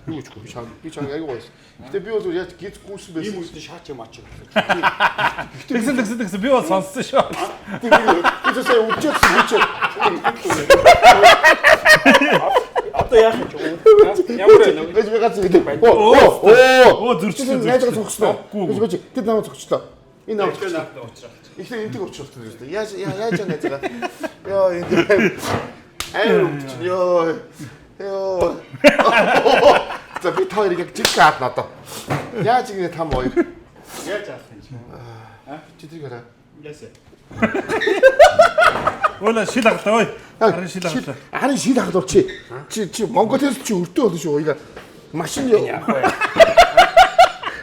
Юу ч би чам аяг гоос. Гэтэ би бол яаж гиз гүйсэн байсан. Ийм үед шаач юм аач. Тэгсэн би бол сонссон шүү. Би сая үдчихсэн би ч. Одоо яах юм бэ? Ямар вэ? Би гац гэдэг. Оо зөрчлөө. Яаж зогчлоо. Би тэд намайг зогчлоо. Энэ намайг наадтай уучраа. ихтэй энтиг уучруулсан юм шүү дээ. Яаж яана заа. Йоо энэ. Йоо. За би тойрог яг жиг гад надаа. Яаж ингэ там хоёр. Яаж аах юм чи? Чи тэр гараа. Яасаа. Өөла шил хаглаа ой. Харин шил хаглаа. Харин шил хаглаа чи. Чи Монголоос чи өртөө болно шүү. Уяга машин яах вэ?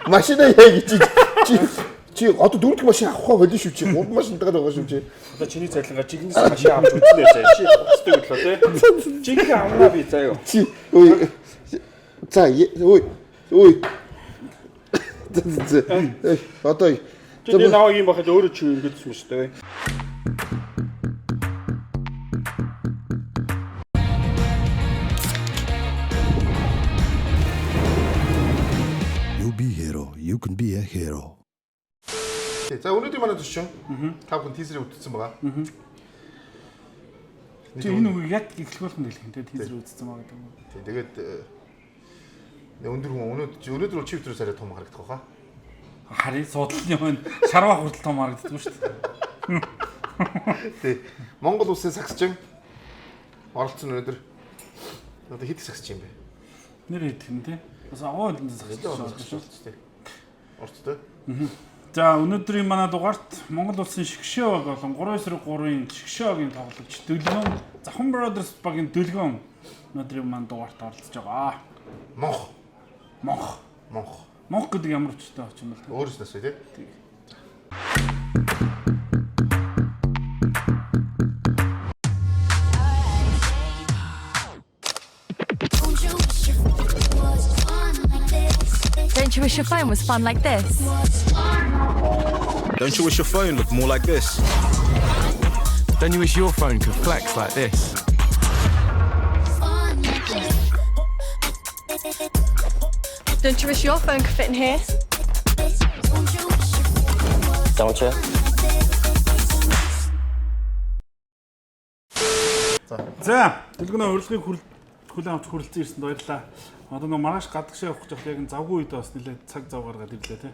машина яг чи одоо дөрөвдөг машин авах болно шүү чи. Гурван машинтайгаар байгаа шүү чи. Одоо чиний цайлангаа жигнэс машин авч үзнэ заа. Чи уцтай өглөө тий. Жиг авнаа би заяа. Чи ой. За ой. Одоо чи наваг юм бахад өөрөө чи ингэдсэн юм шүү дээ. You be hero, you can be a hero. за өнөөдөр манай төшөө. Та бүхэн тийзрийг үтцсэн байгаа. Чи энэ үгийг яг эхлэх болгонд хэлэх юм те тийзэр үзсэн байгаа гэдэг юм. Тэгээд өндөр хүн өнөөдөр бол чи өдрөөс арай том харагдах баха. Харин суудлын хүн шарваа хүртэл том харагддаг шүү дээ. Тий. Монгол улсын сагсчин оролцсон өнөөдөр. Одоо хэд сагсчин юм бэ? Нэр хэд юм те? Бас агуу энэ сагсчин шүү дээ. Орцтой. За өнөөдрийн манай дугаарт Монгол улсын шгшөө болон 3-3-ын шгшөөгийн тоглогч Дөлгөн Завхан Brothers багийн Дөлгөн өнөөдрийн манай дугаарт оролцож байгаа. Монх гэдэг ямар ч таа очсон бол өөрөөс нь тий. Don't you wish your phone was fun like this? Don't you wish your phone looked more like this? Don't you wish your phone could flex like this? Don't you wish your phone could fit in here? Don't you? За, Дөлгөнөө урилгыг хүлээн авч хүрэлцэн ирсэнд баярлалаа. Одоо нэг маргааш гадагшаа явах гэж яг завгүй үед бас нэлээд цаг зав гаргаад ирлээ те.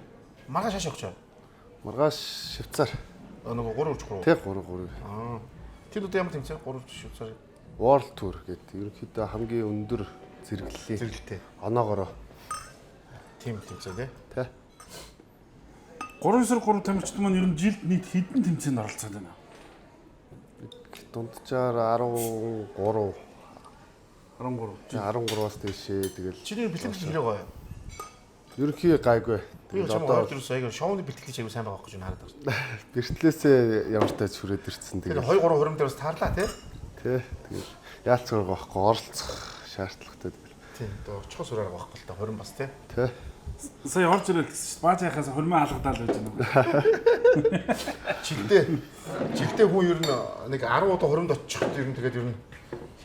Маргааш шашаа өгч. Маргааш Швейцар. Нөгөө 3-3. Тэг 3-3. Тэр одоо ямар тэмцээн 3 Швейцар. World Tour гэдэг ерөнхийдөө хамгийн өндөр зэрэглэлийн оноогоороо тим тэмцээн тий. 3-3 тамирчид маань ер нь жилд нийт хэдэн тэмцээнд оролцоод байна? Дунджаар 13. 13-аас дэшээ тэгэл. Чиний бэлтгэл хэрэг гоё. Ерөнхий гайгүй. Би одоо яг шоуны бэлтгэл чиг сайн байгаа гэж хараад байна. Бэртлээсээ ямар тач хүрээд ирсэн тэгээд тэгээд 2-3 хөрөм дээрс таарлаа тий. Тий. Тэгээд яалцгаар байхгүй оролцох шаардлагатай тэгэл. Тий. Одоо очихоо сураар байхгүй л та хөрөм бас тий. Тий. Сая орж ирэл гэсэн чинь баажийнхаас хөрмөө алгадаал байж байна. Жилдээ хүн ер нь нэг 10 удаа хөрөмд очих ер нь тэгээд ер нь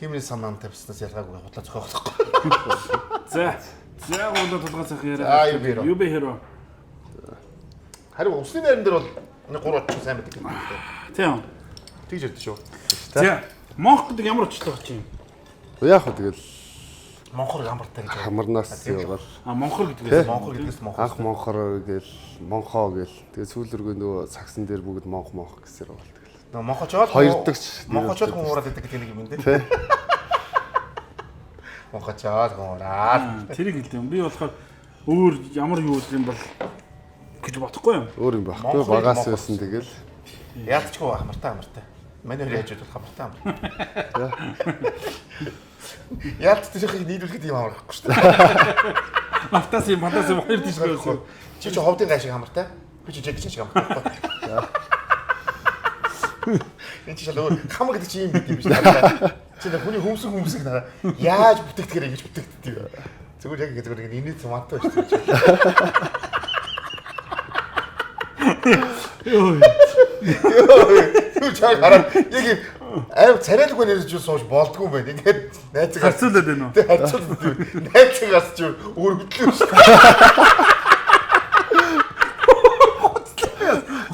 химийн санаанд тавьснаас ялгаагүй худлаа зохиох болохгүй. За. За гоонд толгой цах яриа. Юу бэ хэрэг? Харин усны найран дээр бол нэг 3 очих сайн байдаг гэдэг. Тийм. Тэгж ярьдээ шүү. За. Монх гэдэг ямар очтой болж юм? Яг хөө тэгэл Монхор хамартай гэж. хамарнаас явал Монхор гэдгээс анх монхор гээл монхоо гээл тэгээ сүүлргөө нөгөө сагсан дээр бүгд монх гэсээр байгаа л тэгэл. Нөгөө монхочоод монхочоод гуураад идэг гэдэг юм дээ. Тий. Монхочоод гуураад. тэрийг хэлдэг юм. Би болохоор өөр ямар юу гэдэг юм бол гэж бодохгүй юм. Өөр юм байхгүй багаас байсан тэгэл. Яалтчгүй хамартай. Манай хэр яаж бодох хамартай. Яалт тийшээ нийлүүлэхэд юм хамарахгүй шүү дээ. Мартаас юм хоёр тийш байсан. Чи ховдын гай шиг хамартай. Би чи жиг шиг хамартай. Энд чи шал өөр хамар гэдэг чи юм бид юм биш үү? Чи нэг хүний хүмүүсэг надаа яаж бүтээгдэхэрэй гэж бүтээгддэг юм. Зүгээр яг зүгээр нэг инээд цамаатай шүү дээ. Юу чаг хараа яг аим царайлгүй нэрж юу сууж болдгүй юм байна. Ингээд найзыг Харцуулаад байна уу? Тэг харцуулаад. Найзыг асч өргөдлөө шүү.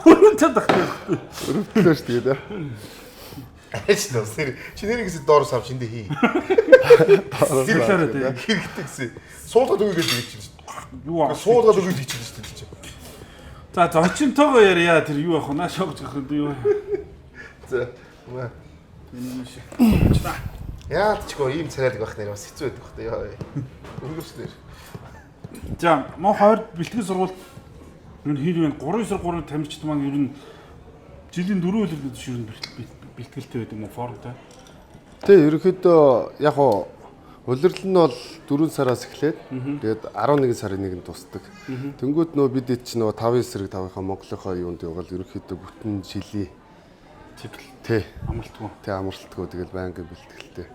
Өргөнтэй тахтай. Өрөвдлөө шүү тэгээд. Ааш нөө чи нэрээс доор сав шиндэ хий. Зэрлээрээ тий. Хэрэгтэй гэсэн. Суулгаад өгөө гэж хэлж чинь. Юу аа. Суулгаад өгөө гэж хэлж чинь. За зочинтойгоо ярья тэр юу явах наа шогж гэх юм юу. За. Яалтчгүй ийм царайлаг байх нэр бас хэцүү байдаг бах та яа. Өнгөрснээр. За мөн хоёр бэлтгэл сургууль ер нь хэр вэ 393 тамирчид маань ер нь жилийн 4 өдөр биш ер нь бэлтгэлтэй байдаг юм уу формтой. Тэ ерөнхийдөө яг уу улирал нь бол 4 сараас эхлээд тэгээд 11 сарын 1-нд тусдаг. Тэнгүүд нөө бид чинь нөө 5-9 сарыг 5-ынхаа Монголынхаа юунд явбал ерөнхийдөө бүтэн жилийн Тэ амралтгүй. Тэ амралтгүй тэгэл байнгын бэлтгэлтэй.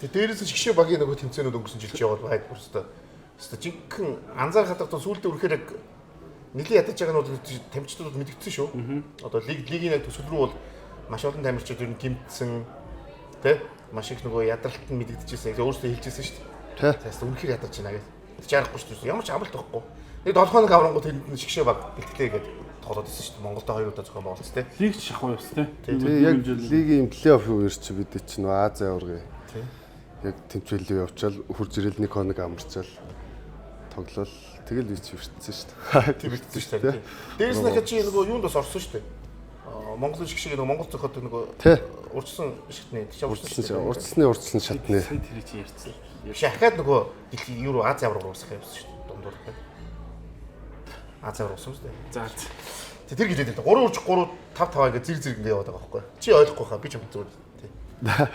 Тэ дээрээс шгшээ багийн нөгөө тэмцээнүүд өнгөрсөн жил чи яваад байд бүрстэ. Өстө жинхэнэ анзаарах хатагт сүүлдээ үрхээр яг нэлийн ядаж байгаа нь бол тамирчдууд мэдгэцсэн шүү. Одоо лигийн яг төсөл рүү бол маш олон тамирчид ер нь гимтсэн тэ маш их нөгөө ядралт нь мэдэгдэжсэн. Тэгээ өөрөөсөө хэлжсэн шүү дээ. Тэ. Тэс үнэхээр ядарч байна гэж. Чарахгүй шүү дээ. Ямар ч амралт байхгүй. Нэг 7 хоног аврангууд тэнд шгшээ баг бэлтгэлээ гэдэг тоглоод байсан шүү дээ. Монголд 2 удаа зохион байгуулсан тэ. Лиг шахуу явс тэ. Тэгээ яг лигийн плей-офф үеэр чи бид чинь нөө Ази аварга. Яг тэмцээлээ явуучаал хурж ирэл 1 хоног амарчаал тоглол тэгэл үуч бэртсэн шүү дээ. Тийм бэртсэн шүү дээ. Дээрээс нь чи нөгөө юунд бас орсон шүү дээ. Монгол шгшээ нөгөө Монгол зохиод нөгөө урдсан шатны урдсны шатны. Сая тэр чи ярьсан. Биш ахаад нөгөө Евро Ази аварга уусах явсан шүү дээ. Дундуур дахиад. Ази аварга ууссан шүү дээ. За. Тэр гэлээд 3 урж 3 5 5 ингээд зэрэг ингээд яваад байгаа байхгүй. Чи ойлгохгүй хаа би ч юм зүгээр.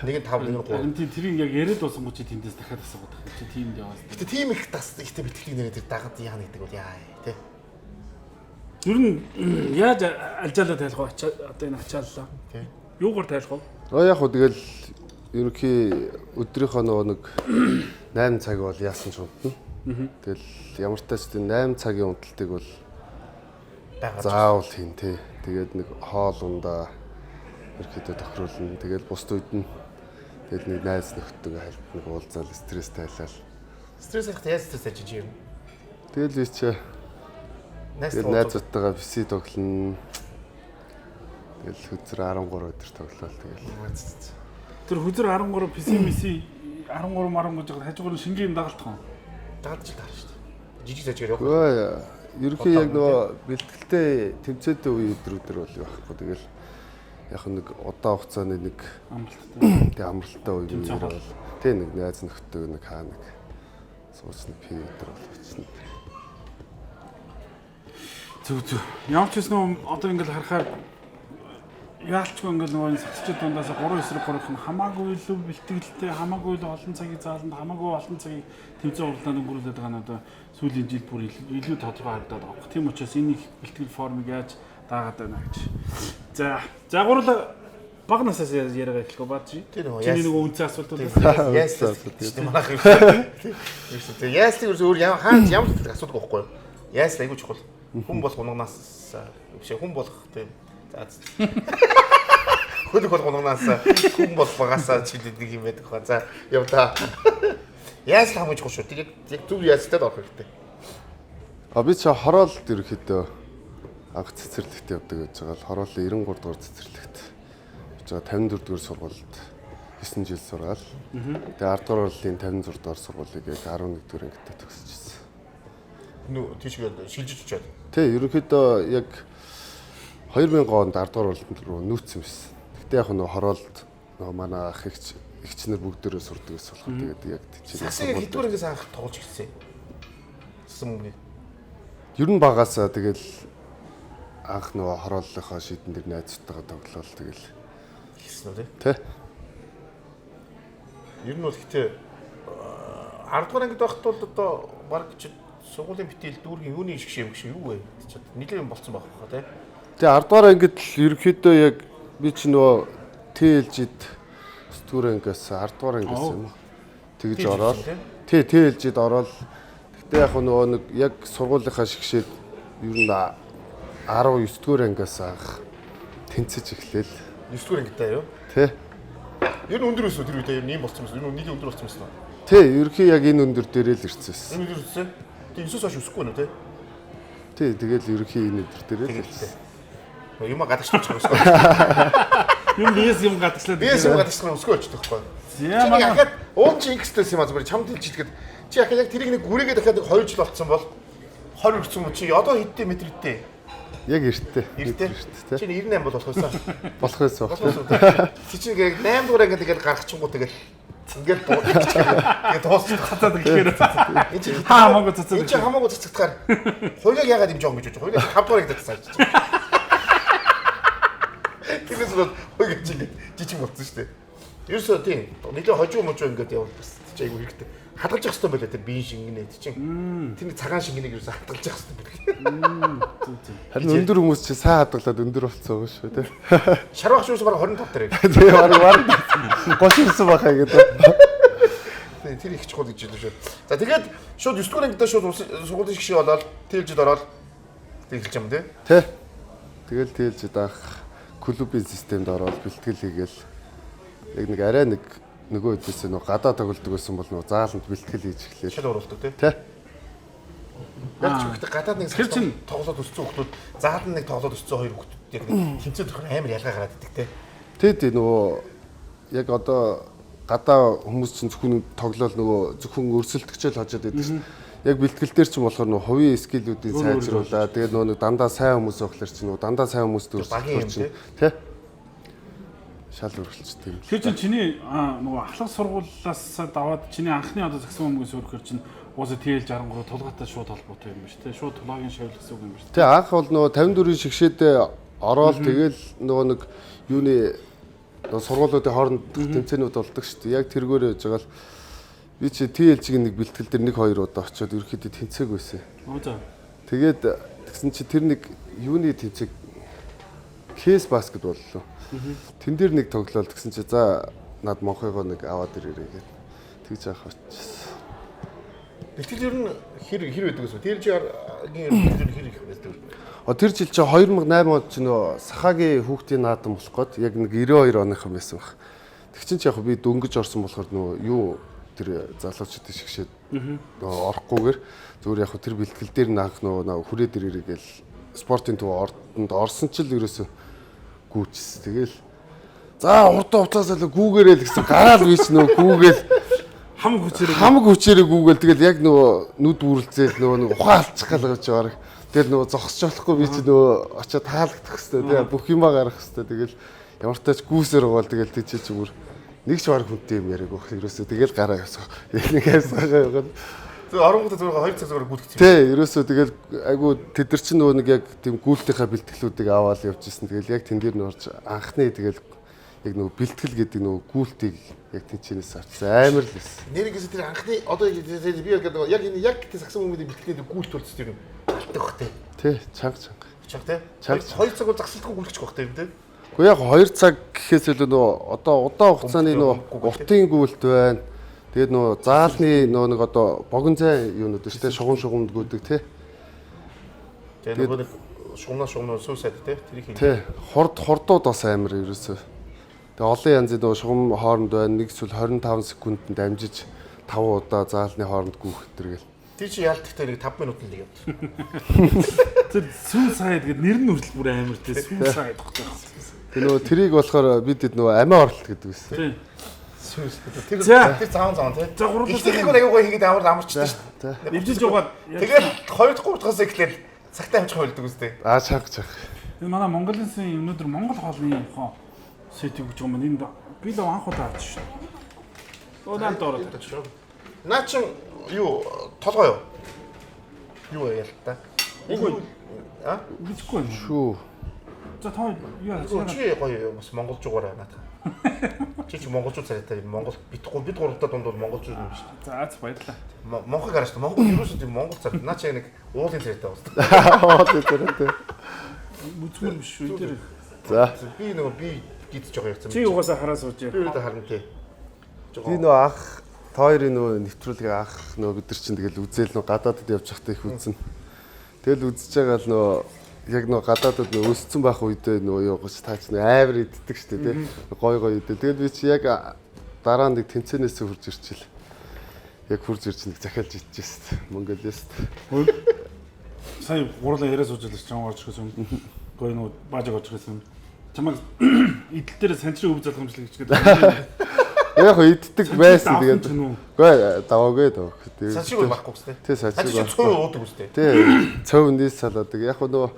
Нэг нь 5 нэг нь 3. Тийм тэрийг яг яриад болсон гоо чи тэндээс дахиад асуугаад байгаа. Чи тиймд яваас. Гэтэ тийм их тас ихтэй битглийн нэрээр тэр дагад яана гэдэг бол яа тий. Ер нь яаж алжаалаа тайлах вэ? Одоо энэ ачааллаа. Тий. Юугаар тайлах вэ? Яг хөө тэгэл ерөнхий өдрийнхөө нөгөө нэг 8 цаг бол яасан ч унтна. Тэгэл ямар ч тач 8 цагийн унталтыг бол заавал хийн тий. Тэгээд нэг хоол ундаа ерөнхийдөө тохируулна. Тэгээд бусд үед нь тэгэл нэг найз нөхдөд хальт нэг уулзаал стресс тайлал. Стресс ахт яаж стресс ажиж юм? Тэгэл би чи найзуудтайгаа бисий тоглоно. Тэгэл хүзэр 13 өдөр тоглолоо тэгэл. Тэр хүзэр 13 PC 13 маран гэж хажуугаар шингийн дагалдах юм. Дагалж таарна шүү дээ. Жижиг зажгаар явах. Үгүй ерөнхий яг нөгөө бэлтгэлтэй тэмцээтэй үе өдрүүдэр бол явахгүй тэгэл яг нэг удаан хугацааны нэг амралттай. Амралттай үе бол тэг нэг найз нөхдөд нэг хаа нэг суусны пи өдөр бол очно. Зүг. Ямар ч юм одоо ингээл харахаар яалчгүй ингээл нөгөө сацчид дундаас 3-9-3 хамаагүй илүү бэлтгэлтэй хамаагүй олон цагийн зааланд хамаагүй олон цагийн тэмцээн уралдаанд өнгөрүүлээд байгаа нь одоо сүүлийн жил бүр илүү тодорхой харагдаад байгаа. Тийм учраас энэ их бэлтгэл формыг яаж даагаад байна гэж. За гурлаа баг насаас яриагаа эхлэхгүй баад чи. Чиний нөгөө үнцэн асуултууд яасан манайх юм. Яаслыг өөр хаанч ямар ч асуудаг байхгүй юу? Яасл айгуу чухал. Хүн болох унгнаас биш хүн болох тийм. За. Хөлөг болох унгнаас хүн болох багасаа чилээд нэг юм байдаг хаа. За яв та. Яасл хамгийн чухал шүү. Яг зөв яаслтад орох хэрэгтэй. Би ч хороолт ерөөхдөө анх цэцэрлэгт явдаг гэж байгаа л хороолын 93 дугаар цэцэрлэгт. Гэж 54 дугаар сургуульд 9 жил сургаал. Тэгээ 10 дугаар орлын 56 дугаар сургуулийг яг 11 дугаар ангид төгсөжсэн. Нүү тийшгээд шилжиж очиад. Тэ ерөнхийдөө яг 2000 онд 10 дугаар орлонд руу нүүцсэн байсан. Гэтэ яг нөгөө хороолд нөгөө манай ах эгчнэр бүгдээрээ сурдаг гэсэн болохоор тэгээд яг тийчээ сургууль. Хэдвэр ингээс анх тоглож ирсэн. Сүмний. Ер нь багасаа тэгэл анх нөгөө хорооллынхаа шийдэн дээр найзтайгаа тоглоол тэгэл хийсэн үү тий. Ер нь бол гэтээ 10 дугаар ангид байхад бол одоо баг сургуулийн битэл дүүргийн юуны шгшээ юм шиг юу вэ? Нийлээ юм болцсон байх хаа тий. Тэгээ 10 дугаар ангид л ерөөхдөө яг би ч нөгөө ТЛЖ-д стүүр ангиас 10 дугаар ангиас юм. Тэгж ороод тий ТЛЖ-д ороод гэтээ яг нөгөө нэг яг сургуулийнхаа шгшээд ер нь 19 дугаар ангиас анх тэнцэж эхлээл. 9 дугаар ангидаа юу? Тий. Ер нь өндөр өсөө тэр үедээ ер нь ийм болсон юм. Ер нь нийлээ өндөр болсон юм. Тий, ерөнхий яг энэ өндөр дээрээ л ирсэн. Энэ өндөр өсөө. Тэг 9-оос хойш өсөхгүй нөө тий. Тий, тэгэл ерөнхий энэ өндөр дээрээ л ирсэн. Юм гадагшлах юм өсгөө. Юм биес юм гадагшлаад. Биес юм гадагшлах өсгөө очдог байхгүй. Яа Чи манай яхад уун чи инкстэс юм аа зүгээр чамд хэлчихгээд чи яхад яг тэрийг нэг гүрээгээ дахиад 2 жил болцсон бол 20 өрцөн юм чи одоо хэдтэй метр хэдтэй? Яг эрттэй. Эрттэй. Чи 98 бол болох байсан. Болох байсан. Чи чинь яг 8 дугаар ангид тэгэл гаргachгүй тэгэл ингээл тэгээд тоосч хатаад гэхээр энэ чи хамаагүй цацаад. энэ чи хамаагүй цацагдахаар хоёулаа яагаад имж байгаа гэж бодож байгаа. Хоёулаа 5 дугаар ангид цацаж. Тэгээс бол хоёул жижиг болсон шүү дээ. Ерөөсөө тийм нэлээ хожуу можоо ингээд явал бас чи айгүй хэрэгтэй. Хадгалж явах хэрэгтэй байлаа тэр биеийн шингэнэ чинь. Тэр цагаан шингэнийг ерөөсөө хадгалж явах хэрэгтэй. Харин өндөр хүмүүс чи сайн хадгалаад өндөр болцсон шүү дээ. Шарвах шүүс бараг 25 дээр. Тэгээ баг 30 бахаа гэдэг. Тэр их чухал гэж хэлсэн шүү. За тэгээд шууд 9 дугаар ангидаа шууд сургуулийн шгшээ болоод тэлжид ороод тэгэлж юм тий. Тэ. Тэгэл тэлжид анх клубын системд ороод бэлтгэл хийгээл яг нэг арай нэг нөгөө хэдээс нөгөө гадаа тоглолдог байсан бол нөгөө зааланд бэлтгэл хийж эхлэв. Шал оруулдаг тий. Тэ. Яг ч ихтэй гадаад нэг тоглоод өссөн хүмүүс зааланд нэг тоглоод өссөн хоёр хүмүүс яг хинцээ төрх амар ялгаа гараад идэг тий. Тэ нөгөө яг одоо гадаа хүмүүс чинь зөвхөн тоглоал нөгөө зөвхөн өрсөлдөгчөөл хожоод байдаг шин. Яг бэлтгэл дээр ч юм болохоор нөгөө хувийн скиллүүдийн сайжруулаа. Тэгээд нөгөө дандаа сайн хүмүүс байхлаар чинь нөгөө дандаа сайн хүмүүст өрсөлдөх чинь тий. Шал өргөлчтэй юм. Тэр чинь чиний нөгөө ахлах сургуулиас даваад чиний анхны одоо загсан өмгөөс өөрөөр чинь уусаа TL63 тулгаатай шууд холбоотой юм ба шүү дээ. Шууд тулгагийн шавьлах гэсэн үг юм ба шүү дээ. Тэ анх бол нөгөө 54-ийн шгшээдээ ороод тэгэл нөгөө нэг юуны сургуулиудын хооронд тэмцээнүүд болдог шүү дээ. Яг тэргээр яж байгаа л би чи TL-ийн нэг бэлтгэл дээр 1-2 удаа очиод ерөөхдөө тэнцээг байсан. Оо за. Тэгээд тэгсэн чи тэр нэг юуны тэнцэг кейс баскет боллоо. Тэн дээр нэг тоглоал гэсэн чи за над монхойгоо нэг аваад ирээрэй гэд. Тэгж яах очсон. Бэлтгэл ер нь хэр байдаг вэ? Тэр хэр их байдаг. Тэр жил чи 2008 онд ч нөө Сахагийн хүүхдийн наадам болох гээд яг нэг 92 оныхан байсан баг. Тэг чин ч яг би дөнгөж орсон болохоор нөө юу тэр залуучуудын шгшээд орохгүйгээр зүгээр яг тэр бэлтгэл дээр наах нөө хүрээд ирээрэй гээл спортын төв ордонд орсон ч л ерөөсөө гүйчс. Тэгэл за урдаа уцаас л гүүгээрээ л гэсэн гараал бич нөө гүүгээл хамаг хүчээрээ гүүгээл тэгэл яг нөгөө нүд үрэлцээл нөгөө ухаан алцах галгаж байгаа. Тэгэл нөгөө зогсож болохгүй би чи нөгөө очиод таалагдах хэвээр тэгээ бүх юмаа гарах хэвээр тэгэл ямар ч тач гүүсээр угаал тэгэл тийч зүгээр нэг ч баг хүнтэй юм яриаг байх ерөөсөө тэгэл гараа явсаа. Нэг хайсгаа яваад тэгээ оронгууд зүгээр 2 цаг зүгээр гүйлгэж. Тий, ерөөсөө тэгэл айгу тэд нар чинь нөгөө нэг яг тийм гүйлтийнхаа бэлтгэлүүдийг аваад явж исэн. Тэгэл яг тэн дээр нь орж анхны тэгэл яг нөгөө бэлтгэл гэдэг нөгөө гүйлтийг яг тэнчнээс авчихсан амар л байсан. Нэрээс тэр анхны одоо би яг тэр сагсан хүмүүсийн бэлтгэлийн гүйлт болцсон юм. Алтдаг бах тий. Тий, чанга. Чанга тий. 2 цаг загсалтгүй гүйлгэж бах тий. Гэхдээ яг 2 цаг гэхээс илүү нөгөө одоо удаан хугацааны нөгөө уртын гүйлт байна. Тэгээд нөгөө заалны нөгөө нэг одоо богино зай юунууд шүү дээ шугамд гүдэг тий. Тэгээд нөгөө шугамнаа суусаад тий. Тэрийг хий. Тий. Хордууд бас амар ерөөсөө. Тэгээ олон янзын нөгөө шугам хооронд байна. Нэг эсвэл 25 секундэд дамжиж 5 удаа заалны хооронд гүйх тэргээл. Тэр чи яалтахтай нэг 5 минутын л явд. Тэр сүүн сайд гэдэг нэр нь хүртэл бүр амар тий сүүн сайд гэх юм. Тэгээ нөгөө тэрийг болохоор бид нөгөө амиа оролт гэдэг байсан. Тий. Тэр заан тий. За гурлаа. Тэрийг аягүй гоё хийгээд амарчдаг шүү дээ. Эвдэж яваад тэгээд 2-3 дахаас эхлээд цагтаа амжих байлдаг үстэй. Чанга. Энэ манай Монголын өнөөдөр Монгол хоолны сэтг гэж юм энэ би л анх удаа авч шүү. Одан дороод шүү. Наа чин юу толгой юу? Юу яа л та. Үгүй шүү. За тоо яа чи гоё бас монголчуугаар байна та. Чи монголчууд царайтай Монгол бид гуравтаа дунд бол монголчууд юм шүү. За баярлалаа. Монгол гараш та Монгол юу ч тийм монгол царай. Наа чи нэг уулын царайтай байна. Уулын царайтай. Мүцмөр биш шүү энэ. За. Би нөгөө би гидж байгаа юм. Чи угаасаа хараа сууж. Би үүрээ харна тий. Би нөгөө ах хоёрын нөгөө нэвтрүүлгийг ах нөгөө бид нар чинь тэгэл үзэл нөгөө гадаадд явж байхдаа их үзнэ. Тэгэл үзэж байгаа л нөгөө яг нөө гадаадд нөө өссөн байх үедээ нөө юу гоч таач нөө амар иддэг штэ тий. Гой иддэг. Тэгээд би чи яг дараа нэг тэнцэнээс хурж ирчихэл. Яг хурж ирж нэг захиалж идчихсэн. Монголист. Сая гурлаа яриа сууж л чам орж ирсэн. Гой нөө баажиг орж ирсэн. Чамаг идэл дээр санчрын өв залгамжлаг гэж гэдэг. Яг иддэг байсан тэгээд. Гүй даваагүй даа. Сачиг байхгүй үстэй. Тий сачиг. Сачиг цөв уудаг үстэй. Тий цөв нийс салаадаг. Яг нөгөө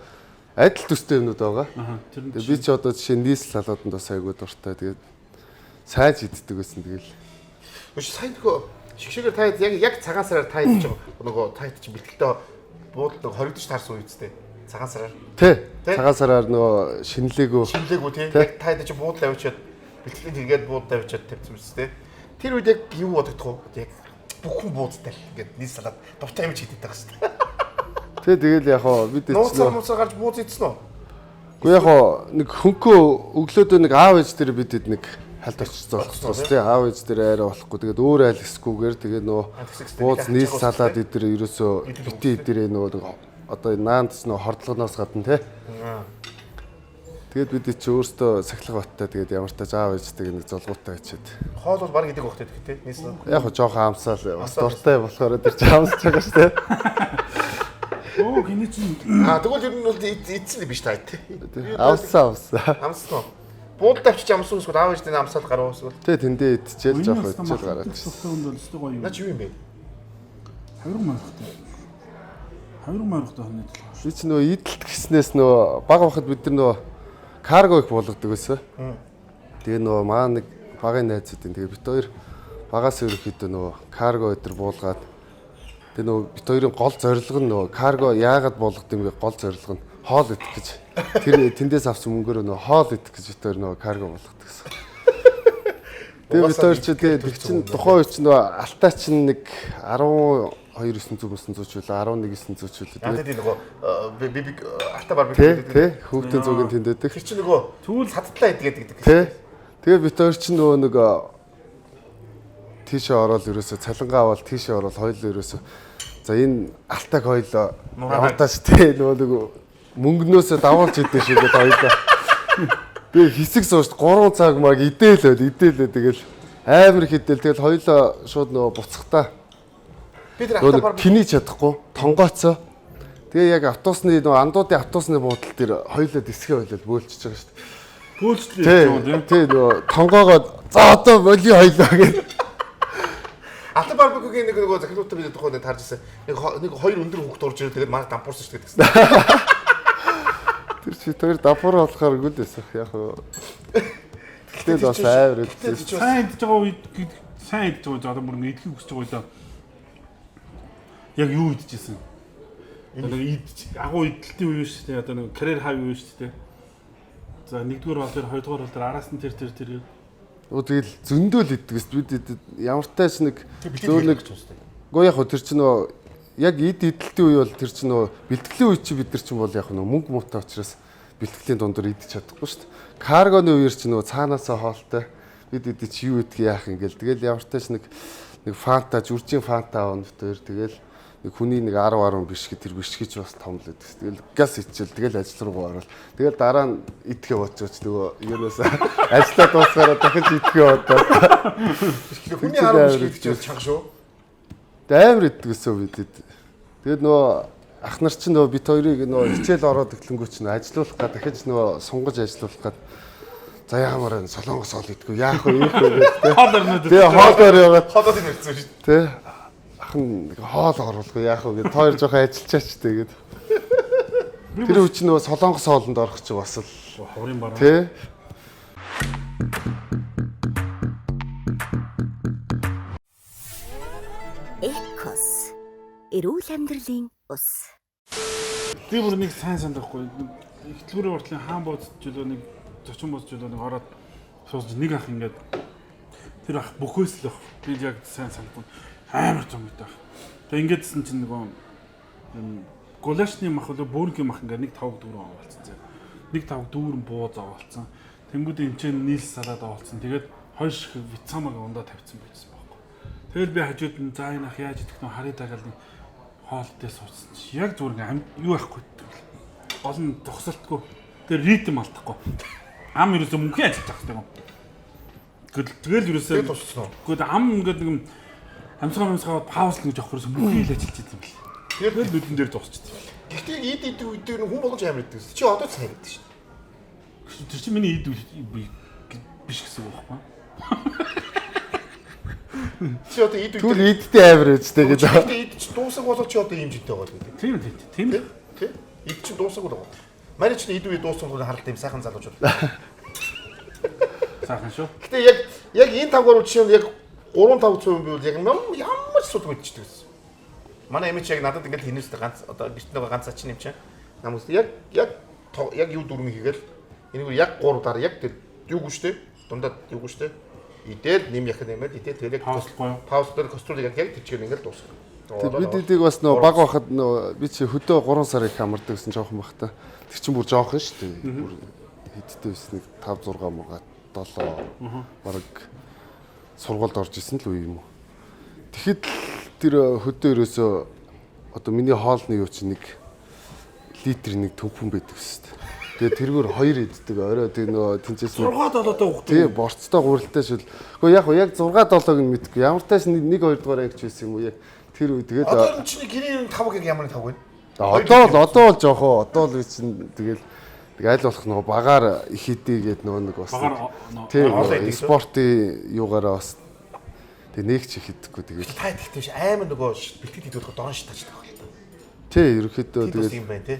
адил төстэй юмнууд байгаа. Тэр би ч одоо жишээ нийс салаатанд бас айгүй дуртай. Тэгээд сайж иддэг байсан тэгэл. Өш сайн нөгөө шигшгээр таад яг цагаан сараар таад ч нөгөө таад чи бэлтгэлтэй буудал нэг хоригдож таарсан үе үстэй. Цагаан сараар. Тий. Цагаан сараар нөгөө шинэлээгөө. Шинэлээгөө тий. Яг таад чи буудал авчиад бэлтгэлийн тэгээд буудал авчиад тавьсан үстэй. Тэр үед яг юу бодогдох вэ? Яг бүхэн буудалтай л ингээд нийс салаад дуртай юм ч хийдэг байгаа шүү дээ. Тэгэл яг хоо бид нууцаар гарч бууз идсэн үү? Уу яг хоо нэг хөнкөө өглөөдөө нэг аав ээж дээр бид нэг хальт очсон болохоос тий аав ээж дээр арай болохгүй тэгээд өөр айл эсгүүгээр тэгээд нөө бууз нийс салаад идэр ерөөсөө бити идэрээ нөө одоо наанд ч нөө хордлогоноос гадна тий. Тэгээд бид чи өөртөө сахилга баттай тэгээд ямар тач аав ээжтэйг нэг золгуутай ачаад. Хоол бол баг идэг багтай тий нийс. Яг хоо жоохон амсаал бас дуртай болохоор тэр чи амсаж байгаа шүү дээ. Оо гинэ чи. Тэгвэл ер нь бол эдсэн биш таа тий. Амсаа. Амсан уу? Буудал авчиж амсан эсвэл аав ээжтэй амсаад гарав эсвэл. Тий тэндээ идчихэл жоохон идчихэл гараад. Наач юу юм бэ? 20 мянгатай. 20 мянгатай хоног. Би ч нөө идэлт гиснээс нөө баг бахад бид нар нөө карго их болгодог байсан. Тэгээ нөө маа нэг багын найзуудын тэгээ бит хоёр багаас ерөөхдөө нөө карго өдр буулгаад тэгээ нөө бит хоёрын гол зорилго нь нөө карго яагаад болгох юм бэ? Гол зорилго нь хоол идэх гэж. Тэр тэндээс авсан мөнгөөр нөө хоол идэх гэж бит хоёр нөө карго болгодог гэсэн. Тэгээ бит хоёр ч тэгээ тэг чин тухайн үе чинь нөө алтаа чинь нэг 12,900 ч үлээ 11,900 ч үлээ. Тэгээд нөгөө би алта барбекю гэдэг. Тий, хүүхдийн зүгийн тэндэдэг. Тэр чинь нөгөө түүл садтлаа идгээд гэдэг. Тий. Тэгээ бит хоёр чинь нөгөө нэг тийшээ ороод ерөөсө цалингаа аваад тийшээ ороод хоёулаа ерөөсө за энэ алтаг хоёулаа яваадаач тий нөгөө нэг мөнгнөөсөө давуулж идэв шиг гэдэг хоёулаа. Би хэсэг суушд 3 цаг маг идээлээ тэгэл амар хідэл тэгэл хоёулаа шууд нөгөө буцахтаа бид нар алта барбекю киний чадахгүй тонгооцоо. Тэгээ яг автобусны нөгөө андуудын автобусны буудал дээр хоёулаа дисгээ хоёулаа бөөлчихөж байгаа шүү дээ. Бөөлчлээ. Тий нөгөө тонгоогоод за одоо боли хоёулаа гэдэг. Алта барбекюгийн нэг нөгөө захиалгуудтай бид тухайн таарч ирсэн. Нэг хоёр өндөр хүүхд орж ирээд тэгээд манай дампуурсан шүү дээ гэсэн. Тэр чи тэр дампуур болохоор гүл байсан яг хөө. Тэгэл бас амар өгдөө. Сайн идж байгаа үед сайн идж байгаа одоо бүр идэх хүсэж байгаа үед яг юу идчихсэн? Одоо агуу идэлтийн үе шүү дээ. Одоо нэг карьер хай үе шүү дээ. За нэгдүгээр бол тэр хоёрдугаар бол тэр араас нь тэр Оо тэгэл зөндөөл иддэгс бид ямар тааш нэг зөөр нэг гоо яг тэр чинь нөө яг идэлтийн үе бол тэр чинь нөө бэлтгэлийн үе чи бид нар чинь бол яг нөө мөнгө муутай учраас бэлтгэлийн дундор идэж чадахгүй шүү дээ. Каргоны үеэр чинь нөө цаанаасаа хоолтой бид идэж юу идэх яах юм гээл тэгэл ямар тааш нэг фанта жүржин фанта авах тэр тэгэл нэг хүний нэг 10 биш гэ тэр бишгэж бас том л байдаг. Тэгэл газ ичэл тэгэл ажил руу орол. Тэгэл дараа нь идэхээ бодчихвч нөгөө юунаас ажиллаа дуусгараа дахиж идэхээ бодоо. Хүний 10 биш гэж чанга шүү. Амар иддэг гэсэн бид. Тэгээд нөгөө ах нар чинь нөгөө бит хоёрыг нөгөө хичээл ороод эхлэнгүүт чинь ажиллуулах га дахиж нөгөө сунгаж ажиллуулах га за яамаар энэ солонгос ол идэггүй яах вэ гэдэг. Тэгээ хоолоор яваад хоолоор нэрсэн шүү. Тэ хоол оруулах яах вэ гэдэг хоёр жоохон ажиллачаач тэгээд тэр үуч нөгөө солонгос хоолнд орох чи бас л ховрын бараа тий Экос эрүүл амьдралын ус. Би бүр нэг сайн санахгүй ихтлгүүрийн уртлын хаан бууз жилөө нэг зочин бууз жилөө нэг ороод сууж нэг ах ингээд тэр ах бөхөөс л ах би яг сайн санахгүй амар том гэдэг. Тэгээ ингэдсэн чинь нөгөө гулашны мах болоо бүргийн мах ингээ 1.5 дүүрэн аваалцсан зэ. 1.5 дүүрэн бууз аваалцсан. Тэнгүүд энэ чинь нийлс салаад аваалцсан. Тэгээд хоёр шиг вицамаг ундаа тавьсан байсан байхгүй. Тэгэл би хажууд нь за энэ ах яаж идэх вэ харъя дагаал хоолтой суудсан чи яг зүгээр ингээ юу ахгүй. гол нь зогсолтгүй. Тэр ритм алдахгүй. Ам ерөөсөө мөнхийн ажиллаж байгаа хэрэгтэй. Тэгэл ерөөсөө тусцсан уу? Гэхдээ ам ингээд нэг амсгаа пауз л гэж авах ерөөсөө мөнхийн л ажиллаж байгаа юм бэл. Тэгэл нүдэн дээр зогсчихсон. Гэхдээ ид үедээ хүн болгож амар идэг. Чи одоо сайн идэг шүү. Тэр чинь миний ид биш гэсэн үг байна. Чи одоо ид Түл идтэй амар үстэй гэж. ид чи дуусах болоо чи одоо ийм жинтэй байгаа гэдэг. Тийм л. Тэ? Ид чи дуусах болоо. Манай чинь ид үе дууссан бол харалт юм сайхан залуучууд. Сайхан шүү. Гэтэ яг энэ тавгаар үчинд яг 3-5% би бол яг ямар ч судг мэдчихдэг гэсэн. Манай эмч яг надад ингээд хинээстэй ганц одоо гэртнээ ганц ачин юм чинь. Намус яг юу дүрмийг хийгээл энийг яг 3 дараа яг тэр юугүй штэ. Дундад юугүй штэ. Идэл нэм яхад нэмээд идэл тэр яг пауз дээр кострол яг тийчгээр ингээд дуусгав. Бид эдийг бас нөө баг байхад нөө би чи хөдөө 3 сар их хамардаг гэсэн жоохон бах та. Тэр чинь бүр жоохон шүү дээ. Бүр хэдтэй байсан нэг 5 6 мурга 7 бараг сургуульд орж исэн л үе юм уу. Тэгэхэд тэр хөдөө ерөөсөө одоо миний хоолны юу чи нэг литр нэг төмпөн байдаг шүү дээ. Тэгээ тэргээр 2 иддэг орой тэг нөө тэнцээс 6-7-той ухдаг. Тий борцтой гурилтай шил. Гэхдээ яг 6-7-ыг нь мэдгүй. Ямар тааш 1-2 дугаар ягч байсан юм уу яг тэр үе тэгээд одоо энэ чинь гэрийн 5 ямар 5 вэ? Одоо л жоохоо одоо л чинь тэгэл аль болох нөгөө багаар их идэгээд нөгөө нэг бас тий спортын юугаараа бас тэг нэг ч их идэхгүй тэгээд та идэхтэй биш амар нөгөө бэлтгэл идэх дорн шитаж байгаа л та. Тий ерөөхдөө тэгээд юм байна тий.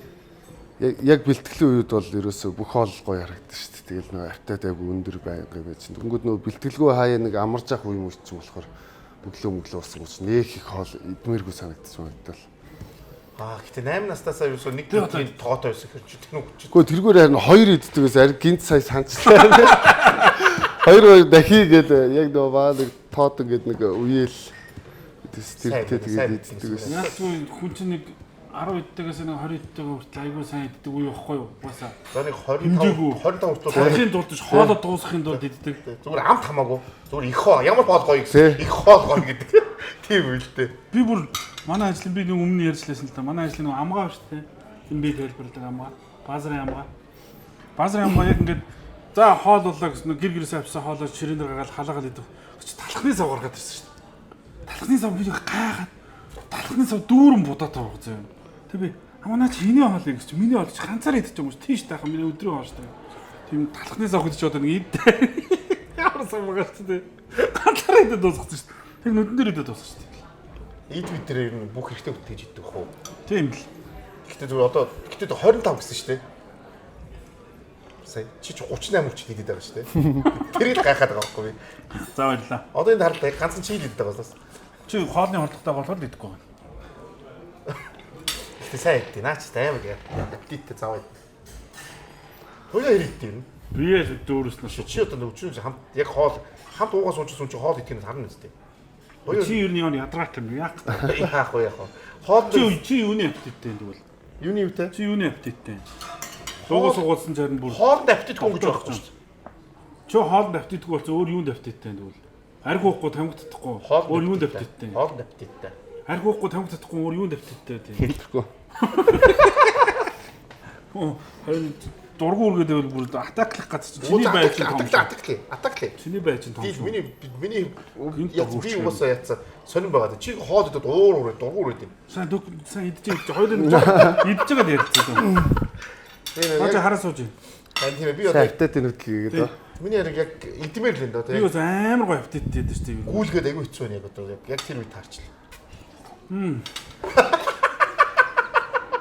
Яг бэлтгэлийн үед бол ерөөсөө бүх хоол гоё харагддаг шүү дээ. Тэгэл нөгөө аптайт аяг өндөр байнга байж. Тэнгүүд нөгөө бэлтгэлгүй хаяа нэг амарж ах үе юм чинь болохоор өглөө уусан гэж нэг их хоол идмээргүй санагдчих магадгүй. Гэтэ 8 наснасаа ерөөсөө нэг төрлийн тоотой байсан хэрэг чи тэнүү хүч. Гэхдээ тэргээр харин 2 иддэгээс ариг гинт сая санчлаа. 2 дахигээд яг нөгөө баа нэг тоод ингээд нэг үеэл тэгээд иддэгээс. Яг хүн чинь нэг 10 иддэгээс нэг 20 иддэг хүртэл айгүй сайн иддэг үе байхгүй юу? Угаасаа. За нэг 25 хүртэл хоолын дурдж хоолоо дуусахын тулд иддэг. Зүгээр амт хамаагүй. Зүгээр их хоо ямар хоол гоё гэсэн. Их хоол гоё гэдэг. Тийм үлдээ. Би бүр манай ажлын би нэг өмнө ярьжлээсэн л та. Манай ажлын нэг амгаа шүү дээ. Энэ би хэлбэрдэг амгаа. Базарын амгаа. Базарын амгаа яг ингээд за хоол боллоо гэсэн гэр гэрээс авсан хоолоо ширээн дээр гагаад халаагаад идэх. Талхны сав гаргаад ирсэн шүү дээ. Талхны сав би гайхаад талхны сав дүүрэн будаад байгаа зөө. Тэг би амнаа чи хиний хоол юм гэж чи миний хоол чи ганцаараа идэж байгаа юм шүү. Тийш таахан миний өдрийн хоол шүү дээ. Тийм талхны сав гэж одоо нэг ид. Ямар сав байгаа шүү дээ. Ганцаараа идэж дуусгасан шүү дээ. Тэг нүдэн дээр идэж дуусгасан шүү дээ. Ид бид дээр ер нь бүх хэрэгтэй үтгэж идэх хөө. Тийм л. Гэтэ зүгээр одоо 25 гэсэн шүү дээ. Сая чи 38 хүч идээд байгаа шүү дээ. Тэрийг гайхаад байгаа байхгүй би. За баярлаа. Одоо энэ харалт ганцхан чи идээд байгаа бас. Чи хоолны хордлоготой болохоор л идэхгүй байна. Гэтэ сайн идэх. Наач тайваг яа. Аппетиттэй заваа. Хоёул ирээдтэй юм. Бие дүүрс нь чи одоо өчнөөс хамт яг хоол хамт уугаас унчсан чи хоол идэхээс харна үстэй. Чи юу нэг ядраатай юм яах вэ? Яах вэ яах вэ? Хоол чи юуны аппетиттэй юм тэгвэл? Юуны юутай? Чи юуны аппетиттэй? Дуугаас угаалсан зарим бүр хоолнд аппетитгүй гэж байхгүй шүү дээ. Чи хоолнд аппетитгүй болсон өөр юунд аппетиттэй юм тэгвэл? Арх уухгүй тамигдахгүй. Өөр юунд аппетиттэй? Хоолнд аппетиттэй. Арх уухгүй тамигдахгүй өөр юунд аппетиттэй тийм. Хэлэхгүй. Харин дургу үргээд бүр атаклах гэж чиний байж том. Атаклах. Чиний байж том. Миний яг би уусаа яцсан сонирн байгаа. Чи хоол идээд уур дургу үрээд юм. Сайн идэж хоёул идэж байгаа ярьцгаа. Яаж хараа сууж юм. Харин тийм би одоо аппетит нүдгээд оо. Миний яриг яг идмээр л энэ доо. Би бас амар гоё аппетиттэй байдаг шүү дээ. Гүүлгээд аягүй хэцүү байна яг одоо яг тэр үед таарчлаа.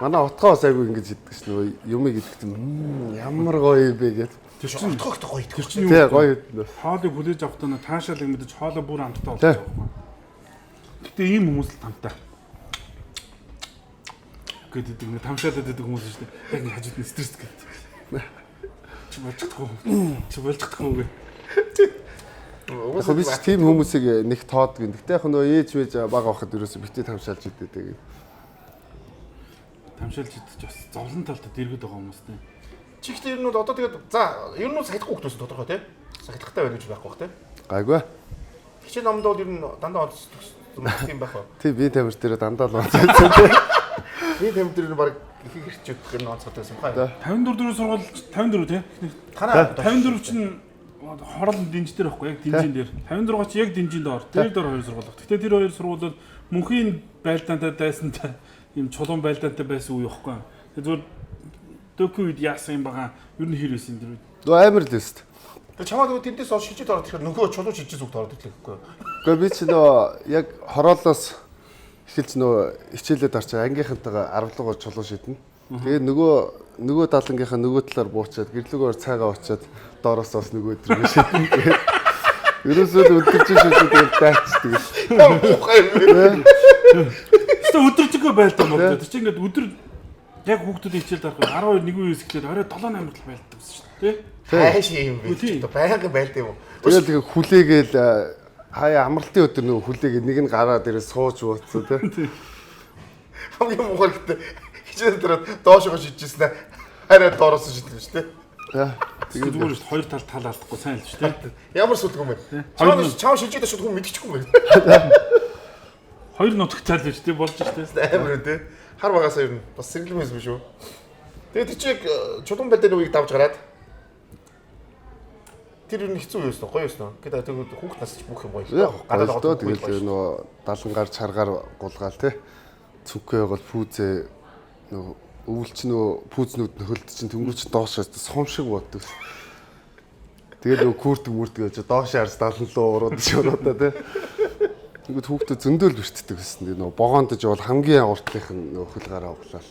Манай утгаас айгүй ингэж иддэг ш нь юмыг идэх юм ямар гоё бэ гэд. Тэр чинь утгаагтай гоё идэх чинь. Тий гоё идэх. Хоолыг хүлээж авахдаа нэ таашаалыг мэдэж хоолоо бүр амттай болчих واخхой. Гэтэ ийм хүмүүс л тамтай. Гэдэг нэг тамшаалаад байдаг хүмүүс шүү дээ. Яг нэг хажууд нь стресс гэдэг. Чи болчихдохгүй гэ. Яг би тийм хүмүүсийг нэг тоод гин. Гэтэ яг нөө ээж мэж бага байхад ерөөсө битээ тамшаалж идэв тэгээд. Тамшаалж идэж бас зовлон талтай дэргэд байгаа хүмүүстэй. Чи ихтэй ер нь одоо тэгээд за ер нь сахилахгүй хүмүүс тодорхой тий. Сахилахтай байх гэж байхгүй бах тий. Гайгүй. Хичээл номд бол ер нь дандаа онцлог юм байх ба. Тий би тамир дээр дандаа л онцлог. Би тэмдэрээр баг их хэрчүүд гэр онцгой байсан хаа. 54 дөрөв сургууль 54 тий. Танаа 54 чинь хорол динж дээр байхгүй яг динжин дээр. 56 чи яг динжин дээр. Тэр дээр хоёр сургууль баг. Гэтэ тэр хоёр сургууль бол мөнхийн байлдаантай дайсантай юм чулуун байлдаантай байсан үе байхгүй. Тэр зүгээр дөкөө үед яасан юм байгаа. Ер нь хэр байсан тэр үед. Нөө амар л өст. Тэр чамаа нөгөө тэндээс ол шилжиж ороод ирэхээр нөгөө чулуу шилжиж зүгт ороод ирлээ гэхгүй. Гэхдээ би чи нөө яг хороолоос эхэлж нөө хичээлээд орчих ангийнхантайгаа 10 лугаар чулуу шиднэ. Тэгээд нөгөө далангийнхаа нөгөө талаар буучаад гэрлүүгээр цайгаа очиад доороос бас нөгөө өдрөө шиднэ. Тэгээд ерөөсөө өдөрч шидэж тэгээд дайцдаг. Тэ өдөржингөө байлдаа мөн. Тэр чинь ингээд өдөр яг хүүхдүүд хичээлд орох 12 1 үеэс эхлээд орой 7 8 тал байлддаг гэсэн шүү дээ. Хайш юм бэ? Байнгын байлд юм уу? Тэгээд хүлээгээл хаяа амралтын өдөр нөгөө хүлээгээд нэг нь гараад ирээ сууж ууцсан тий. Хамгийн муухай гэдэг хичээл дээр доошоо шидчихсэн хараа доороос шидсэн шүү дээ. Тэгээд зүгээр шүү хоёр тал алдахгүй сайн л шүү дээ. Ямар сүлг юм бэ? Чам шилжээд шууд хүн мэдчихгүй юм бэ? Хоёр нутагт тал шүү дээ болж шүү дээ. Амар үү? Хар багасаа ер нь бас сэргэлмээс биш үү? Тэгээд чи чулуун байдлын үеийг давж гараад тэр юу хэцүү юу өснө гоё өснө. Гэдэг тэгээд хүүхд нас ч бүх юм гоё. Гадаад одоо тэгэл нөгөө 70 гар чаргаар гулгаал те. Цүнхээ бол пүүзээ нөгөө өвөлч нөгөө пүүзнүүд нь хөлд чинь тэнгуүч доошоо сум шиг боддог. Тэгээд нөгөө күртэг мүртэг гэж доошоо харс 70 лөө урууд шөрөөдөө те. Тэгвэл хүүхдүүд зөндөөл бэртдэг гэсэн. Тэгээ нөгөө богоондож бол хамгийн уртлынх нь нөгөө хөл гараа углаал.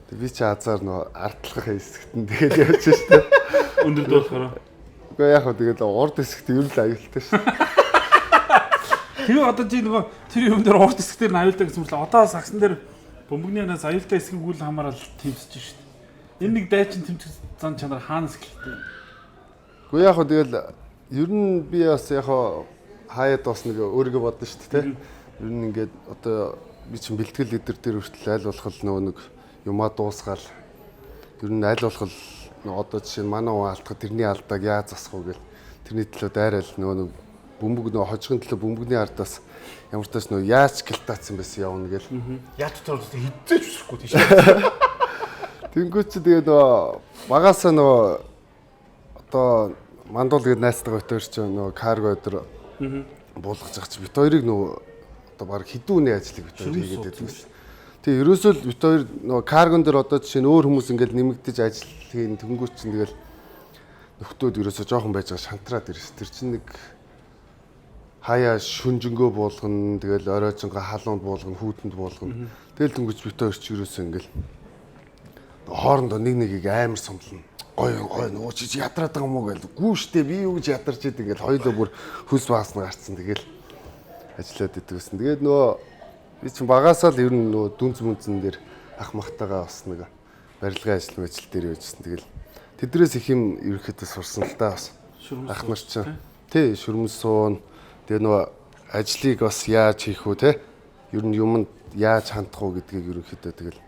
Тэг би чи азар нөгөө ардлах хэсэгт нь тэгээд явж штэ. Өндөр доолохоор. Уу яг хөө тэгээд урд хэсэгт ер нь аюултай шүү. Тэгээ одоо чи нөгөө тэр юм дээр урд хэсэг дээр аюултай гэсэн мэт одоо сагсан дээр бөмбөгнөөс аюултай хэсгийг үл хамаарал тэмцэж шүү дээ. Энэ нэг дайчин тэмцэх зан чанар хаанаас эхэлдэг. Уу яг хөө тэгэл ер нь би бас яг хөө хаяад бас нэг өөрийгөө бодно шүү дээ. Ер нь ингээд одоо би чинь бэлтгэл лидер дээр хүртэл аль болох нөгөө нэг юмаа дуусгаал. Ер нь аль болох одоо жишээ нь манай хүн алдах тэрний алдааг яаж засах вэ гэл тэрний төлөө дайраал нөгөө бөмбөг нөгөө хожигын төлөө бөмбөгний ардаас ямар ч тааш нөгөө яаж гилтаацсан байсан явна гэл. Яаж ч хэзээч үсрэхгүй тийш. Тэнгүүт чи тэгээ нөгөө багасаа нөгөө одоо мандуул гээд найзтайгаа битээр чи нөгөө карго өдр буулгаж байгаа чи бит хоёрыг нөгөө одоо баг хідүүний ажлыг бит хоёр хийгээд байдаг ус. Тэгээ ерөөсөө л бит хоёр нөгөө каргон дээр одоо жишээ нь өөр хүмүүс ингээд нэмэгдэж ажил хийн тэнгүүт чинь тэгэл нөхдөөд ерөөсөө жоохон байж байгаа шантраад ирс. Тэр чинь нэг хаяа шүнжэнгөө буулгана тэгэл оройцонго халуунд буулгана хүүтэнд буулгана. Тэгэл тэнгүүч бит хоёр ч ерөөсөө ингээд хоорондоо нэг нэгийг амар сумлна. Гой нөгөө чи ядраад байгаа юм уу гээл. Гүү штэ би юу гэж ядарч идэг ингээл хоёулаа бүр хөлс баасна гарцсан тэгэл ажиллаад идэг гэсэн. Тэгээд нөгөө би чинь багасаа л ер нь нөгөө дүнз мүнцэн дээр ах махтагаа бас нэг барилгын ажил дээр явжсэн. Тэгэл тэдрээс их юм ерөөхдөө сурсан л да бас. Ах нар чинь тий шүрмэс суун. Тэгээ нөгөө ажлыг бас яаж хийх үү те. Ер нь юмд яаж хандах уу гэдгийг ерөөхдөө тэгэл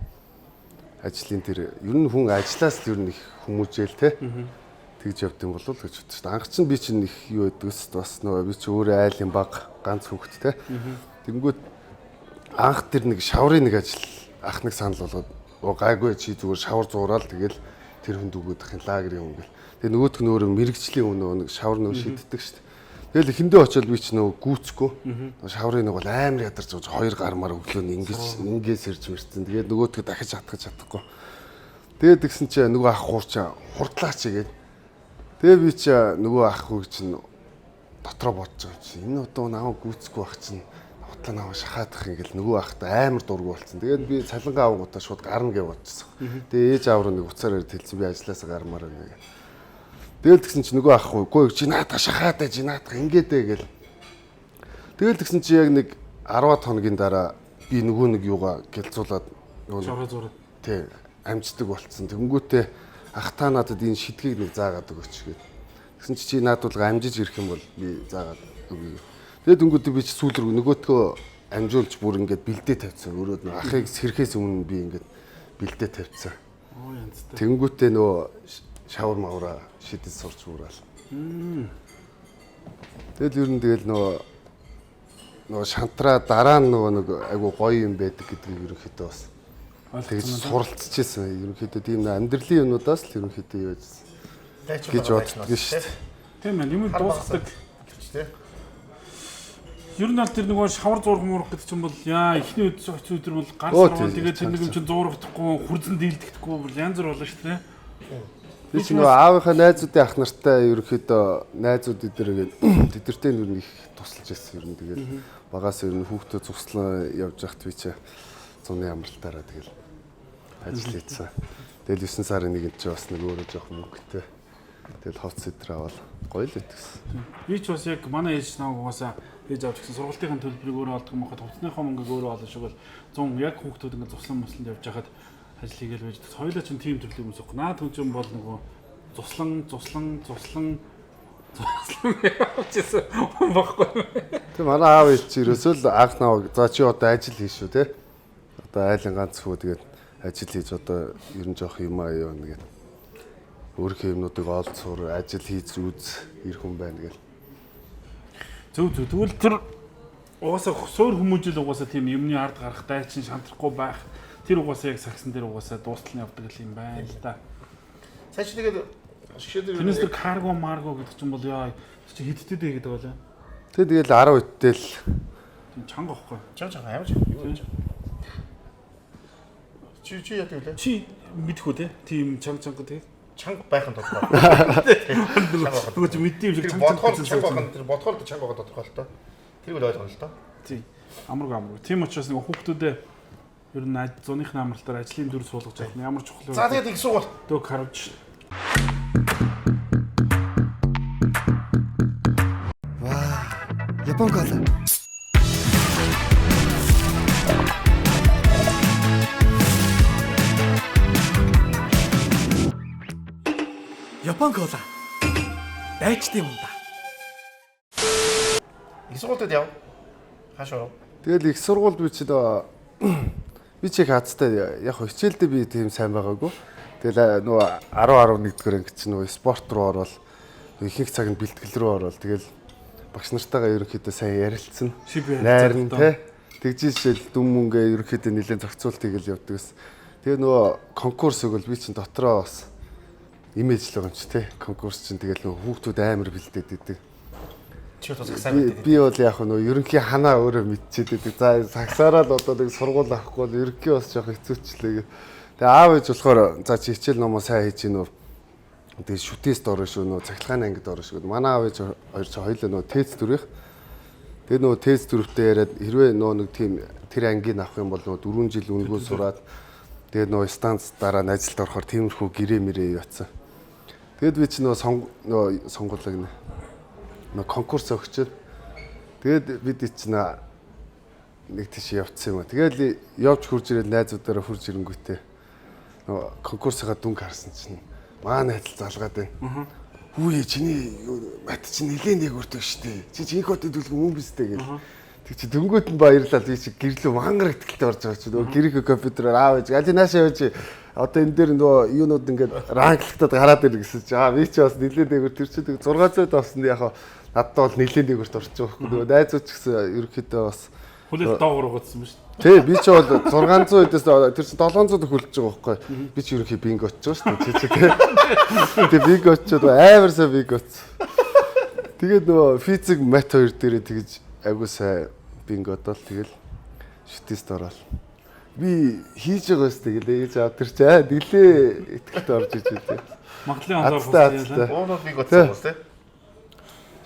ажлын тэр ер нь хүн ажиллаас л ер нь их хүмүүжээл те. Тэгж явд юм болов уу гэж бодсон шүү дээ. Анх чинь би чинь их юу байдгүйс бас нөгөө би чи өөрөө айлын баг ганц хүүхэд те. Тэнгүүт анх тэр нэг шаврын нэг ажил ах нэг санал болгоод гайгүй чи зүгээр шавар зуураад тэгэл тэр хүнд өгödөх юм лагер юм гэл. Тэгээ нөгөөх нь өөрөө мэрэгжлийн нэг шавар нөө шиддэг шүү дээ. Тэгэл эхэндээ очиод би чи нөгөө гүүцэхгүй. Шаврын нэг бол амар ядарч байгаа хоёр гармаар өглөө нь ингээс ирж мэрсэн. Тэгээд нөгөөдгөө дахиж хатгаж чадахгүй. Тэгээд тэгсэн чи нөгөө ах хуурчаа хурдлаач гээд. Тэгээ би чи нөгөө ах хүү чинь дотроо бодож байгаа чи энэ одоо намайг гүүцэхгүй байх чинь хутлаа намайг шахаадах юм гэл нөгөө ахтай амар дургу болсон. Тэгээд би цалингаа авгуудаа шууд гарна гэж бодчихсон. Тэгээ ээж аав руу нэг уцаар ирээд хэлсэн би ажилласаа гармаар байна гэх. Тэгэл тэгсэн чи нөгөө ах хүү чи наадах шахаатай чи наадах ингэдэ гэл. Тэгэл тэгсэн чи яг нэг 10 хоногийн дараа би нөгөө нэг юугаа гэлцуулаад нөгөө тий амждаг болцсон. Тэнгүүтээ ах та надад энэ шидгийг нэг заагаад өгөөч гээд. Тэгсэн чи наадуулга амжиж ирэх юм бол би заагаад өгье. Тэгээд өнгөдөө би чи сүүл рүү нөгөөтгөө амжуулж бүр ингээд бэлдээ тавьсан. Өөрөө нөгөө ахыг сэрхээс өмнө би ингээд бэлдээ тавьсан. Оо янзтай. Тэнгүүтээ нөгөө шавар мавра шидэд сурч ураал. Тэгэл ер нь тэгэл нөгөө нөгөө шантраа дараа нь нөгөө нэг айгу гоё юм байдаг гэдгийг ерөнхийдөө бас тэгж суралцчихсан. Ерөнхийдөө тийм амьдралын юмудаас л ерөнхийдөө юу гэж боддог шүү дээ. Тийм ээ, юм дуусдаг тий. Ер нь аль тэр нөгөө шавар зураг муурах гэдэг чинь бол яа эхний өдөр бол гар сарвал тэгээд тэр нэг юм чинь зуурхдахгүй хурдан дийлдэхгүй бол янз бүр болно шүү дээ. Тэр чинь нөгөө аавынхаа найзуудын ах нартай ерөнхийдөө найзууд эдэртэй ер нь их тусалж байсан ер нь тэгээд багаас ер нь хүүхдүүд цуслан явж байхад би чи зуны амралтаараа тэгэл ажил хийсэн. Тэгэл 9 сарын нэгэнд чи бас нэг өөрөө жоох мөнгөтэй. Тэгэл ховц өдрөө авал гоё л өгсөн. Би ч бас яг манай ээж намайг угаасаа ээж авч гисэн сургалтын төлбөрийг өөрөө олдог юм хахад хувцсныхоо мөнгөийг өөрөө олох шиг бол 100 яг хүүхдүүд ингэ туслан мөслөнд явж хахад ажил хийгээл байж хоёулаа ч тийм төрлийн хүмүүс өгөх. Наад хүн чинь бол нөгөө туслан явчихсан баггүй. Тэг манай аав ээж чи ерөөсөө л анх наваг за чи одоо ажил хийш шүү те. Одоо айлын ганц хүү тэгээд ажил хийж одоо ер нь жоох юм аа юу нэгээд өөрийнхөө юмнуудыг олцоор ажил хийж үз ирэх хүн байна гэл. Зөв тэгвэл тэр угаасаа суур хүмүүжил угаасаа тийм юмны ард гарах дайчин шантрахгүй байх. Тэр угаасаа яг сагсан дээр угаасаа дуустал нь явдаг юм байна л да. Цааш тэгээд шишээ Тэрнээс тэр карго марго гэдэг чинь бол яа чи хидтэй дээ гэдэг болоо. Тэгэл 10 үттэй л Тийм чанга واخхой. Чанга аймаж юу гэж. Чи яадаг вэ? Чи мэдхүү те. Тийм чанга те. Чанга байхын тулд. Тэгвэл чи мэддэм шиг чанга байхын тэр бодхоор чанга байхын тодорхой л тоо. Тэрийг л ойлгоно л тоо. Тийм. Амарг. Тийм учраас нэг хүүхдүүдээ ер нь зуных амралтаар ажлын дүр суулгаж байгаа юм ямар чухал вэ? За тэгээд их сургууль. Дөг харуулж. Япон кола. Япон кола. Дайчтай юм да. Их сургуульд яв. Хаашаа. Тэгэл их сургуульд би би чи хацтай яг хичээлдээ би тийм сайн байгаагүй. Тэгэл нөгөө 10-11 анги чи нөгөө спорт руу орвол ихэнх цагт бэлтгэл рүү орвол тэгэл багш нартайгаа ерөнхийдөө сайн ярилцсан. Найрн те. Тэгжижэл дүм мөнгөө ерөнхийдөө нэлээд зохицуулт тэгэл явдаг ус. Тэгээ нөгөө конкурс өгөл би чин дотроо бас имиж л байгаа юм чи те. Конкурс чин тэгэл нөгөө хүүхдүүд амар бэлдээд идэг. Чи бас сайн мэддэг. Би бол яг нөгөө ерөнхий ханаа өөрөө мэдчихэд идэг. За сагсаараа л одоо нэг сургууль авахгүй бол ерөнхий бас жоох хэцүүчлээ. Тэгээ аав ээж болохоор за чи хичээл номоо сайн хийж гинөө. Тэгээ шүтээст орно шүү нөө цахилгааны ангид орно шүү. Манай аав ээж хоёр ч хоёулаа нөө тест дүрэх. Тэгээ нөө тест дүрвтэй яриад хэрвээ нөө нэг тийм тэр ангийг авах юм бол нөө 4 жил үнгөө сураад тэгээ нөө станц дараа нь ажилд орохоор тиймэрхүү гэрээ мэрээ явцсан. Тэгэд би чи нөө сонгуулаг нөө конкурс өгчөөд тэгээд бид чи нэг тийш явцсан юм а. Тэгээл явж хурж ирээд найзуудаараа хурж ирэнгүүтээ нөө конкурсыгаа дүнг харсан чинь маа найдал залгаад байна. Хүүе чиний мат чинь нилээн нэг өртөг штэ. Чи инх хотод дүлгэн юм бистэй гэл. Тэг чи дөнгөт нь баярлал би чи гэрлүү мангар ихтэлтэй орж байгаа чи нөгөө гэрийнхээ компьютероор аавж аль наашаа явж одоо энэ дээр нөгөө юунууд ингээд ранглахтаад гараад ирнэ гэсэн чи би чи бас нилээн нэг өртөг чи 600 авсан яг надад бол нилээн нэг өрт орчих واخхой. Нөгөө найзууд ч гэсэн ерөөхдөө бас хүлээл доогуур гоцсон ба шүү. Тий, би ч бол 600 эдээс тэр чинь 700 хүлж байгаа байхгүй. Би ч ерөнхий бингоч ч шүү дээ. Чи тий. Тэгээ бингочод амар сайн бингоц. Тэгээд нөгөө физик мат хоёр дээрээ тэгж айгуу сайн бингодол тэгэл шүтэст ороод. Би хийж байгаа шүү дээ. Ээж аав тэр чи нилээ ихтэй орж иж үү. Магадлалын онлоор хусаа. Уунууд бингоцсон юм тий.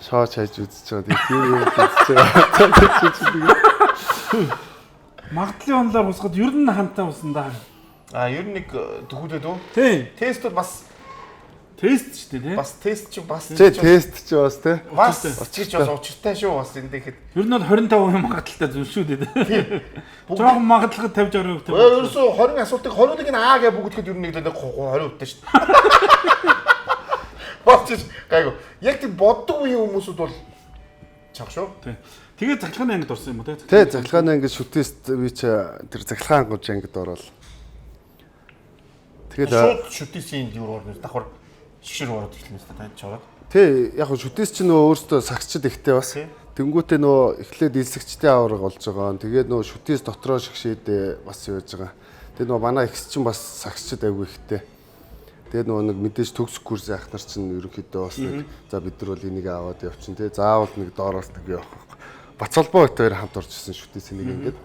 Шооч хайж үзэж байгаа. Тэгээд үзэж байгаа. Магадлалын онлоор хусахад ер нь хантай усан да. Ер нь нэг төгөөдөд үү? Тий. Тестүүд бас тест шүү дээ тий. бас тест чи бас тест чи бас тий. бас чирч бас учиртай шүү бас энэ дэхэд. Ер нь бол 25% магадлалтай зүйл шүү дээ. Жохон магадлалд 50-60%. Ерөөсөө 20 асуултыг 20-ыг нь аа гэж бүгдэхэд ер нь нэг 20% шүү дээ. Босч гайгүй. Яг тийм боддог үеийн хүмүүсүүд бол чанга шүү. Тий. Тэгээд цахилгааны ангид орсон юм уу те? Тий, цахилгааны ангид шүтэст би чи тэр цахилгаан ангууд ангид орвол. Тэгээд шууд шүтээсийн юу орно давхар шигшэр ороод эхэлнэ та чаваад. Тий, яг шүтээс чи нөгөө өөртөө сагчд ихтэй бас. тэнгуүтээ нөө эхлээд элсэгчтэй авраг болж байгаа. Тэгээд нөө шүтээс дотроо шигшээд бас яаж байгаа. Тэгээд нөө манай ихс чинь бас сагсчд айгүй ихтэй. Тэгээд нөө нэг мэдээж төгс курс яах нар чинь ерөнхийдөө бас нэг за бид нар бол энийг аваад явчихын те. Заавал нэг доороос нэг явах. Бацалбоо бит хоёр хамт орж ирсэн шүтээс энийг ингээд.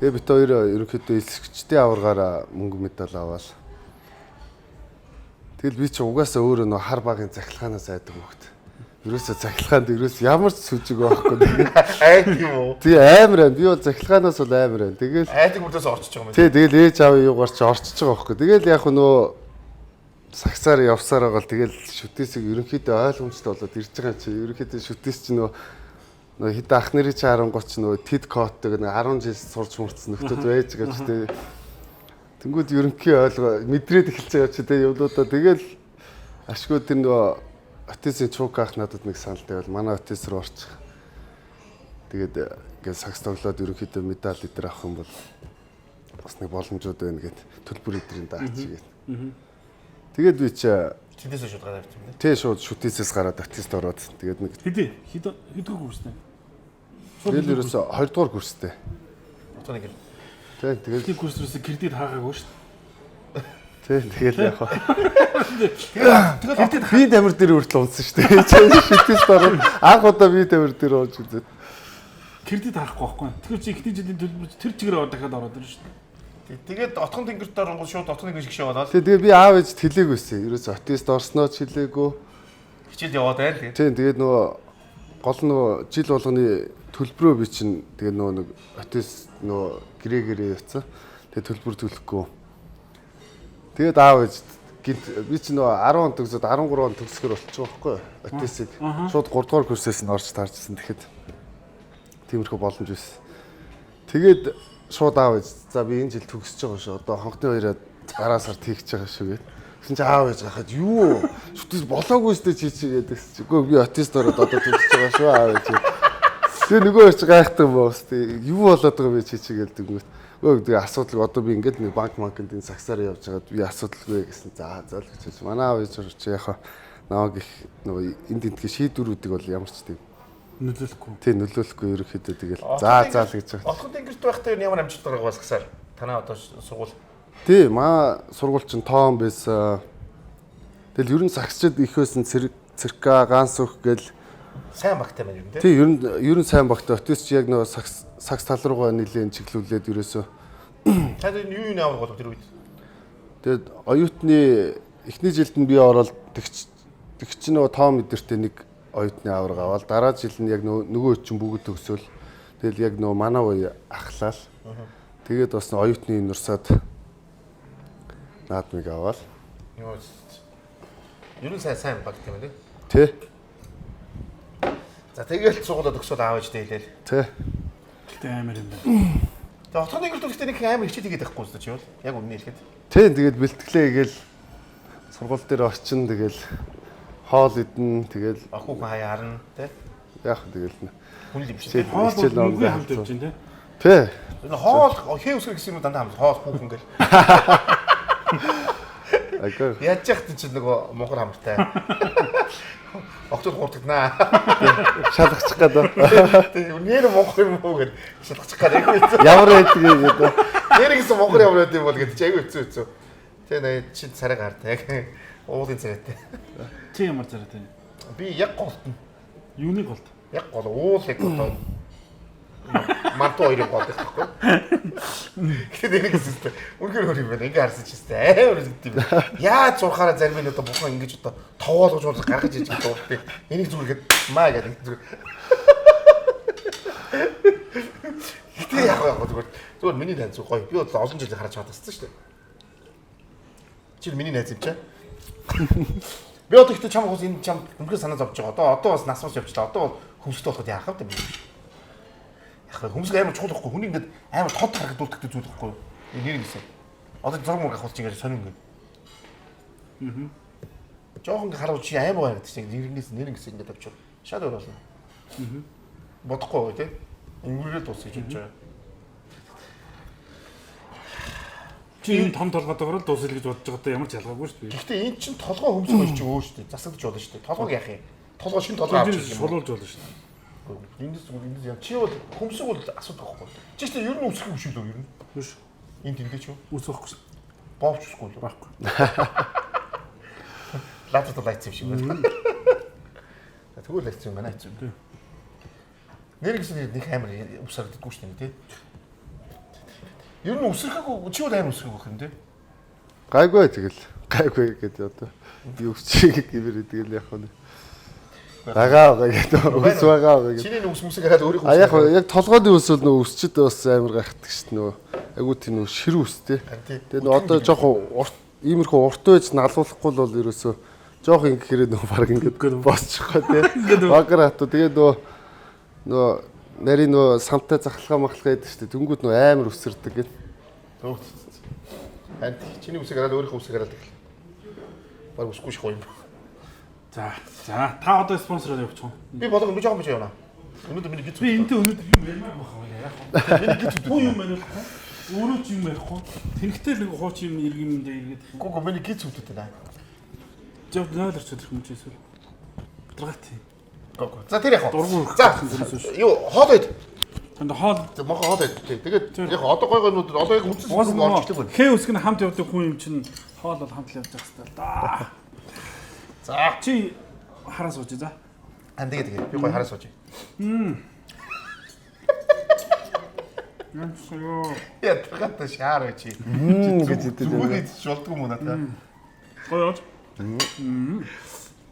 Тэгээд бит хоёр ерөнхийдөө элсэгчтэй аврагаараа мөнгө медаль аваад. Тэгэл би чи угаасаа өөрөө нөө хар багын захилгаанаас айдаг хөхт. Ерөөсөө захилгаанд ямар ч сүжиг байхгүй. Айд юм уу? Тий амар байна. Би бол захилгаанаас бол амар байна. Тэгэл айдаг бүрдээс орчиж байгаа юм. Тий тэгэл ээж аав юугаар ч орчиж байгаа байхгүй. Тэгэл яг нөө сагсаар явсаар байгаа л тэгэл шүтээсийг ерөнхийдөө ойлгомжтой болоод ирж байгаа чи ерөнхийдөө шүтээс чи нөө хэд ах нарын чи 13 ч нөө TED кодтэй нэг 10 жил сурч мурцсан нөхдөд байж байгаа ч тий. Тэнгүүд ерөнхий ойлгоо мэдрээд эхэлж байгаа чи тий явлуудаа тэгэл ашгүй тэр нөө Отисийн чуук ах надад нэг санал тавиал манай Отис руу орчих. Тэгээд ингээд сагс тоглоод ерөнхийдөө медаль идэр авах юм бол бас нэг боломжууд байна гэд төлбөр идрийн даач гээд. Тэгээд би чи тэндээс шууд гараад ирсэн юм. Тий шууд шүтээсээс гараад Отист ороод тэгээд нэг хэдэн курстэй. тэгэл ерөөсө 2 дугаар курстэй. Одоо нэг Тий тэгээд курсээс кредит хаагаагүй шүү дээ. Тэгэл яг хаа. Тэгээд би тамир дээр хүртэл унсан шүү дээ. Шүтээс ороод анх удаа би тамир дээр орж үзээд. Кредит хаахгүй байхгүй. Тэгэхээр чи ихний жилийн төлбөр тэр чигээр дахиад ороод ирнэ шүү дээ. тэгээд отхон тэнгэрт оронгууд шууд отхон тэнгэр шигшээ болоод. Тэгээд би аав ээж хэлээгүйсэн. Ерөөс Отист орсноо ч хэлээгүй. Хичээл яваад байл тэгээд. Тийм тэгээд нөгөө гол нөгөө жил болгоны төлбөрөө би чинь тэгээд нөгөө нэг Отис нөгөө гэрээ явцсан. Тэгээд төлбөр төлөхгүй. Тэгээд аав ээж би чинь нөгөө 10 он төгсөд 13 он төгсгөр болчихсон байхгүй юу? Отисыг шууд 3 дугаар курсээс нь орж таарчсан. Тэгэхэд тиймэрхүү боломж байсан. Тэгээд шууд аав ээж за би энэ жил төгсөж байгаа шүү. Одоо хонхны хоёроо дараа сард хийх гэж байгаа шүү гэдэг. Тэгсэн чи аав ээж гахад юу шүтээс болоогүй сте чи гэдэг чи. Үгүй би Отист ороод одоо төгсөж байгаа шүү аав ээж. Тэгээ нөгөө ч гайхдаг юм байна сте. Юу болоод байгаа бэ чи гэдэг юм. Өө тэгээ асуудал одоо би ингээд нэг банк энэ сагсаар явж байгаад би асуудалгүй гэсэн. За л гэж хэлсэн. Манай аав ээж чи яхаа наваг их нөгөө энд тентгийн шийдвэрүүдийг бол ямар ч тийм нөлөөлөхгүй. Тий нөлөөлөхгүй ерөөхдөө тэгэл заа л гэж байгаа. Отхон тэнгэрт байхдаа ямар амжилт байгаа бас гасаар. Танаа одоо сургууль. Тий маа сургууль чинь тоон байсан. Тэгэл ер нь сагсчд их байсан цирка ганс өх гэл сайн багтай байна юм тий. Тий ер нь сайн багтай. Отис чи яг нөгөө сагс тал руугаа нэлээд чиглүүлээд ерөөсөө. Тад юу авах бол тэр үед. Тэгэд оюутны эхний жилд нь би ороод тэгч нөгөө тоон мэдэртэй нэг оюутны авраг аваад дараа жил нь яг нөгөө чинь бүгд төгсөөл. Тэгэл яг нөгөө манай уу ахлаал. Тэгээд бас оюутны университет наадмыг аваад. Ер нь сайн багт юм тий. Тий. За тэгээд сургуулаад өгсөд аав ээжтэй хэлээл. Тий. Гэтэ амар юм байна. За отхон тэнгэрт өгсөд нэг амар хичээл хийгээд байхгүй шүү дээ чи бол. Яг үнэ хэлэхэд. Тий тэгээд бэлтгэлээ гээл сургууль дээр очин тэгэл хоол идэн тэгэл охин хаяа харна тий. Яг тэгэл хүн л юм шиг. Хоол мөнгө хамт явж байна тий. Тий. Хоол хээ үсгэр гэсэн юм дандаа хамт хоол хүүхэн гэл. Агаа. Яаж яхад чинь нөгөө монгол хамартай. Октод хурдагнаа. Шалгачих гэдэг. Нэр монгол юм уу гэж шалгачих гэдэг. Ямар байдаг юм гэдэг. Нэр гэсэн монгол ямар байд юм бол гэдэг чи аягүй хэцүү. Тэ нэ чи царай гартай яг уулын царайтай. Чи ямар царайтай? Би яг голтон. Юуны голт? Яг гол уул яг одоо Манто хоёрын гол байхгүй. Тэгээд нэг хэсэгтэй. Үнэхээр хөр юм байна. Ингээ харсан ч гэсэн амар үзэгд юм. Яаж зурхаараа зарим нь одоо бухан ингэж одоо товоолгож уулах гаргаж иж дуулдаг. Энийг зүрхэд маа гэдэг зүрх. Гэтэ яг зүгээр миний найз гоё. Би бол олон жил харж чадсан шүү дээ. Чи миний найз юм чаа. Би одоо ихтэй чам хус энэ чам үнэхээр санаа зовж байгаа. Одоо бас нас мас явчлаа. Одоо бол хөмсгөл болоход яах вэ? Яг хөмсг амар чухал байхгүй. Хүн ингээд амар тод харагдуулдаг зүйл байхгүй. Нэр гэсэн. Одоо зураг мөр авах чинь ингээд сонин ингээд. Жохон харуул чи амар байгаад чинь нэрнээс нэр гэсэн ингээд авчих. Шаад болно. Бодохгүй тий. Ингэрээ дуусах гэж байна. Чи энэ том толгоотойгоор л дуусах гэж бодож байгаадаа ямар ч ялгаагүй шүү дээ. Гэхдээ энэ чинь толгой хөмсгөл чи өөр шүү дээ. Засагдж болно шүү дээ. Толгойг яах юм? Толгой шинэ толгой авчих юм. Шулуулж болно шүү дээ. байхгүй. Эндээс яа чи бол хөмсөг бол асуудаг байхгүй. Чи ч ер нь үсэх юм шиг л үү ер нь. Биш. Энд тэндээ ч юу? Үсэхгүй. Боовч үсэхгүй л байхгүй. Лаатад лайц юм шиг байна. Тэгвэл лайц юм байна хэцүү. Нэр гэсэн нэг амар усарддаггүй шүү дээ тий. Ер нь үсрэхгүй чи бол амар үсрэх байх юм тий. Гайгүй гайгүй гэдэг одоо юу чиг гэмээр тэгэл яг хөө дагаа гэдэг ус байгаа гэдэг. Чиний нүс мүсэг хараад өөрийнхөө а яг толгойн ус бол нөө өсчд бас амар гайхдаг шүү нөө айгуу тийм нөө шир үстэй. Тэгээ нөө одоо жоохон иймэрхүү урт байж налуулахгүй бол ерөөсөө жоох ингэхээр нөө баг ингээд босчихоо тий. Багар хатуу тэгээ нөө нарийн нөө самтай захалгаа махалгаа гэдэг шүү дээ. Дүнгүүд нөө амар өсөрдөг гэл. Анд чиний үсэг хараад өөрийнхөө үсэг хараад гэл. Баг үсгүй ших юм. За та одоо спонсороо явуучих. Би болгоно би жоохон бич явна. Өнөөдөр миний гиз. Би энтэй өнөөдөр юм ярмаар байна яах вэ? Миний гиз үү юм байна. Өөрөө ч юм ярихгүй. Тэнхтэй л хууч юм иргэнэндээ иргээд. Гүг миний гиз үттэй даа. Жоо нойлорч өдрөх юм чи эсвэл. Дургаат. Гүг. За тэр яах вэ? Дургуй. За юу хоол ид. Танд хоол мохоо хоол ид. Тэгээд яг одоо гойгоонууд одоо яг үнсэн сүнс орж ирдэг байна. Хээ үсгэн хамт явдаг хүн юм чинь хоол бол хамт л явж байгаа хэвээр да. За чи хараа сууж за. Тэгээд би гоё хараа сууж. Яа. Я тагта шаар чи. гэж хэлдэг. Зүгүйд шулдгүй мөн надаа. Гоё.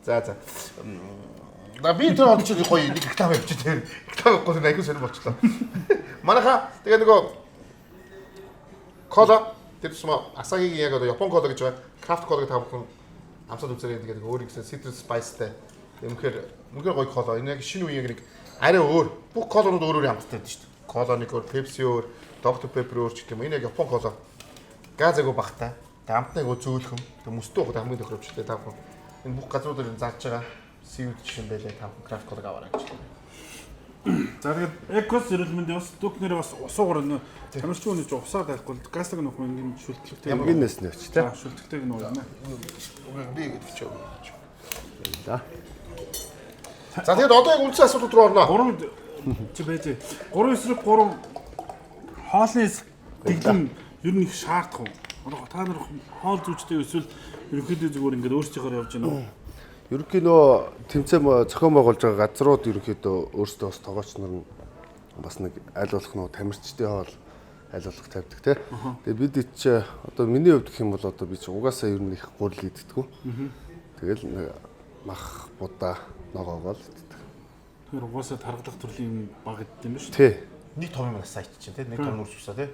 За. На би тэр од чи гоё нэг гитар авчи тэр. Гитар авахгүй нэг сонир болчлоо. Манайха тэгээ нөгөө кола тэр сuma Asahi-гийн яг одоо Япон кола гэж байна. Craft колагыг тавхан амсаад үзээрэй тэгээд өөрийнхөө citrus spiceтэй үнэхээр гоё кола. Энэ яг шинэ үеийн нэг арай өөр. Бүх колонууд өөр амттай байдаг шүү дээ. Кола нэг өөр, Pepsi өөр, Dr Pepper өөр ч гэх юм. Энэ яг Япон кола. Газаагүй багтай. Тэгээд амтнайг зөөлхөн. Тэгээд мөстөө хот хамгийн тохиромжтой тавхан. Энэ бүх газруудаар зааж байгаа. Сивд жишээ байлаа тавхан Craft колаг аваарай гэж. За тэгээд экос зэрэлмэнд бас дүкнэрээ бас усуугаар нэ тамирчин үнэ ч усаад байхгүй гастаг нөх ингэ шүлтлэгтэй Ямгийн нэснэ ч тий. Шүлтлэгтэйг нь уулна. Би гэдэг ч юм. За. За тэгээд одоо яг үндсэн асуудал руу орноо. 3 чи байж 3-9-3 хоолны дэглэм ер нь их шаардах уу? Одоо та нар хоол зүйчтэй эсвэл ерөнхийдөө зүгээр ингээд өөрсдийнхөө явж байна уу? Ерөнхий нөө тэмцээн зохион байгуулж байгаа газрууд ерөнхийдөө өөрсдөө бас тоогооч нар нь бас нэг аль болох нөө тамирчдын хоол аль болох тавьдаг тий. Тэгээд бид ч одоо миний хувьд гэх юм бол одоо би ч угаасаа ер нь их гурил иддэггүй. Тэгэл мах будаа ногоогоо л иддэг. Тэр угаасаа таргалах төрлийн юм баг иддэг юм биш үү? Тий. Нэг том юм насаач чинь тий. Нэг том нүрс усаа тий.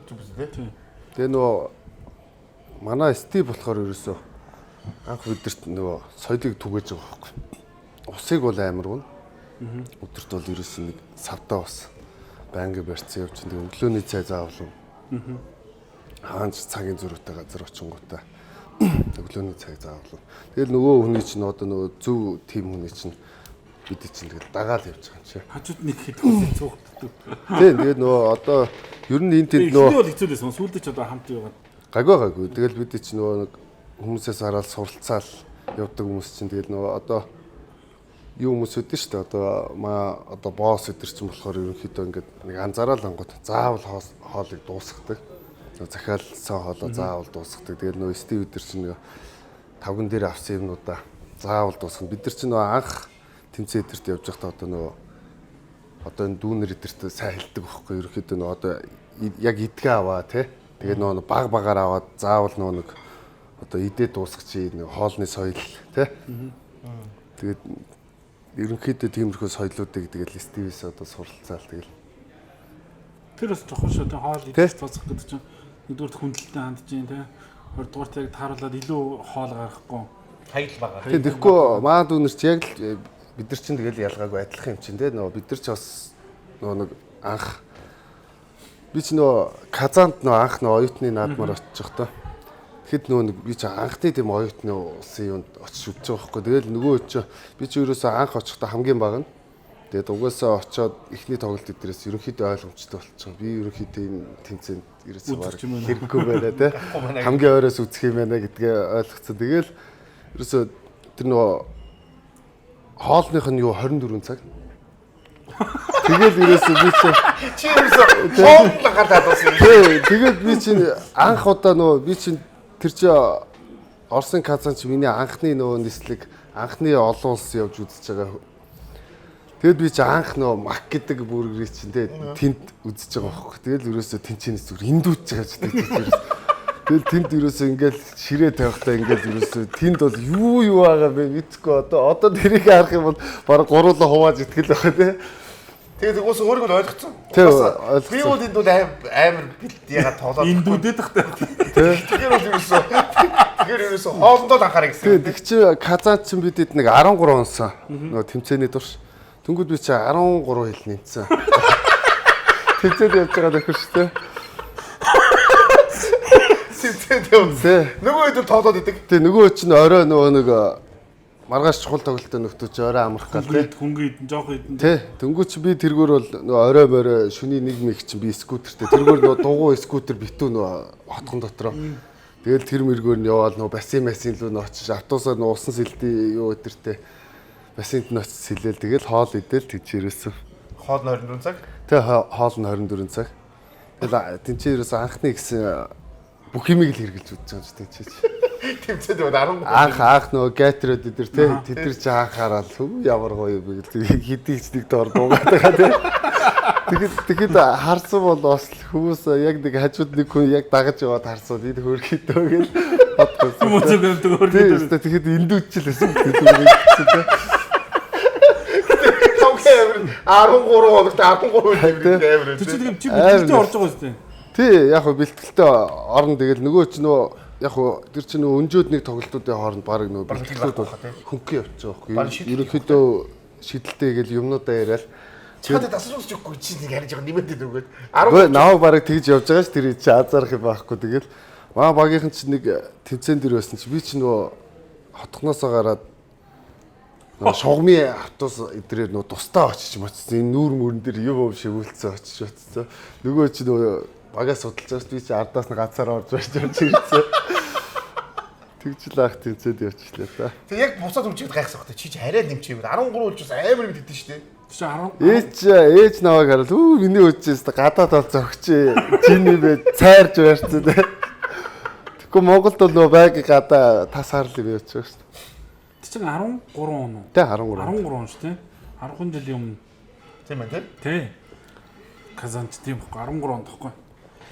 Зүгс тий. Тэгээ нөө манай ST болохоор ерөөсөө анх өдөрт нөгөө соёлыг түгээж байгаа байхгүй. Усыг бол амар гүн. Өдөрт бол ерөөсөө нэг савдаа ус байнга барьцсан явж байгаа. Өглөөний цай заавал. Хаанч цагийн зөрүүтэй газар очингуудаа өглөөний цай заавал. Тэгэл нөгөө хүний чинь одоо нөгөө зөв тим хүний чинь бид чинь тэгэл дагаал явж байгаа юм чи. Хажууд нэг хэдхэн цугтдаг. Тийм тэгээд нөгөө одоо ер нь энэ тэнд нөгөө бол хэцүү лээс сүүлдээ ч одоо хамт яваад гайгүй. Тэгэл бид чинь нөгөө нэг хүмүүсээс хараад суралцаал явдаг хүмүүс чинь тэгэл нөгөө одоо юу хүмүүс өдөн шүү дээ одоо босс өдр чинь болохоор ерөнхийдөө ингээд нэг анзаараад ангууд заавал хоолыг дуусгадаг. Захиалсан хоолоо заавал дуусгадаг. Тэгээд нөгөө ST өдр чинь нөгөө тавган дээр авсан юмнуудаа заавал дуусгана. Бид нар чинь нөгөө анх тэмцээ өдөрт явж байхдаа одоо энэ дүүнер өдөрт сайн хэлдэг байхгүй ерөнхийдөө нөгөө одоо яг идгээ аваа тий. Тэгээд нөгөө баг-багаар аваад заавал нөгөө нэг одоо идээ дуусгачих нэг хоолны соёл тий. Тэгээд ерөнхийдөө тиймэрхүү соёлоодыг тэгэл ST-с одоо суралцаал тэгэл. Тэр бас жоохон шүү дээ хоол идэж дуусгах гэдэг чинь нэгдүгээр хүндлэлтэй хандж дээ тий. Хоёрдугаар яг тааруулаад илүү хоол гаргахгүй. Хайл байгаа. Тэгээд тэгэхгүй маа дүүнер чи яг л бид нар чинь тэгэл ялгаагүй адилхан юм чинь тий. Нөгөө бид нар ч бас нөгөө нэг анх би ч нөгөө Казанд нөгөө анх нөгөө оюутны наадмаар очиж та. Тэгэхэд нөгөө нэг би ч анхны тийм оюутны улсын юунд очиж үзэж байгаа байхгүй. Тэгэл нөгөө чи би ч ерөөсөө анх очихдаа хамгийн бага нь. Тэгээд угаасаа очиод эхний тоглолт дээрээс ерөнхийдөө ойлгомжтой болчихсон. Би ерөнхийдөө энэ тэмцээнд ерөөсөө хэрэггүй байна те. Хамгийн ойроос үзэх юм байна гэдгээ ойлгоцсон. Тэгэл ерөөсөө тэр нөгөө хоолных нь юу 24 цаг. Тэгэл ерөөсөө би Чи ерөөсөө хооллог гадаад болсон. тэгээд би чинь анх удаа би чинь тэр чи Оросын Казан чи миний анхны нислэг анхны олон улс явж үзэж байгаа. Тэгэд би чи анх мак гэдэг бүргэрийг чинь тэнд үзэж байгаа байхгүй. Тэгэл ерөөсөө тэнчэнэс зүгээр индүүж байгаа ч тэгээд тэгэл тэнд ерөөсөө ингээл ширээ тавихтаа ингээл ерөөсөө тэнд бол юу байгаа бэ мэдхгүй одоо тэрийг харах юм бол бараг гуруула хувааж итгэл байгаа те. Тэгээд уус өөрийгөө л ойлгоцсон. Тийм ойлгосон. Би бол энд бол амар бэлт ягаад тоолоод. Индүүдэд тахтай. Тэгэхээр бол ерөөсөө хоолндоо л анхаарай гэсэн. Тэг чи Казан чинь бидэд нэг 13 онсон. Нөгөө тэмцээний турш. Тэнгүүд би чи 13 хил нэмсэн. Тэмцээд явж байгаа нөхөр шүү дээ. Тэмцээд явсан. Нөгөө хэд тоолоод идэг. Тэг нөгөө чинь орой нэг маргааш чухал тоглолттой нөхдөж орой амрах гал тий. Хөнгө жоох идэн. Тий. Тэнгүүд чи би тэргээр бол нөгөө орой морой шүний 1 мэг чинь би скутертэй. Тэргээр нөгөө дугуй скутер битүү нөгөө хотхон дотроо. Тэгэл тэр мэргээр нь яваад нөгөө бассейн руу н очиж автобусаар нөгөө усан сэлдээ юу өдөртэй бассейнд нь очиж сэлээл тэгэл хоол идэл тийчээрээсэн. Хоол нь 24 цаг. Тэг хоол нь 24 цаг. Тэгэл тэнцээрээс анхны гэсэн бүх юмыг л хэрглэж үзэж байгаа ч тийч. Тэмцээд яваад 13. Анх нөгөө гайтрууд эдэр тий тэдэр чи анхаарал ямар гоё юм бэ гэл хэдийч нэг доор дуугаад байгаа тий. Тэгэхэд харсан бол бас хүмүүс яг нэг хажууд нэг хүн яг дагаж яваад харсан энэ хөөрхөдөө гэл бодсон. Хүмүүс зөвхөн хөөрхөдөө. Тэгэхэд эндүүчлээсэн тий. Тавхаа 13 хоногт 13 амир. Тэг чи бэлтгэлтэй орж байгаа үстэй. Тий яг хөө бэлтгэлтэй орно тэгэл нөгөө ч нөгөө яг хөө тэр чинь нөгөө өнжөөд нэг тоглолтуудын хооронд баг нөгөө бэлтгэлүүд бол хөнгөн явчих واخгүй. Ерөнхийдөө шидэлтэй гэл юмнуудаа яриад чад дасруулж өгөхгүй чи нэг харж байгаа нэмэдэд өгөөд 10 наваа бараг тэгж явж байгаа ш тэр чи азарах юм байхгүй тэгэл маа багийнхан чи нэг тэмцээн дээр байсан чи би чи нөгөө хотгоноосоо гараад шугамын автобус эдрээр нөгөө тустаа очиж мочсон энэ нүүр мөрөн дээр юм юм шиг үлдсэн очиж очсон нөгөө чи нөгөө багаас судалж байгаа би чи ардаас нь ганцаар орж ирсэн. Тэгж л ах тэмцээд явчихлаа та. Тэг яг буцаад өмчөд гайхсан багтаа чи арай нэмчихээ 13 улчаас амар мэд хэдэж штэ. Чи 10 ээж наваа гараад миний үчээс гадаад бол зөгчээ. Чиний бэ цайрж байрцсан те. Тэгэхгүй Монголд бол нөө байг гадаа тас харл юм явж байгаа штэ. Чи 13 он уу? Тэ 13 он шүү дээ. 10 жилийн өмнө. Тийм ээ тий. Казанч тийм байхгүй 13 он тахгүй.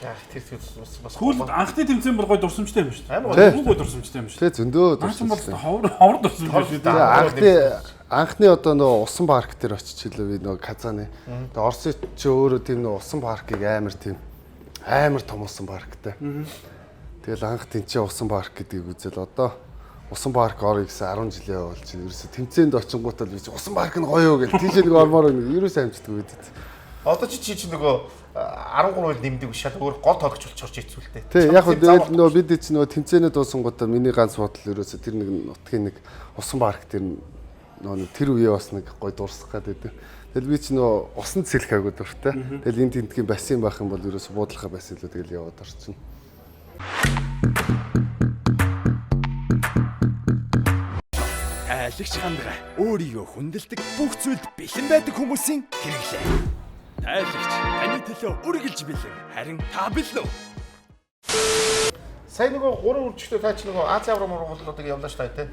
Яа тэр бас Сүүлд анхны тэмцээн бол гой дурсамжтай юм шүү дээ. Амар гой дурсамжтай юм шүү. Тэ зөндөө дурсамжтай. Ховор дурсамжтай шүү дээ. Анхны одоо нөгөө усан парк дээр очиж хэлээ би нөгөө Казаны. Тэгээ Орсын чи өөрөө тийм нөгөө усан паркийг амар том усан парктай. Тэгэл анх тэнцээ усан парк гэдгийг үзэл одоо усан парк орё гэсэн 10 жилээ болж байна. Ерөөсө тэмцээнд очингуудаа би усан парк нь гоё юу гэл тийш нэг ормоор ерөөсө амжтдаг байдаг. Одоо чи нөгөө 13-ыг нэмдэг шал өөр гол тоглогч болчихорч хэцүүлтэй. Тий, яг хөө нөгөө бид чи нөгөө тэмцээний дуусангуудаа миний ганц бодол ерөөсө тэр нэг нутгийн нэг усан парк тэр нөгөө тэр үеэ бас нэг гой дуусах гэдэг. Тэгэл би чи нөгөө усан цэлэх агуу дуртай. Тэгэл энэ тентгийн бассейн байх юм бол ерөөсө буудлахаа бассейн лөө тэгэл яваад орчин. Тайлагч хандгаа өөрийгөө хүндэлдэг бүх зүйлд бэлэн байдаг хүмүүсийн хэрэглээ. Тайлагч таны төлөө үргэлж бэлэн. Харин та бэлэн үү? Сайн нөгөө 3 үржигтэй таа чи нөгөө Ази Аврам болоод явлаа ш та тий.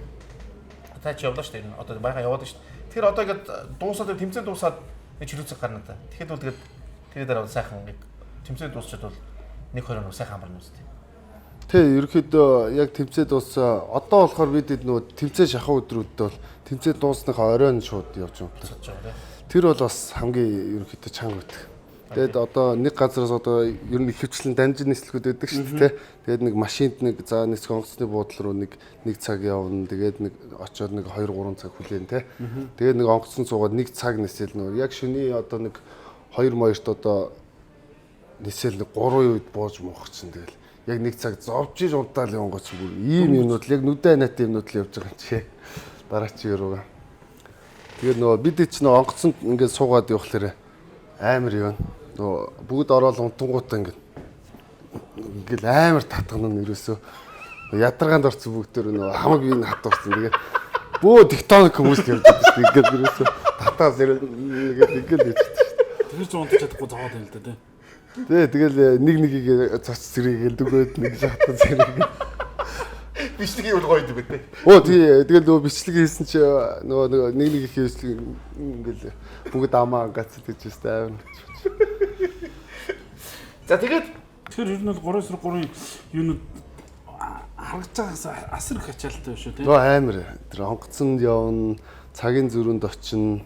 Та чи явлаа ш та энэ одоо байга яваад ш. Тэгэхээр одоо ингээд дуусаад тэмцээн дуусаад нэг чирүүцэг гарна та. Тэгэхэд бол тэгээд дараа сайхан нэг тэмцээн дуусчаад бол 1-2 нь сайхан амарна үстэй. Тий, ерөөхдөө яг тэмцээ дуусаа. Одоо болохоор бид нөгөө тэмцээ шахах өдрүүдэд бол тэмцээ дуусныхаа оройн шууд явж байгаа. Тэр бол бас хамгийн ерөөхдөө чанга байдаг. Тэгээд одоо нэг газараас одоо ер нь ихэвчлэн дамжин нислэгүүд байдаг шүү дээ. Тэгээд нэг машинд нэг за нисэх онгоцны буудлын руу нэг цаг явна. Тэгээд нэг очиод нэг 2-3 цаг хүлээн те. Тэгээд нэг онгоцон суугаад нэг цаг нисэл нөө. Яг шөнийн одоо нэг 2-2-т одоо нисэл нэг 3 үед бууж муухч чинь тэгэл. Яг нэг цаг зовж унтаал явгооч бүр ийм юмнууд л яг нүдэ найт юмнууд л явж байгаа юм чи. Дараа чи руугаа. Тэгээд нөгөө бид ч нөгөө онгоцонд ингээд суугаад явхлаарэ амар юм. Нөгөө бүгд ороод унтангуудаа ингээд амар татгана нь ерөөсөө ядаргаанд орсон бүгдээр нөгөө хамаг бие хат орсон. Тэгээд бөө тектоник хүмүүс явж байгаа шүү дээ. Ингээд ерөөсө татаас ингээд хийж. Тэр ч унтаж чадахгүй зовоод байл да тий. Тэгэл нэгийг цоц зэрэг гэлдэгөөд нэг шахтан зэрэг. Бичлэгийн үл гоё юм бэ. Оо тэгэл нөгөө бичлэг хийсэн чи нөгөө нэг хийсэн ингээл бүгд амаа гацд гэж байна. За тэгээд тэр ер нь бол 3/3-ын юунууд харагдж байгаас асар их ачаалтай шүү тий. Нөгөө амар тэр онгоцонд явна, цагийн зүрхэнд очино.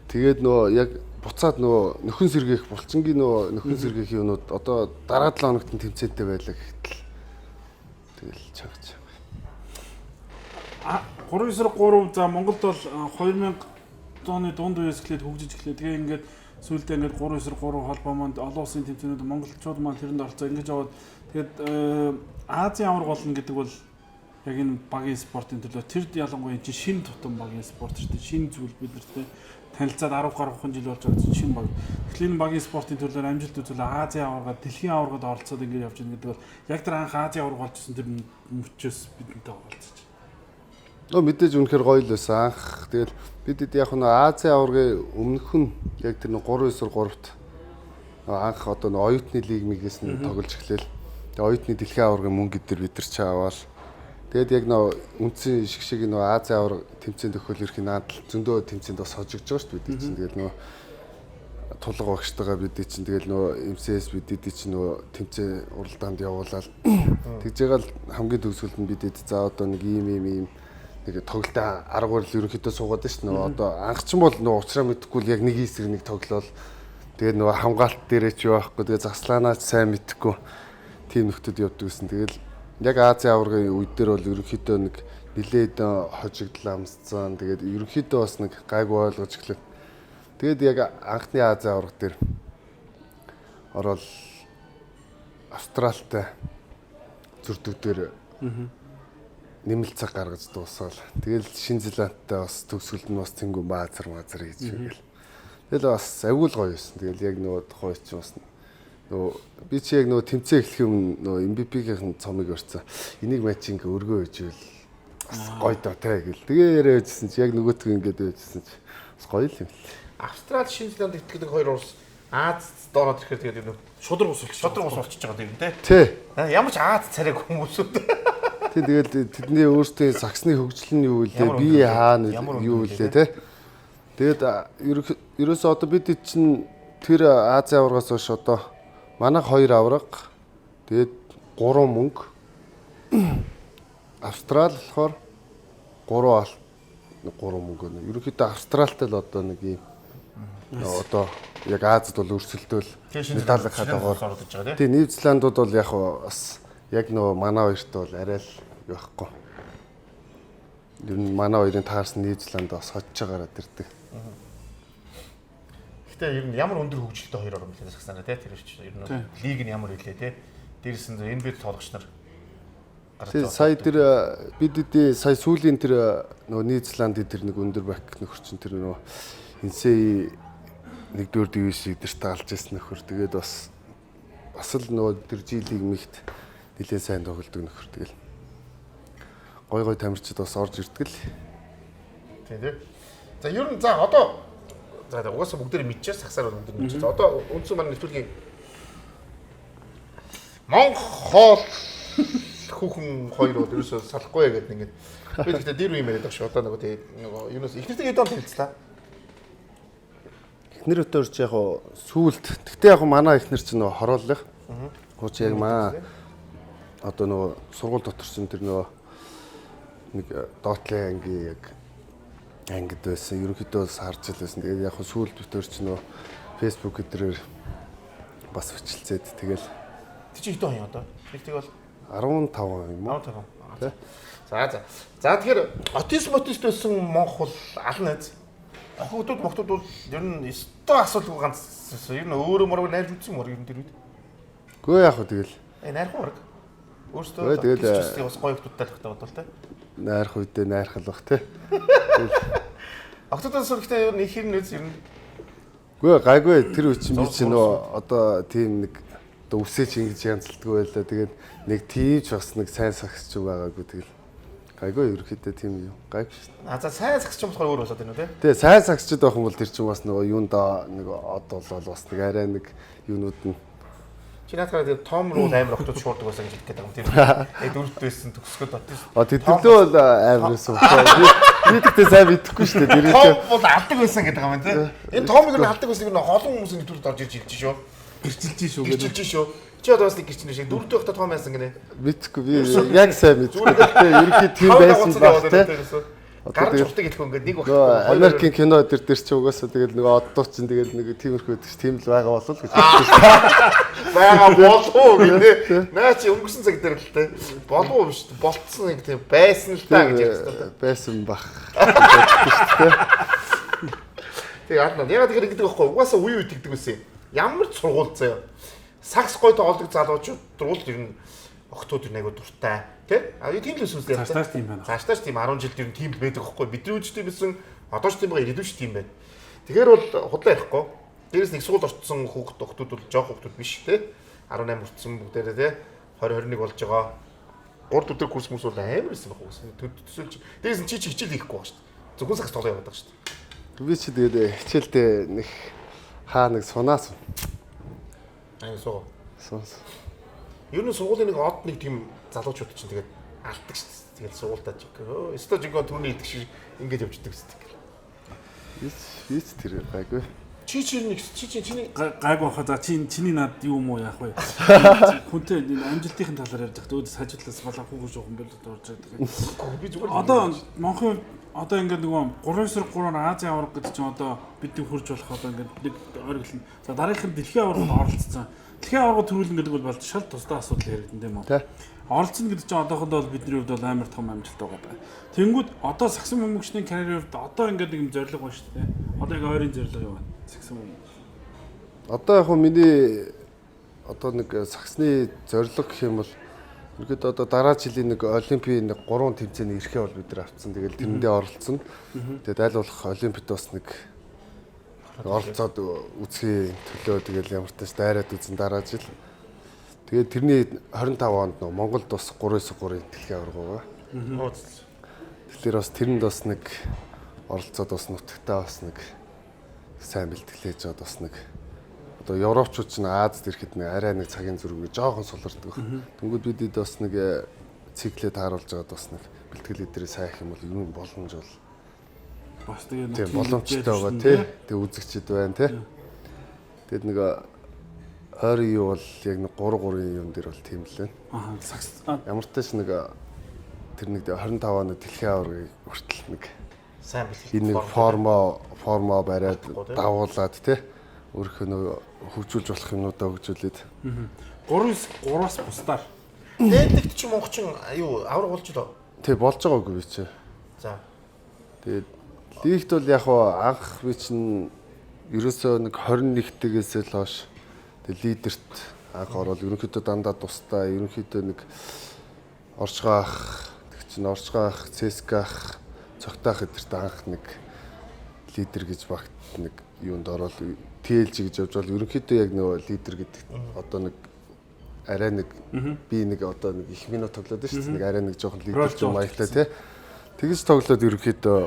Тэгээд нөгөө яг буцаад нөгөө нөхөн сэргээх булчингийн нөгөө нөхөн сэргээх юунууд одоо дараа 7 хоногт тэмцээтэй байлаа гэтэл тэгэл чагч. 3/3 за Монголд бол 2000 оны дунд үеэс эхлээд хөгжиж эхлэв. Тэгээ ингээд сүүлдээ ингээд 3/3 холбоо манд олон улсын тэмцээнүүд монголчууд маань тэрэнд орцоо ингэж яваад тэгээд Азийн авраг болно гэдэг бол яг энэ багийн спортын төлөө тэр ялангуяа энэ шинэ тутам багийн спорт шүү дээ. Шинэ зүйл бид нарт танилцаад 10 гаруй жил болж байгаа шинэ баг. Тэгэхээр энэ багийн спортын төлөө амжилт үзүүлээ Азийн аваргаад дэлхийн аваргад оролцоод ингэж явж байгаа гэдэг бол яг тэр анх Азийн аварга болжсэн тэр мөчөөс бидэнтэй уулзаж. Мэдээж үнэхээр гоё л байсан анх. Тэгэл бидэд яг нь Азийн аваргын өмнөх нь яг тэр 3/3-т анх одоо оюутны лиг мигээс нь тоглож эхлэв. Тэгээ оюутны дэлхийн аваргын мөнгө дээр бид нар ч аваад тэгээд яг үндсэн шиг Азийн аварга тэмцээнд өгөхөл ирэх надад зөндөө тэмцээнд бас хожигдж байгаа шүү дээ бид чинь. Тэгэл тулга багштайгаа бид чинь тэгэл МСС бид чинь тэмцээн уралдаанд явуулаад тэгж байгаа л хамгийн төгсгөлд нь бидэд за одоо нэг ийм нэг тоглолтын аргаар л ерөнхийдөө суугаад шүү дээ. Одоо анх ч бол уучраа мэдэхгүй л яг нэг эсрэг нэг тоглол. Тэгээд хамгаалт дээрээ ч юу байхгүй. Тэгээд заслаанаач сайн мэдэхгүй тийм нөхдөд явдаг гэсэн. Тэгэл яг Азийн аваргын үед дээр бол ерөнхийдөө нэг нилээд хожигдлаа амсцсан. Тэгээд ерөнхийдөө бас нэг гайгүй ойлгож эхлэв. Тэгээд яг анхны Азийн аварга дээр орол Австралитай зүрдэг дээр нэмэлт цаг гаргаж дуусаал. Тэгэл Шинэ Зеландтай бас төгсгөлд нь бас тэнгүү маазар хийж байл. Тэгэл бас агуул гоё байсан. Тэгэл яг тухай чи бас би чи яг тэмцээн эхлэх юм MVP-ийн цомыг өрцөн. Энийг матч ингээ өргөө хийжвэл бас гоё доо тэ гэл. Тэгээ яриа ажилласан чи яг нөгөөтг ингээд байжсэн чи бас гоё л юм. Австрали, Шинэ Зеланд итгэдэг хоёр улс Аз доороод ирэхээр тэгээд шудраг ус болчихж байгаа юм тий. Ямар ч Аз царайг хүмүүсүүд. Тэгэл тэдний өөрсдийн саксны хөгжил нь юу вэ? Би хаана юу вэ тий. Тэгээд ерөөсөө одоо бид чинь тэр Азийн аваргаас хойш одоо манайх 2 авраг тэгээд 3 мөнгө Австрали болохоор 3 мөнгө. Ерөнхийдөө Австралитай л одоо нэг юм одоо яг Азид бол өрсөлдөөл медаль хадаагаар. Тэгээ Нью-Зеландууд бол яг бас яг манай хоёрт бол арай л байхгүй. Ер нь манай хоёрын таарсан Нью-Зеланд бас хочж байгаараа тэрдэг. Гэтэ ер нь ямар өндөр хөгжилтэй хоёр орн билээ сагсанаа тий тэр ч ер нь лиг нь ямар хэлээ тий. Дээрээс нь NBA тоглогч нар тий сая тэр бидний сая сүүлийн тэр Нью-Зеландын тэр нэг өндөр бак нөхөрчин тэр NCAA 1-р дивизийн эдэрт алж ирсэн нөхөр. Тэгээд бас л тэр G-лиг мэгт нэлээд сайн тоглодог нөхөр. Тэгэл гой тамирчид бас орж ирдэг л. Тий. За ер нь за одоо за угаасаа бүгдээр мэдчихээс сагсаар бүгдээр мэдчихээс. Одоо үндсэн манай нэвтрүүлгийн Монгол хүүхэн хоёр бол ерөөсөө салахгүй гэдэг ингээд би тэгтээ дээр үе яриад байгаа шүү. Одоо тэгээ юунаас ихнэртэй хэд он танилцлаа. Эхнэр өтөрч яг сүүлд. Тэгтээ яг манай эхнэр чинь хорооллох. Хууч яг маа одоо сургууль дотор чинь тэр нэг доотлын анги яг ангид байсан. Ерөнхийдөө харж л байсан. Тэгээд яг сүүлд өтөрч Facebook дээр бас бичлцээд тэгэл. Тэг чи хэд он одоо? Тэг бол 15 юм уу? 15. За тэгэхээр аутизм байсан Монгол ална нэз. Охтууд бол ер нь өстой асуудалгүй ганц ер нь өөрөө мөрөөр найрж үзсэн мөр ер нь тэр үед. Гөө яг тэгэл. Найрах мөрөг. Өөртөө тэгэл бас гоё хүмүүстэй л хатаа бодвол тэ. Найрах үедээ найрхал бах тэ. Охтуудаас ихтэй ер нь их хэрнээс ер нь. Гөө гайгүй тэр үе чинь би чинь одоо тийм нэг одоо үсээч ингэж янзлдаггүй байлаа. Тэгээд нэг тийж бас нэг сайн сагсч байгаагүй тэгэл Гайгүй ерөөхдөө тийм юм. Гайгүй шүү дээ. За сайн сагсч юм болохоор өөр болоод байна уу те? Тэгээ сайн сагсчд байх юм бол тэр чинь бас нөгөө юундаа нэг од болол бас нэг арай нэг юунууд нь Чи наадахаар тэр том руу амар охтууд шуурдаг байсан гэж хэлдэг юм. Тэр дөрөвт байсан төгсгöd отсон. тэтгэлөө бол амар байсан. Би тэгтээ сайн мэдэхгүй шүү дээ. Тэр том бол алдаг байсан гэдэг юм те. Энэ томыг нь алдаг байсан нэг холон хүмүүсийн төрөд орж ирж хэлж шүү. Гэрчилж шүү. Гэрчилж шүү. Чи одоо бас нэг гэрчнэ шиг дөрөвт байхдаа том байсан гинэ. мэдхгүй би яг сайн мэдгүй. Тэгээ ерөнхий тийм байсан баг те. Гарч уртаг хэлэх ингээд нэг баг. Америкийн кино дээр ч угаасаа тэгэл нөгөө оддоо чинь тэгэл нэг тиймэрхүү гэдэг тийм л байгаа болол гэж. Бага болов гинэ. Наа чи өнгөрсөн цаг дээр л те. Болов юм шүү дээ. Болцсон юм тийм байсан л та гэж ярьсан. Байсан бах. Тэгээ арна. Ягаад тэгэхээр ингэдэг байхгүй. Угаасаа үе тэгдэг байсан юм. Ямар ч сургууль заяа. Сакс гойд олдог залуучууд дөрвөл ер нь октод ер нь айгуу дуртай. Тэ? А тийм л үсвэс ярьсан. Цаашдаа тийм байна. Цаашдаа тийм 10 жил ер нь тийм байдаг байхгүй. Бидний үеч тийм байсан. Одоо ч тийм байгаа, ирээдүйч тийм байна. Тэгэхээр бол худлаа ярихгүй. Дээрээс нэг сургууль орцсон хүүхд октод бол жоох хүүхдүүд биш тэ. 18 хүрсэн бүгдээрээ тэ. 20 21 болж байгаа. 3 4 курс мөрс бол амар байсан байх уу. Төсөөлж. Дээрээс нь чи хичээл хийхгүй байгаа шүү дээ. Зөвхөн сакс тоглоо яваад байгаа шүү дээ. Би чи тэгээд хичээлдээ нэг хаа нэг сунаас. Суу. Сунаас. Ер нь сургуулийн нэг од нэг тийм залуучууд чинь тэгээд алддаг шүү дээ. Тэгээд сургуультаа ч өө өстө жинхэнэ түрний идэх шиг ингэж явждаг үстэй. Виц тэр гайгүй. Чиний Гайгүй баха. За чиний над юу юм уу яах вэ? Хүнтэй амжилтын талаар ярьж байгаа. Өөдөөс хажуудлаас баланхуугүй жоохон болоод орж байгаа. би зүгээр Одоо Монголын одоо ингээд нөгөө 3-3 Азийн аварга гэдэг чинь одоо бидний хурж болох одоо ингээд нэг ойролцоо. За дараагийнх нь дэлхийн аварганд оролцсон. Дэлхийн аварга төрүүлнэ гэдэг бол шал тусдаа асуудал яригдэн тийм үү? Оролцсон гэдэг чинь одоохондоо бидний хувьд бол амар том амжилт байгаа. Тэнгүүд одоо сагсан бөмбөгчдийн карьерийн хувьд одоо ингээд нэг юм зориг байна шүү дээ. Одоо яг ойрын зориг юу байна? Сагсан бөмбөг. Одоо яг миний одоо нэг сагсны зориг гэх юм бол ерөөд одоо дараа жилийн нэг олимпийн нэг 3 тэмцээний эрхээ бол бид нар авцсан. Тэгэл тэрэндээ оролцсон. Тэгээд аль болох олимпиад бас нэг оролцоод үзэхийн төлөө тэгэл ямар ч тач дайраад үзэн дараа жил. Тэгээд тэрний 25 онд нөө Монголд бас 3-3-ын дэлхийн аварга байгаа. Тэгэхээр бас тэрэнд бас нэг оролцоод бас нутагтаа бас нэг сайн бэлтгэлээж аваад бас нэг одоо европчууд ч Азад ирэхэд нэг арай нэг цагийн зүрхийг жоохон сулардаг. Тэнгүүд бидэд бас нэг циклээ тааруулж байгаад бас нэг бэлтгэлээ дээр сайн их юм бол юм боломж бол бас тэгээд тийм боломжтой байгаа тий. Тэг үзэгчд байна тий. Тэгэд нэг ойрын юу бол яг нэг 3-3 юм дээр бол тийм л байна. Аа сакс. Ямар ч тач нэг тэр нэг 25 оны дэлхийн аваргыг хүртэл нэг сайн бэлтгэл. Энэ нэг формоо бариад давуулаад тий. Өөрөөх нь хөгжүүлж болох юмудаа хөгжүүлээд. 3-3-аас бусдаар. Дээдэгт чи монголчин юу авраг болж лөө. Тий болж байгаагүй би чи. За. Тэгээд лигт бол яг анх би чинь ерөөсөө нэг 21-ээс л хойш тэгээд лидерт анх ороод ерөнхийдөө дандаа тустай ерөнхийдөө нэг орчгаах тэг чинь орчгаах ЦСКАах цогтаах эдэрт анх нэг лидер гэж багт нэг юунд ороод ТЛЖ гэж явж бол ерөнхийдөө яг нөгөө лидер гэдэг одоо нэг арай нэг би нэг одоо нэг их минут тоглоод шүү дээ нэг арай нэг жоохон лидер ч юм маягтай тий. Тэгж тоглоод ерөнхийдөө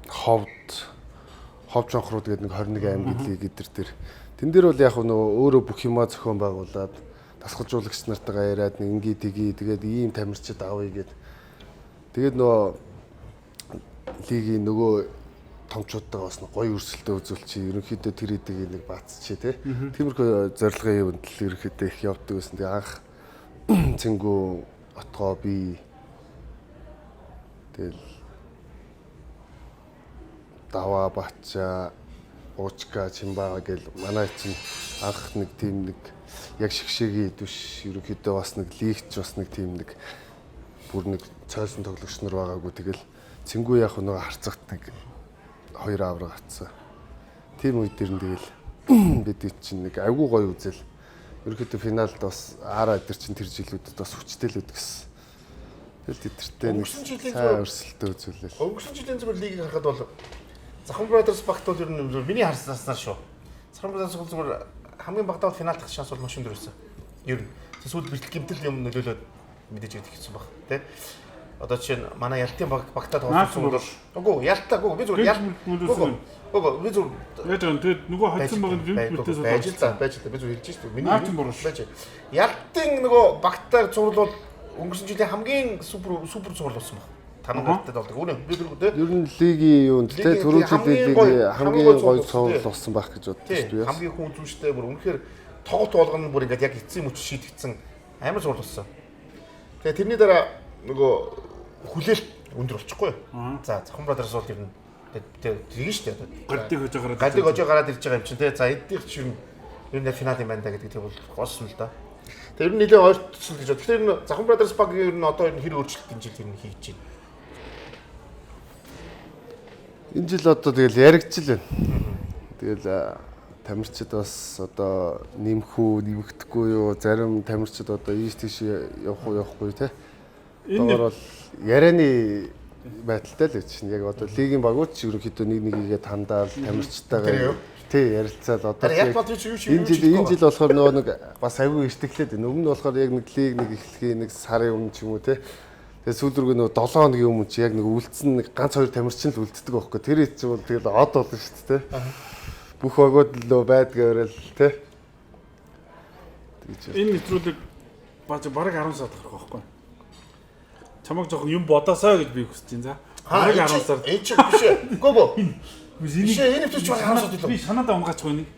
ховд жонхрууд гэдэг нэг 21 аймгийн лиг эдэр дээр тэн дээр бол яг нөгөө өөрөө бүх юмаа зохион байгуулад дасгалжуулагч нартайгаа яриад нэг ингээ тгий тэгээд ийм тамирчид авъя гэд тэгээд нөгөө лигийн нөгөө томчуудтайгаа бас гоё өрсөлдөө үзүүлчих ерөнхийдөө тэр эдийг нэг баацчээ тий. Тиймэрхүү зорилгын юмд л ерөнхийдөө их явдаг гэсэн. Тэгээ анх цэнгүү отгоо би тэгэл даваа бачаа уучка чимбаа гэл манай чинь анх нэг тийм нэг яг шигшээгийн биш ерөнхийдөө бас нэг лигч бас нэг тийм нэг бүр нэг цойсон тоглогч нар байгаагүй тэгэл цэнгүү яг нөгөө харцагт нэг 2 авраг атсан. Тим үед дэр нь тэгэл бид чинь нэг айгүй гоё үзэл. Ерөнхийдөө финалд бас Ара эдэр чинь тэр жилүүдэд бас хүчтэй л үдгэсэн. Тэгэл тэдэртэй нэг сайн өрсөлдөө үзүүлэл. Өнгөрсөн жилийн зүгээр лигийг харахад бол Захын Brothers багт бол ер нь миний харснаар шүү. Захын Brothers зүгээр хамгийн багтаа финалд тах шанс бол машин дөрөсөн. Ер нь сүүл бэлтгэл гэмтэл юм нөлөөлөд мэдээж идэх гэсэн баг тий. Одоо жишээ нь манай ялтын багтаа тоглосон бол үгүй ялтаагүй би зүгээр үгүй би зүгээр яаж юм тэгээд нөгөө хоцсон байгаа юм бүтээс байж л да би зүгээр хэлж шүү дээ. Миний байж. Ялтын нөгөө багтаа зурлууд өнгөрсөн жилийн хамгийн супер зурл болсон баг. Танагтад болдог. Үнэн би тэр ер нь лигийн юунд те түрүү жилийн лигийн хамгийн гоё цовруул болсон байх гэж боддог шүү дээ. Хамгийн хүн зүштэй бүр үнэхээр тоглолт болгоно бүр ингээд яг эцсийн мөч шийдэгдсэн амар зурл болсон. Тэгээ тэрний дараа нөгөө хүлээлт өндөр болчихгүй юу? За Захын Brothers бол ер нь тэрийг шүү дээ. Гадыг хожоо гараад ирж байгаа юм чинь те. За эднийх чинь ер нь финал юм байна да гэдэг тийм бол гоос нь л да. Тэр нь нэлээд ойртсон гэж бод. Тэгэхээр энэ Захын Brothers баг ер нь одоо энэ хэр өөрчлөлтийн жил ер нь хийж байна. Энэ жил одоо тэгэл яригдчихл байна. Тэгэл тамирчид бас одоо нэмэхдэггүй юу? Зарим тамирчид одоо ийш тийш явахгүй те. Одоогор бол ярианы байдалтай л гэж чинь яг одоо лигийн багууд ч ерөнхийдөө нэгийгээ тандаал тамирчтайгаа тий ярилцаад одоо энэ жил болохоор нөгөө нэг бас аягүй иштэглээд байна. Өмнө нь болохоор яг нэг лиг нэг эхлэхийн нэг сарын өмнө ч юм уу те. Тэгээ сүүлрүүг нөгөө 7 хоногийн өмнө чи яг нэг үлдсэн нэг ганц хоёр тамирчин л үлддэг байхгүй. Тэр их чинь бол тэгэл од болно шүү дээ те. Бүх багууд л байдгаараа л те. Энэ нэвтрүүлэг бараг 10 сар гарах байхгүй. Чамаг жоохон юм бодосоо гэж би хүсэж байна. За. Бараг 10 сар. Энд чи биш ээ. Гоо. Биш энэ төч баг 10 сар илүү. Би санаадаа унгаачих байна.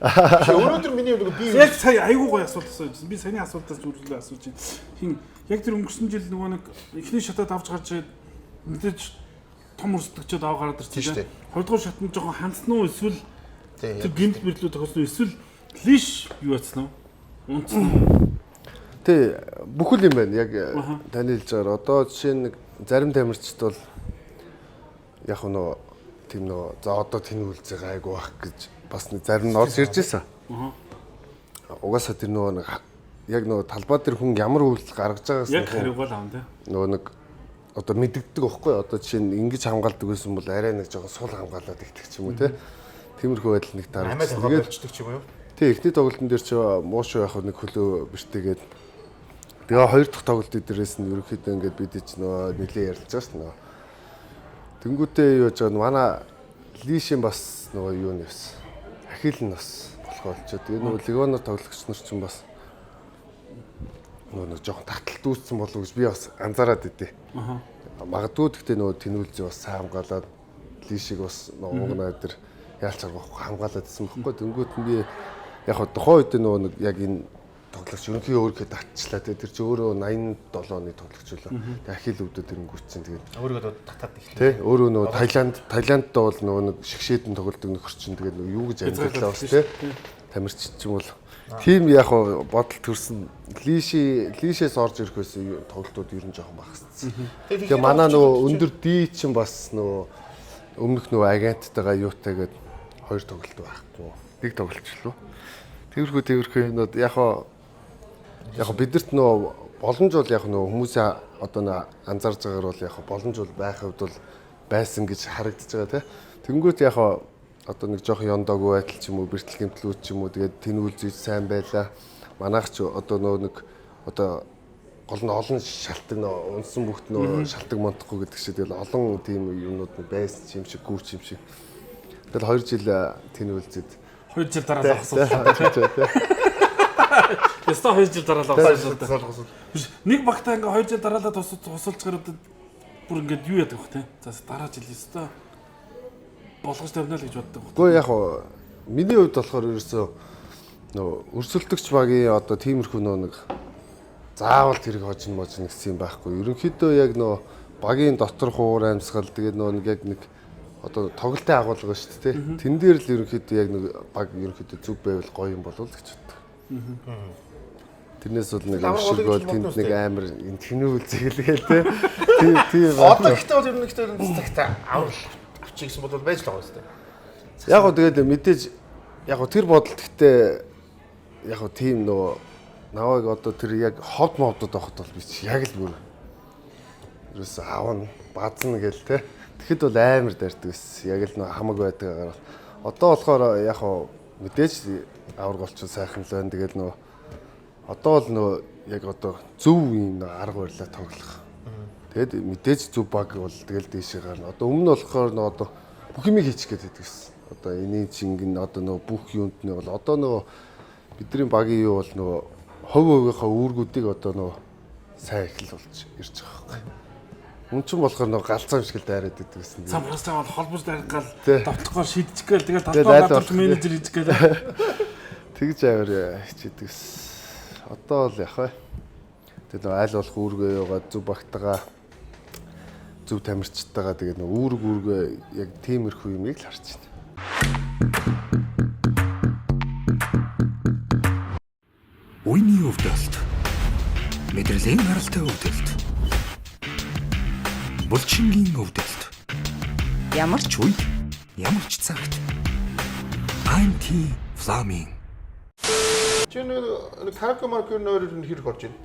Өнөөдөр миний нэг би яг сая айгуу гоё асуулт асууж. Би саяны асуултаас зүрхлээ асууж байна. Хин яг тэр өнгөрсөн жил нөгөө нэг эхний шатад авч гарч мэдээж том өрсөлдөгчөд ав гараад ирсэн тийм. Хоёрдугаар шат нь жоохон хандсан уу эсвэл тэр гинт мэрлүү тохиолсон эсвэл лиш юу яцсан уу? Унтсан уу? Тэ бүхэл юм байна. Яг таны хэлж байгаагаар одоо жишээ нь зарим тамирчид бол яг нөө тийм нөө за одоо тэн үлзээ гайгүй байх гэж бас нэг зарим нь орж ирж байсан. Угаасаа тэр нөгөө яг нөгөө талбай дээр хүн ямар үйлдэл гаргаж байгаас яг хариугал аав тэ. Нөгөө нэг одоо мэддэгдэг байхгүй одоо жишээ нь ингэж хамгаалдаг байсан бол арай нэг жоохон сул хамгаалаад ихтэй ч юм уу те. Тиймэрхүү байдал нэг дарагдсан. Тэгээд болчдөг ч юм уу? Тэ эхний тоглолтын дээр ч муушуу яг нэг хөлөө бэртээгээд тэгээ хоёр дахь тоглолтын дээрээс нь ерөнхийдөө ингээд бид ч нөгөө нэлээ ярилж байгаа шүү дээ. Тэнгүүтээ юу яаж байгаа нь манай лишийн бас нөгөө юу нэвс. Ахил нь бас болох болчиход. Тэгээ нөгөө легоноор тоглогч нар ч бас нөгөө нэг жоохон таталт үүссэн болов уу гэж би бас анзаараад идэв. Магадгүй гэхдээ нөгөө тэнүүлзээ бас сайн хамгаалаад лишиг бас нөгөө угнаа дээр яалч хамгаалаад ирсэн байхгүй. Тэнгүүт нь би яг тухайн үед нөгөө нэг яг энэ тоглогч ерөнхий өөргөө татчихлаа те тэр чи өөрөө 87 оны тоглогч үлээ. Тэг ахил өвдөд ирэнгүүтсэн тэгээд өөрийгөө татаад ихлээ. Тэ өөрөө нөгөө Таиландд бол нөгөө нэг шгшээдэн тоглолдог нөхөрчин тэгээд юу гэж амьдралаа бас те тамирчид ч юм бол тийм яг бодол төрсэн лишээс орж ирэх байсан тоглолтууд ер нь жоохон багассан. Тэгээ манай нөгөө өндөр ди чинь бас нөгөө өмнөх нөгөө агенттайгаа юутайгээд хоёр тоглолт байхгүй. Нэг тоглолчлоо. Тэрхүү яг бидэрт нөө боломж бол яг нөө хүмүүсээ одоо анзаарж байгаагаар бол яг боломж бол байх хувьд бол байсан гэж харагдаж байгаа тийм. Тэнгүүт яг одоо нэг жоох ёндоогүй байтал ч юм уу бэртэл гэмтлүүд ч юм уу тэгээд тэнүүл зүйж сайн байлаа. Манайх ч одоо нөө нэг одоо гол нь олон шалтгаан нөө унсан бүхт нөө шалтгаан монтохгүй гэдэг шиг тэгэл олон тийм юмнууд байсан юм шиг гүүч юм шиг. Тэгэл 2 жил тэнүүлзэд 2 жил дараа л авсан. Яста 2 жил дараа л авсан. Нэг багтаа ингээ 2 жил дараалаад тусалж гараад бүр ингээд юу яадаг бах те. За дараа жил яста болгож тавина л гэж боддог. Гэхдээ яг миний хувьд болохоор ерөөсөө нөө өрсөлдөгч багийн одоо тиймэрхүү нэг заавал тэрэг хожин можин гэсэн юм байхгүй. Ерөнхийдөө яг нөө багийн дотор хуур амьсгал тэгээд нөө яг нэг одоо тоглолтын агуулга шүү дээ. Тэн дээр л ерөнхийдөө яг нэг баг ерөнхийдөө зүг байвал гоё юм болов л гэж боддог. Тэрнээс бол нэг амшиггүй тэнд нэг амар энэ тэнүүл зэглэгээл те. Тийм. Одоо ихтэй бол ер нь ихтэй цагтаа аврал авчихсан бол байж л байгаа шүү дээ. Яг гоо тэгээд мэдээж яг тэр бодолт ихтэй яг тийм нөгөө наваг одоо тэр яг ховд мовдод авахд бол би чи яг л бүр ерөөсөө аавна баазна гээл те. Тэгэхэд бол амар дайрдаг байсан. Яг л нөгөө хамаг байдагаагаар. Одоо болохоор яг мэдээж авраг болчихсон сайхан л байна. Тэгээд нөгөө одоо л нөгөө яг одоо зөв юм арга барилаа тоглох. Тэгээд мэдээж зөв баг бол тэгэл дээшээ гарна. Одоо өмнө нь болохоор нөгөө одоо бүх юм хийчих гээд байдаг гэсэн. Одоо энийн чингэн одоо нөгөө бүх юунд нь бол одоо нөгөө бидний багийн юу бол нөгөө хувийнхаа үүргүүдийг одоо нөгөө сайн эхэл болж ирж байгаа байхгүй. Мөн ч болохоор нөгөө галзаа юм шиг л дайраад байдаг гэсэн. Самбаасаа бол холбож дайргаал давтахаар шийдчих гээл тэгэл толгой гадуур менежер хийж гээл. Тэгж аваар хичээдэг гэсэн. Одоо л яг бай. Тэгээд нөгөө аль болох үүргээ яваад зөв багтагаа зөв тамирчтайгаа тэгээд нөгөө үүргээ яг тиймэрхүү юмыг л харж байна. Үений өвдөлт. Мэдрэлийн гаралтай өвдөлт. Булчингийн өвдөлт. Ямар ч үед, ямар ч цагт. Anti-flaming. Чи нэг караоке маркер нойроор нь хэрэг орж байна.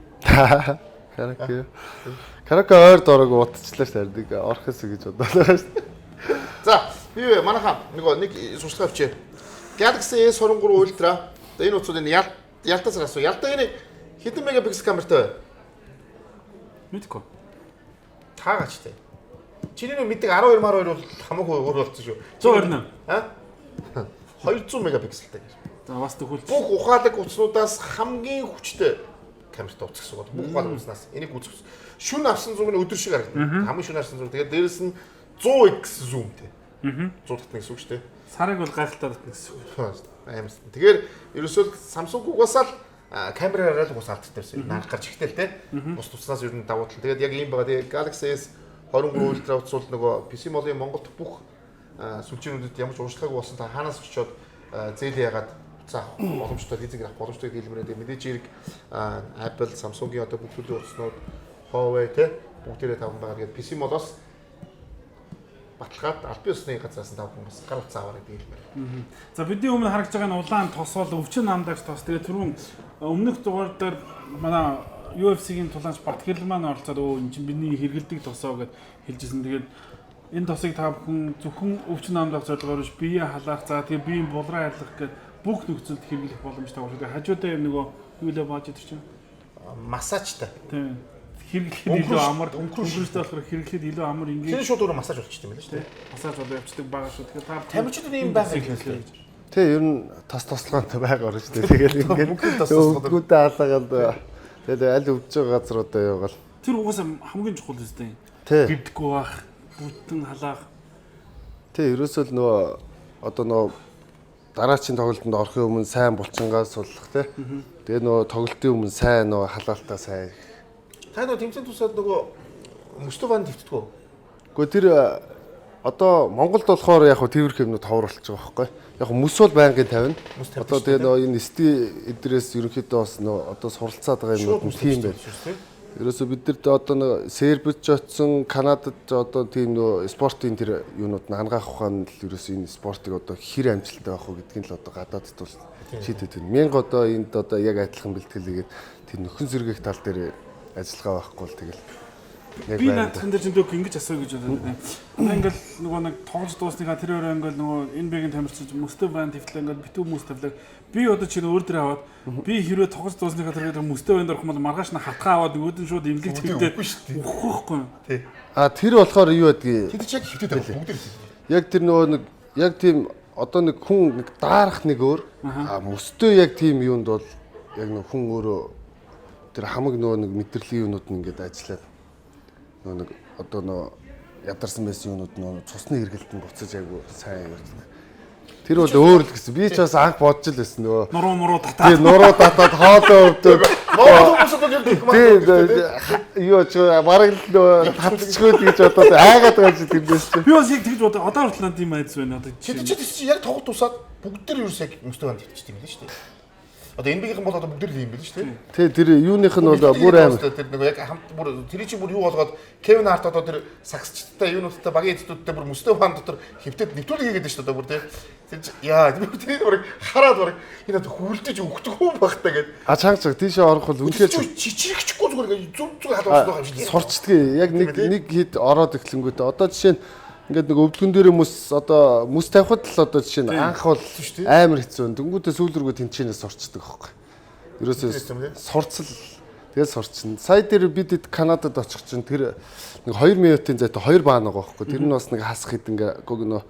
Караоке ойр дорог утчлаа шаардыг орхос гэж бодлоо шүү дээ. За, би манайхаа нэг сурчлагаа авчээ. Galaxy S23 Ultra. Энэ утсууд энэ ялтаас асуу. Ялтаа энэ хэдэн мегапиксел камертай вэ? Мэдгүй. Таагач тээ. Чиний нэг мэддэг 12 12 бол хамаагүй өөр болсон шүү. 128. А? 200 мегапикселтэй. За бас төгөл. Бүх ухаалаг утаснуудаас хамгийн хүчтэй камертай утас гэсэн үг. Бүх ухаалаг утаснаас энийг үзэх. Шүн авсан зүүн өдөр шиг харагдана. Хамгийн шүн авсан зүүн. Тэгээд дээрэс нь 100x зүүмтэй. 100 татна гэсэн үг шүү дээ. Сарыг бол гайхалтай татна гэсэн үг. Аимс. Тэгэхээр ерөөсөө Samsung-уугаас л камераараа л уус алдчихсан. Наанх гарч ихтэй л те. Бус туснаас ер нь давуу тал. Тэгээд яг ийм байгаа. Тэгээд Galaxy S23 Ultra утас бол нөгөө PC Mall-ын Монголд бүх сүлжээнүүдэд ямар ч ууршлаггүй болсон та хаанаас очиод зээл ягаад за боломжтой лизинг авах боломжтой хэлбэрээр мэдээж хэрэг Apple, Samsung-ийн одоо бүх төрлийн утаснууд Huawei те бүгдээрээ таван байгаа. Тэгээд PC Mall-оос баталгаад аль биесны газраас нь тавхан бас гар утас аваарай гэдэг хэлбэр. За бидний өмнө харагдж байгаа нь улаан тос бол өвчин намдагч тос. Тэгээд түрүүн өмнөх дугаар дээр манай UFC-ийн тулаанч Батгэрл маань оролцоод энэ чинь бидний хэрэгэлдэг тосоо гэд хэлжсэн. Тэгээд энэ тосыг та бүхэн зөвхөн өвчин намдагч зорилгоор биш бие халаах, за тэгээд биеийн булраа арилгах гэд бүх нөхцөлд хэрэглэх боломжтой байна. Тэгээд хажуудаа юм нөгөө юу лээ бааж идэх чинь массажтай. Тийм. Хэрэглэхэд илүү амар өнгөрөөстэй болохоор хэрэглэхэд илүү амар ингээд. Тэр шууд өөрөө массаж болчихсон юм байна шүү дээ. Массаж болоо явчихдаг байгаа шүү. Тэгэхээр та тамирчид ийм байгаа юм. Тий, ер нь тас тослогоонтой байгаа шүү дээ. Тэгээд ингээд өвгүүдээ алаагаад тэгээд аль өвдөж байгаа газруудаа яваал. Тэр угаасаа хамгийн чухал үстэй. Тий. Гиддэггүй байх, бүтэн халаах. Тий, ерөөсөө л нөгөө одоо нөгөө дараачийн тоглолтод орохын өмнө сайн булчингаас суллах тий. Тэгээд нөгөө тоглолтын өмнө сайн нөгөө халаалтаа сайн. Та нөгөө тэмцээн тусаад нөгөө мөстөван твтдэггүй. Гэхдээ тэр одоо Монголд болохоор яг хөө тэрх юмнууд ховор болчих жоох байхгүй. Яг мөс бол байнгын тавина. Одоо тэгээ нөгөө энэ сти эдрээс ерөнхийдөө бас нөгөө одоо суралцаад байгаа юмнууд нь тийм байна. Ерөөсөө бид нар одоо нөгөө Сербид ч очсон, Канадад одоо тийм нөгөө спортын тэр юунууд нь ангаах ухаан л ерөөсөө энэ спортыг одоо хэр амжилттай байх вэ гэдгийг л одоо гадаадд бол шийдэд байна. Мянга одоо энд одоо яг адилхан бэлтгэлгээд тэр нөхөн сэргээх тал дээр ажиллагаа байхгүй бол тэгэл би наадхан дээр зөндөө ингэж асуу гэж бодоод байна. Ингээл нөгөө нэг тоглож дуусныхаа тэр өөрөө ингээл нөгөө энэ бэгийн тамирчид мөстөв байн твлээ ингээл битүү мөс тавлаа. Би одоо чинь өөр дээр аваад би хэрвээ тоглож дуусныхаа тэр мөстөв байн дөрөх юм бол маргааш нь хатгаа аваад нөгөөд нь шууд имлэг тэмдээ өгөхгүй. Тий. А тэр болохоор юу байдгийг тэд чи яг хөвдөд байгаа бүгд яг тэр нөгөө нэг яг тийм одоо нэг хүн нэг даарах нэг өөр мөстөө яг тийм юунд бол яг нэг хүн өөрөө тэр хамаг нөгөө нэг мэдрэлийн юунууд нь ингээд ажиллаад нэг одоо нөө ядарсан байсан юмнууд нөө цусны хэрэгэлтэнд буцаж айгу сайн явуулсан. Тэр бол өөр л гэсэн. Би ч бас анх бодож л байсан нөгөө нуруу татаад. Тий, нуруу татаад хоолоо өвдөв. Монгол хүмүүсд бол юм тий, юу ч бараг л нөгөө татчихгүй гэж бодоод айгаад байгаа чи тэрнээс чи. Би бас яг тэгж бодоо одоо хүртэл тийм айдс байна одоо. Чи яг тоглолт тусаад бүгд төр ерөөсөө яг мөстөван твтчихсэн юм байна шүү дээ. Одоо энэ бигийн бол одоо бүгд л юм байл шүү дээ. Тий, тэр юуных нь бол бүр аим. Тэр нөгөө яг хамт бүр тэр чи бүр юу болгоод Кевин Харт одоо тэр сагсчтай юунуудтай багийн эцдүүдтэй бүр мөстөв хаан дотор хөвтөд нэвтрүүлэг хийгээд шүү дээ бүр тий. Тэр яа тэр бүр хараад бүр энэ одоо хүлдэж өгдөггүй багтаа гэд. А чанга тийшээ орох бол үнэхээр чичирэгчгүй зүгээр зүг халуусах байгаа юм шиг. Сурчдгийг яг нэг хэд ороод эхлэнгүүтээ одоо жишээ нь ингээд нэг өвдгөн дээр мөс одоо мөс тавихад л одоо жишээ нь анх бол амар хэцүү. Дөнгүүдээ сүүлрүүгээ тэнцэнээс сурчдаг байхгүй. Ерөөсөө сурцал Тэгэл сурчин. Сая дээр бид Канадад очих чинь тэр нэг 2 минутын зайтай 2 баан байгаа байхгүй. Тэр нь бас нэг хасах хэд ингээ гоо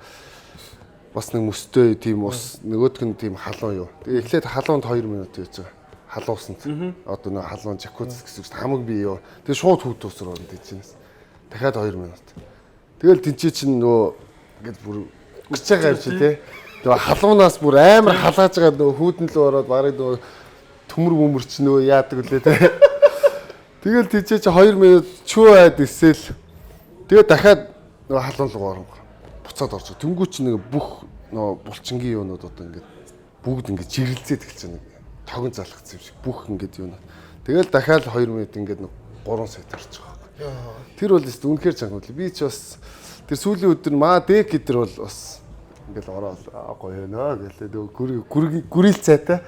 бас нэг мөстэй тийм ус нөгөөх нь тийм халуун юу. Тэгээ эхлээд халуунд 2 минут байж байгаа. Халуусанд. Одоо нэг халуун жакуз гэсэн чинь хамаг бий юу. Тэгээ шууд хүүд ус руу орно тийчнээс. Дахиад 2 минут. Тэгэл тэнцээ чинь нөгөө ингээд бүр гүч байгаа юм чи тий. Тэгээ халуунаас бүр амар халааж байгаа нөгөө хүүдэн л ороод барыг нөгөө төмөр мөмөр чи нөгөө яадаг үлээ тий. Тэгэл тийчээ чи 2 минут чүү байд эсэл. Тэгээ дахиад нөгөө халуун руу орно. Буцаад орж. Тэнгүү чи нэг бүх нөгөө булчингийн юунууд одоо ингээд бүгд ингээд жирэлзээд эхэлж байна. Тогон залгацсан юм шиг бүх ингээд юунууд. Тэгэл дахиад 2 минут ингээд 3 сая тарч байгаа. Тэр бол тест үнэхээр чанга. Би ч бас тэр сүүлийн өдөр маа дек гэдэр бол бас ингээд ороод гоё нөө гэлээ нөгөө гүрэл цайтай.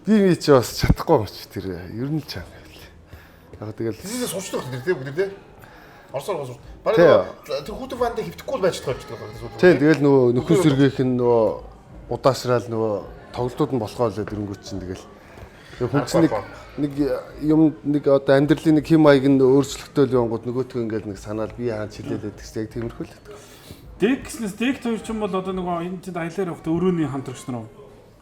Би ч бас чадахгүй юм чи тэр ер нь чанга. Яг тэгэл тийшээ суучдаг тэр тийм бүгд тийм. Орсоор гоо. Бараг тэр хүүтэн фанд хөвтөхгүй байж тохиолддог байна сүүл. Тийм тэгэл нөгөө нөхөн сэргээх нь нөгөө удаашраал нөгөө тоглолтууд нь болохоо л дэрнгүүт чинь тэгэл хүн чинь нэг юм нэг одоо амьдралын нэг хэм маяг нь өөрчлөлтөөл явангууд нөгөөтгөө ингээл нэг санаал би хаан чилээлээд гэсэн яг тиймэрхүү л. Декснес дек төвч юм бол одоо нөгөө энэ тэнд аялаар явахдаа өрөөний хамтрагч нар уу?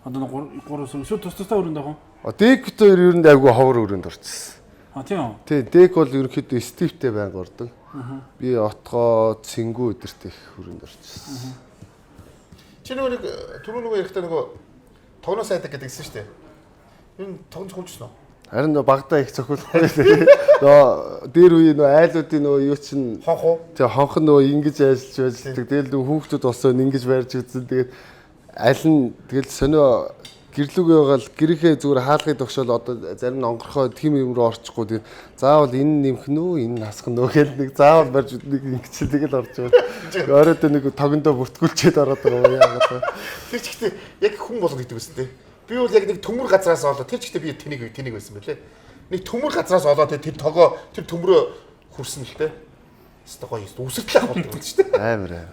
Одоо нэг 3 шүү тус тустай өрөөнд байгаа. Дек дээр ер нь айгүй ховор өрөөнд орчихсон. Тийм. Тий, дек бол ерөнхийдөө стивтэй байнг ордог. Би отгоо цэнгүү өдөрт их өрөөнд орчихсон. Чи нөгөө нэг түрүү нөгөө ярихдаа нөгөө тогноос айдаг гэдэгсэн шүү дээ. Энэ тогнож хулжсан уу? Харин нөгөө багтаа их цохиулахгүй. Нөгөө дээр үе нөгөө айлуудын нөгөө юу чинь хонх уу? Тий, хонх нөгөө ингэж ажиллаж байдаг. Тэгэл нөгөө хүүхдүүд болсон ингэж барьж үзсэн. Тэгээд аль нь тэгэл сонио гэрлүүгээ байгаал гэрийнхээ зүгээр хаалгыг тогшоол одоо зарим нь онгорхоо тийм юм руу орчихгүй тийм заавал энэ нэмэх нөө энэ насах нөө гэл нэг заавал барьж нэг ингэчил тэгэл орж байгаа. Ороод нэг тогондоо бүртгүүлчихэд ороод байгаа яагаад. Тэр ч ихтэй яг хүн болгоно гэдэг үстэй. Би бол яг нэг төмөр газраас олоод тэр ч ихтэй би тэнийг байсан байлээ. Нэг төмөр газраас олоод тэр тогоо тэр төмрөө хөрсөн л дээ. Хэвээ гоё үсэртлээ болдог шүү дээ. Амар.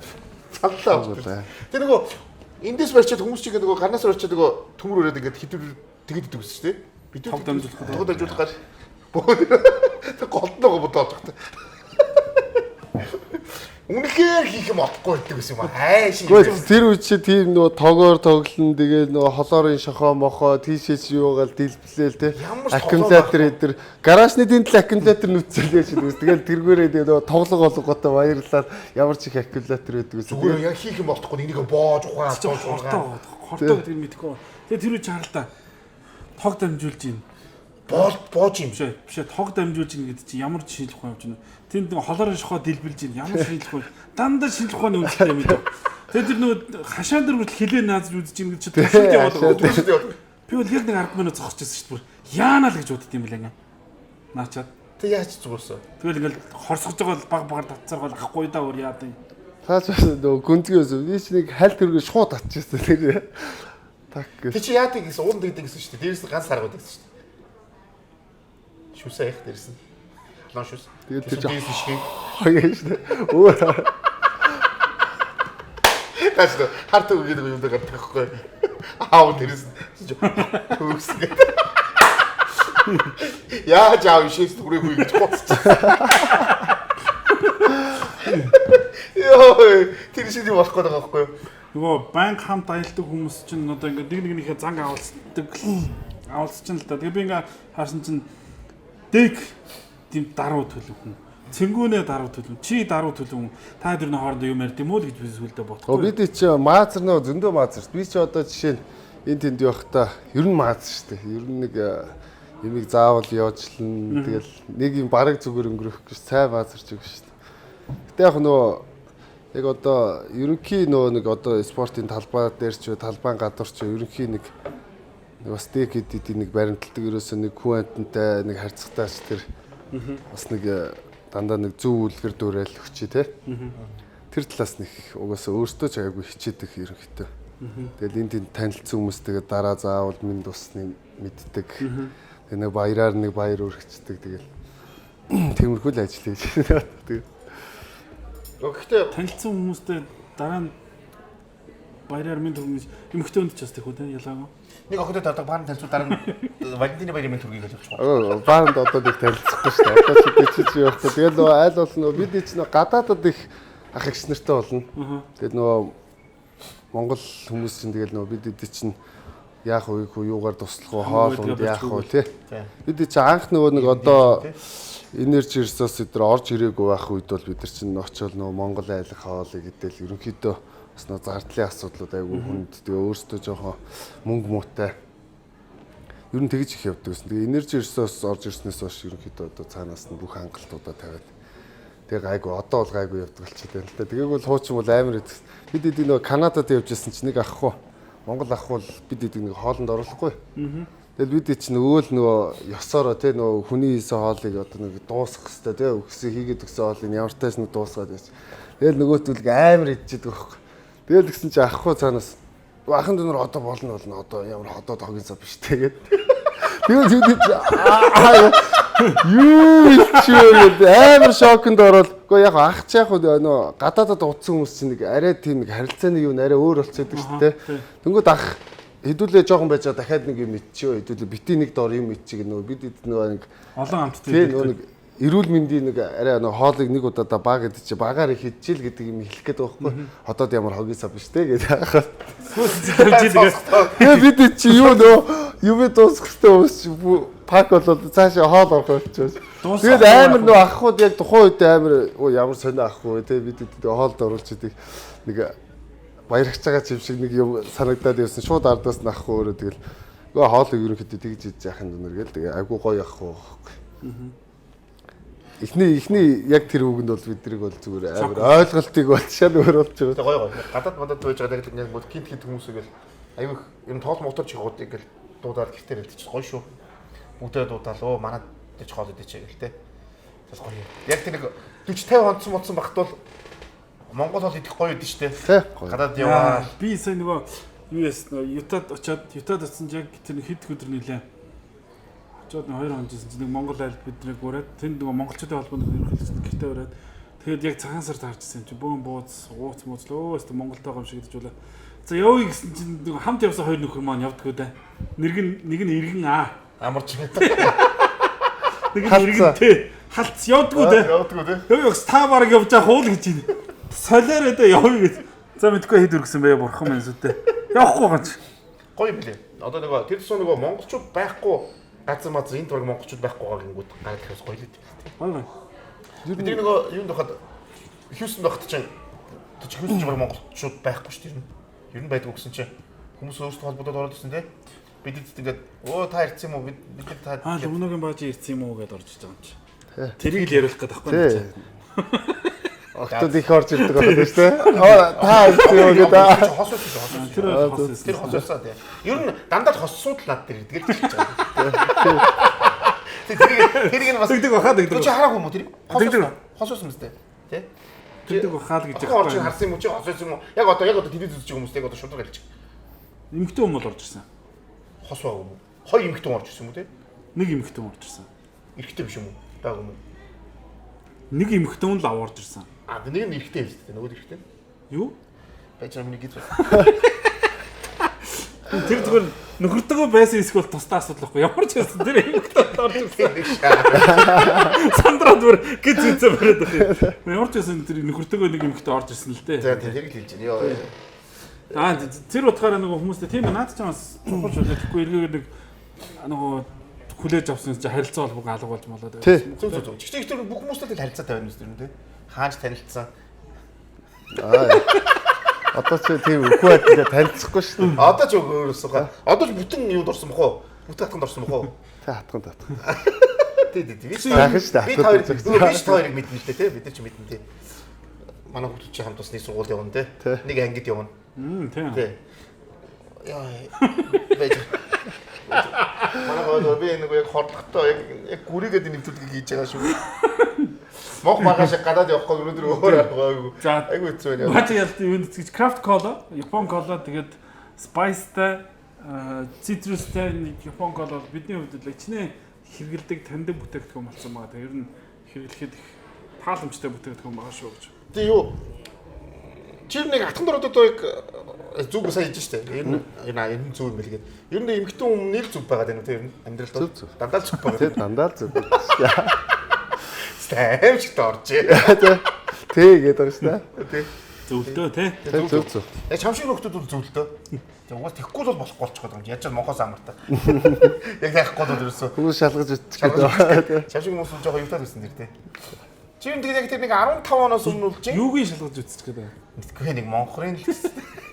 Цаглаа. Тэр нөгөө эндээс барьчаад хүмүүс чигээ нөгөө гарнаас барьчаад нөгөө төмөр өрөөд ингээд хитүүр тэгээд идэв гэсэн чинь бид тог дамжуулах гал тэр голдноо бодоод байгаа. Үнэхээр хийх юм олохгүй гэдэг байсан юм аа. Хайш. Тэр үе чи тийм нөгөө тогоор тоглоно тэгээ нөгөө холоорын шохоо мохоо тийшээч юугаал дэлбэлээл те аккумулятор эдэр гаражны дэнтэл аккумулятор нүцэлээж гэдэг. Тэгэл тэргээрээ нөгөө тоглог олготой баярлаад ямар ч их аккумулятор байдаг гэсэн. Зүгээр яг хийх юм олохгүй энийг боож ухаан боож ухаан хортой гэдэг нь мэдэхгүй. Тэгээ тэр үе чаралта тог дамжуулж юм. Боож юм биш тог дамжуулж ин гэдэг чинь ямар шинжлэх ухаан явж байна. Тэнд нэг холоорын шохоо дэлбэлж ин ямар шинжлэх ухаан дандаа шинжлэх ухааны үнэлгээ мэдээ. Тэгээ тэр нөгөө хашаан дээр хүртэл хилээ наазж үзэж ин гэж чи туршилт явуулдаг. Би бол яг нэг 10 минут зогсчихсон шүү дээ. Яана л гэж бодд юм лээ. Наачаад. Тэг яаж зүгээрсөө. Тэгэл ингээл хорсгож байгаа баг багаар татцаргал ахгүй даа өөр яа даа. Цааш нөгөө гүнзгийс би чи нэг хальт тэргээ шууд татчихсан тэр. Так гэж. Тэг чи яадаг гэсэн уун дэгдэг гэсэн шүү дээ. Дээрээс ганц саргууд гэсэн шүү дээ. Шүсээ их дээрээс нь. Халуун шүс. Тэгээд тэр чинь шиг хаяа шүү дээ. Өөр Таш харт үгээд юм дээр гарахгүй. Аав дээрээс төгс гэдэг. Яаж аав шээс түрээгүй гэж бодчих. Йоо, тэр шиг болох гэдэг байхгүй юу? Нөгөө банк хамт аялдаг хүмүүс чинь одоо ингээд нэгнийхээ занг авалцдаг чинь л да. Тэгээ би ингээд харсан чинь дек тийм даруу төлөвхөн. Цэнгүүнээ даруу төлөв. Чи даруу төлөв. Та дөрөв хоорондоо юм ярьд юм уу гэж би сүлдээ бодсон. Бид чи маазар нөө зөндөө маазар. Би чи одоо жишээ нь энэ тэнд явахдаа ер нь маазар шүү дээ. Ер нь нэг юмыг заавал явуулна. Тэгэл нэг юм бараг зүгээр өнгөрөх гэж цай маазарч байгаа шүү дээ. Гэтэ яг нөө яг одоо ерөнхий нэг одоо спортын талбай дээр ч талбайн гадуур ч ерөнхий нэг бас дек эдийн нэг баримталдаг ерөөсөө нэг хүн амтантай нэг харьцагтайч тэр бас нэг дандаа нэг зөв үлгэр дуурайл өгчий те. Тэр талаас нэг угаасаа өөртөө ч аягүй хичээдэг ерөнхийдөө. Тэгэл энд тэнд танилцсан хүмүүстэйгээ дараа заавал минь тусны мэддэг. Тэгээ нэг баяраар нэг баяр өргөцдөг тэгэл. Тиймэрхүү л ажил хийж байна. Тэгээд Гэхдээ танилцсан хүмүүстэй дараа нь баяраар минь төргөж эмхтэй өнд ч бас тэхүү те ялгаагүй. Нэг охидод одоо баан танилцуу дараа нь Валентины баярын минь төргийг хэлж байгаа. Баанд одоо нэг танилцахгүй шүү дээ. Одоо чи чи явахгүй. Тэгээд нөгөө аль болно бид ч нөгөө гадаадад их ах эгч нартай болно. Тэгээд нөгөө Монгол хүмүүс чинь тэгэл нөгөө бид чинь яах вэ юугаар туслах уу хоол унд яах вэ тий. Бид чи анх нөгөө нэг одоо Energy Resource дээр орж ирээгүй байх үед бол бид нар чинь очиод нөгөө Монгол айлах хоолыг гэдэл ерөнхийдөө бас нөгөө зардлын асуудлууд айгүй хүнд тэгээ өөрсдөө жоохон мөнгө муутай ер нь тэгж их явдаг гэсэн. Тэгээ Energy Resource орж ирснээс хойш ерөнхийдөө одоо цаанаас нь бүх хангалтуудаа тавиад тэгээ гайгүй одоо бол гайгүй явдаг болчихсон л та. Тэгээг бол хуучин бол амар идэв. Бид эдийг нөгөө Канадад явж ирсэн чинь нэг ахгүй Монгол ахгүй бид эдийг нэг хоолнд оруулахгүй. Тэгэл бид чинь нөгөө ёсороо тий нөгөө хүний хийсэн хоолыг одоо нэг дуусгах хэрэгтэй тий өгсөн хийгээд өгсөн хоолыг ямар тааш нэг дуусгаад байж. Тэгэл нөгөөтгөл амар идчихэдэг байхгүй. Тэгэл гисэн чи ахгүй цаанаас ахын дөнөр одоо болно одоо ямар ходоод хогийн цаа биш тэгээд. Тэгэл юу ичээд амар шоконд ороод үгүй яг ах чи яг нөгөө гадаадад утсан хүмүүс чинь нэг арай тийм нэг харилцааны юу нэрээ өөр болчиход шүү дээ. Тэнгүүд ах хэдүүлээ жоохон байж байгаа дахиад нэг юм иччихөө хэдүүлээ бити нэг дор юм иччих нөгөө бид нөгөө нэг олон амттай нөгөө нэг эрүүл мэндийн нэг арай нөгөө хоолыг нэг удаа баг гэдэг чи багаар их идчихэл гэдэг юм хэлэх гээд байгаа байхгүй хотод ямар хогийн сав биш те гэдэг хахад тэгээ бид чи юу нөгөө юм дуусахтай уус пак болоод цаашаа хоол авах болчихсон тэгээд амар нөгөө аххууд яг тухайн үед амар ямар сонио ахгүй те бид хоолд оруулж идэг нэг баярхаж байгаа юм шиг нэг юм санагдаад явсан. Шууд ардаас нь ахгүй өөрөө тэгэл нөгөө хоолыг ерөнхийдөө тэгж идэж яхах юм дүнэр гэл тэгээ айгуу гоё явах уу. Эхний яг тэр үгэнд бол биднийг бол зүгээр амар ойлголтыг болчиход өөр болж байгаа. Тэгээ гоё. Гадаад мадад байж байгаа яг нэг кит хүмүүсгээл айгүй юм тоол мотор чихуудыг гэл дуудаад гихтэр хэлчих гоё шүү. Бүгдээ дуудаалуу манад дэж хоол идэж гэл те. Tas гоё. Яг тэр нэг 40 50 онцсон модсон багт бол Монгол хол идэх гоё идэв штэ. Гадаад яваа. Би сая нөгөө юу яасан Ютад очиод Ютад очсон яг тэр хэд өдөр нэлээ. Очиод 2 хоног жисэн чинь Монгол айл биднийг ураад тэнд нөгөө монголчуудын холбооны ерөнхийлөгчд гэртээ ураад тэгээд яг цагаан сард харчихсан юм чи бөөн бууз ууц мууцлөө өстө Монголтой юм шиг гэж үлээ. За явъя гэсэн чинь хамт явсан хоёр нөхөр маань явдггүй дээ. Нэг нь иргэн амарч нэг нь иргэн тий халц явдггүй дээ. Явдггүй дээ. Ёс та бараг явж байгаа хуул гэж байна. Солиороо дэ явъя гэж. За мэдгүй хэд өргсөн бэ бурхан минь зүтэй. Явахгүй гооч. Гоё билээ. Одоо нөгөө тэр тусуу нөгөө монголчууд байхгүй газар маз энэ төрөг монголчууд байхгүй байгаа гингүүд гараад ирэхээс гоё л дээ. Гоё. Тэр нөгөө юунд байхад Хьюстон байхад чинь Хьюстон жимэр монголчууд байхгүй шүү дээ. Ер нь байдгүй гэсэн чинь хүмүүс өөрсдөө холбогдоод ороод ирсэн те. Бид ингээд оо та ирсэн юм уу бид та Лүмнөгийн баажи ирсэн юм уу гэдээ орж иж байгаа юм чи. Тэрийг л яриулах гээд байхгүй юм чи. Октод их орж ирдэг байна шүү дээ. Та ирсэн юм уу гэдэг. Хос байсан. Тэр хос байсан тий. Ер нь дандаа хоссууд л над дээр тэгээд хэлж байгаа. Тэрийг нь бас дэгдэг бахаа дэгдэг. Чи хараагүй юм уу тэр? Дэгдэг. Хос байсан мэт тий. Дэгдэг бахаа л гэж байгаа. Орж харсан юм уу чи хос байсан юм уу? Яг одоо телевиз үзэж байгаа хүмүүс яг одоо шудраг хэлж. Эмэгтэй хүмүүс орж ирсэн. Хос байгаа юм уу? Хоёр эмэгтэй орж ирсэн юм уу тий? Нэг эмэгтэй орж ирсэн. Эрэгтэй биш юм уу? Бага юм уу? Нэг эмэгтэй л ав орж ирсэн. Нэг нь эрэгтэй биш үү? Нөгөө эрэгтэй. Юу? Байж байгаа нэг гэж. Тэр зүгээр нөхөртөө байсан эсвэл тусдаа асуудал байхгүй. Ямар ч байсан тэр эмэгтэй орж ирсэн. Сандра зүгээр гэж зүйцээ бариад байна. Ямар ч байсан тэр нөхөртөө нэг эмэгтэй орж ирсэн л дээ. За тэр яг л хэлж байна. Тэр утгаараа нөгөө хүмүүстэй тийм наад чинь бас чухал шүү дээ. Тэгэхгүй эргээр нэг нөгөө хүлээж авсан чинь харилцаа холбоог алга болж болоод байна. Зөв. Чигчиг тэр бүх хүмүүстэй харилцаатай байна юм тийм. Хааж танилцсан. Одоо ч тийм үгүй байдалтай танилцахгүй шүү дээ. Одоо ч өөрөөсөө. Одоо ч бүтэн юунд орсон бохоо? Бүтэн хатганд орсон бохоо? Тэ хатганд. Тий. Таах шүү дээ. Би хоёрыг мэднэ шүү дээ тий. Бид нар ч мэднэ тий. Манай хүүхдүүд чи хамт усны сургууль явна тий. Нэг ангид явна. Тий. Яа. Байж. Манай гоо би нэг яг хордлоготой яг гүрийгээд нэвтрүүлгийг хийж байгаа шүү. Мох магаш гадаад явахгүй өнөөдөр өөр байгаагүй. Айгу хэцүү байна. Бач ялт юунд гэж craft cola, Япон cola тэгээд spiceтай, citrusтай Япон cola бидний хувьд л хичнээн хэрэгэлдэг таньдаг бүтээгдэхүүн болсон байгаа. Тэгээд ер нь хэрэглэхэд их тааламжтай бүтээгдэхүүн байгаа шүү гэж. Тэг юу? Чи нэг атхан дөрөдөд зүг сайн хийж штэ. Энэ зүг юм билгээд. Ер нь эмхтэн өмнө нэг зүг байгаад байна үү тэр амьдрал Зүг. дандаа зүг байгаа. Тэ дандаа зүг. Стэмч дорж. Тэгээд байгаа шүү дээ. Зөвлөдөө тий. Зүг. Яг чамшиг нөхдүүд бол зөвлөдөө. Тэг угаас тэхгүй бол болохгүй болчиход байгаа юм. Яаж ч Монхоос амартай. Яг яахгүй бол ерөөсөө. Хүмүүс шалгаж ütчихээ. Чамшиг хүмүүс л жоохон юутаад байсан нэр тий. Чи юм тэгээд яг тэр нэг 15 оноос өмнө бол чи Юугийн шалгаж үзчих гээд байна. мэдгүй нэг монхрын л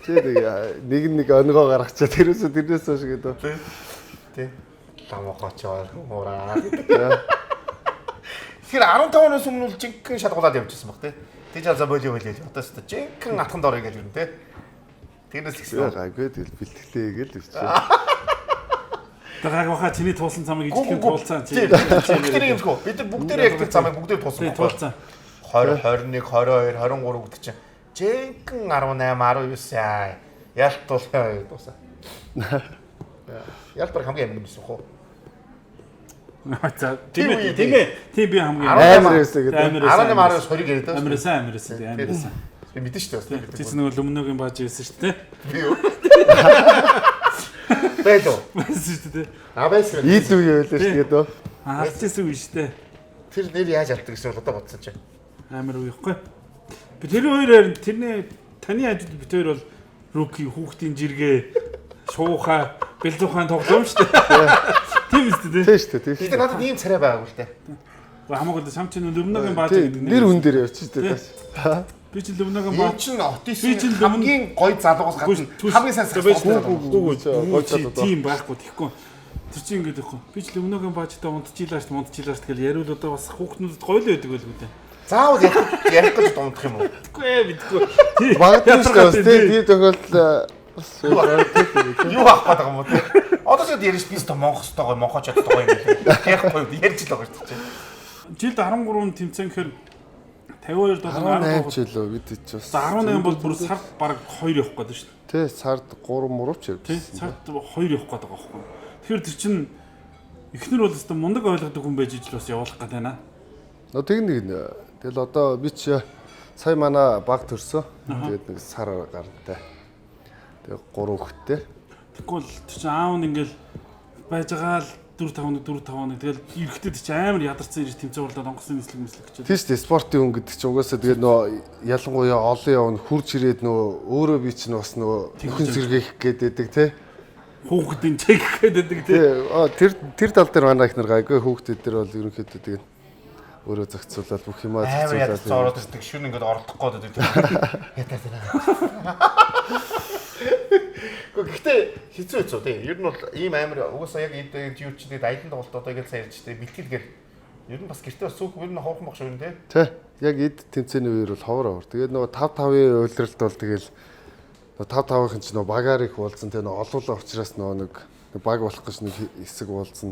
Нэг өнгөө гаргачаа тэрөөсөө тэрнээс хойш гэдэг. тий. Ламохочоор хуураа. Тэгэхээр 15 оноос өмнө бол жинхэнэ шалгуулаад явчихсан баг тий. Тэгж за болио. Одоо ч жинхэнэ атхан дорой гэж юм тий. Тэрнээс ихсэн. Гайгүй тэгэл бэлтгэлээ гээл үү. Дагааг баха чиний туулсан замыг ижлэхэн туулсан чи. Бүгдээ юмсгүй. Бид бүгдээ яг тэр замыг бүгдээ туулсан. Туулсан. 20, 21, 22, 23 гэдэг чинь жинхэнэ 18, 19 яа. Ялт туулсан. Ялт баг хамгийн амин юмсан хөө. За тийм би хамгийн Амар өсөө гэдэг. 18, 19, 20 яриад байна. Амирсан. Би мэдэн шүү дээ. Чи нэг лөмнөгийн бааж байсан шүү дээ. Би юу? Бэдо. Байсан шүү дээ. Авэс. Ийд үе байлаа шүү дээ. Aalчсан үе шүү дээ. Тэр нэр яаж алддаг гэсэн бол одоо бодсон чинь. Амар үехгүй. Би тэр хоёроор тэрний таны ажил бит хоёр бол руки хүүхдийн жиргээ шууха бэлзуухаан тоглоом шүү дээ. Тийм үстэй тий. Тийм шүү дээ. Гэтэ надад ийм царай байгаагүй л дээ. Хамаагүй самчин лөмнөгийн бааж Тийм нэр хүн дээр явчих дээ. Би ч лөмнөгийн Энэ бааж чинь отис хамгийн гоё залуугаас гадна хамгийн сайн сайхан тийм байхгүй тэгэхгүй. Тэр чинь ингэдэг байхгүй. Би ч лөмнөгийн баажтай унтчихлааш тэгэл яриул одоо бас хүүхнүүдэд гоё л байдаг байлгүй дээ. Заавал ярих гэж дундах юм уу? Мэдгүй. Магадгүй шүү дээ. Тийм тохиолдолд Юу авах гээд байгаа юм уу те? Одоо ч ярьж би өстө Монхостойгоо Монхоч чаддгаа юм билээ. Яахгүй ярьж л байгаа шүү дээ. Жилд 13 тэмцээн гэхээр 52 18 жил үү бид ч бас 18 бол бүр сард баг 2 явах гээд шүү дээ. тий сард 3 мурууч явж Тий сард 2 явах гээд байгаа байхгүй. Тэгэхээр тэр чинь эхнэр бол өстө мундаг ойлгодог хүн байж ижил бас явуулах гээд байна. Тэг нэг тэгэл одоо би ч сая манай баг төрсөн. Тэгээд нэг сар гарантай. Тэгээ 3 хүүхэдтэй. Тэгвэл тэр чинь аав нь ингээл байж байгаа л 4-5 тэгэл эрэхтэд чи амар ядарсан ирж тэмцээрлээд онгоцны нислэг гэж. Тийм шүү дээ спортын хүн гэдэг чинь угаасаа тэгээд нөө ялангуяа олон явна хурж ирээд нөө өөрөө би чинь бас нөө хүн зэрэгэх гэдэг тий. Хүүхдийн чек гэдэг Тий тий. тэр тал дээр манай ихнэр гайгүй хүүхдүүд дээр бол ерөнхийдөө тэгээд өөрөө зохицуулаад бүх юмаа зохицуулаад зороод ирдэг шүн ингээд ордох гээд байдаг. Ятаа тийм. Гэхдээ хэцүү хэцүү тий. Ер нь бол ийм амар угаасаа яг эд юу ч тэгээд аялын тоглолт одоо ингээд сайн ярьж тий бэлтгэл ер нь бас гэртээ бас сүүх ер нь хоохон багш юм тий. Тий. Яг эд тэмцээний үеэр бол ховор. Тэгээд нөгөө 5-5-ын уйлралт бол тэгэл 5-5-ын чинь нөгөө багаар их уулзсан тий нөгөө олуулаа учраас нөгөө нэг баг болох гэж нэг хэсэг уулзсан.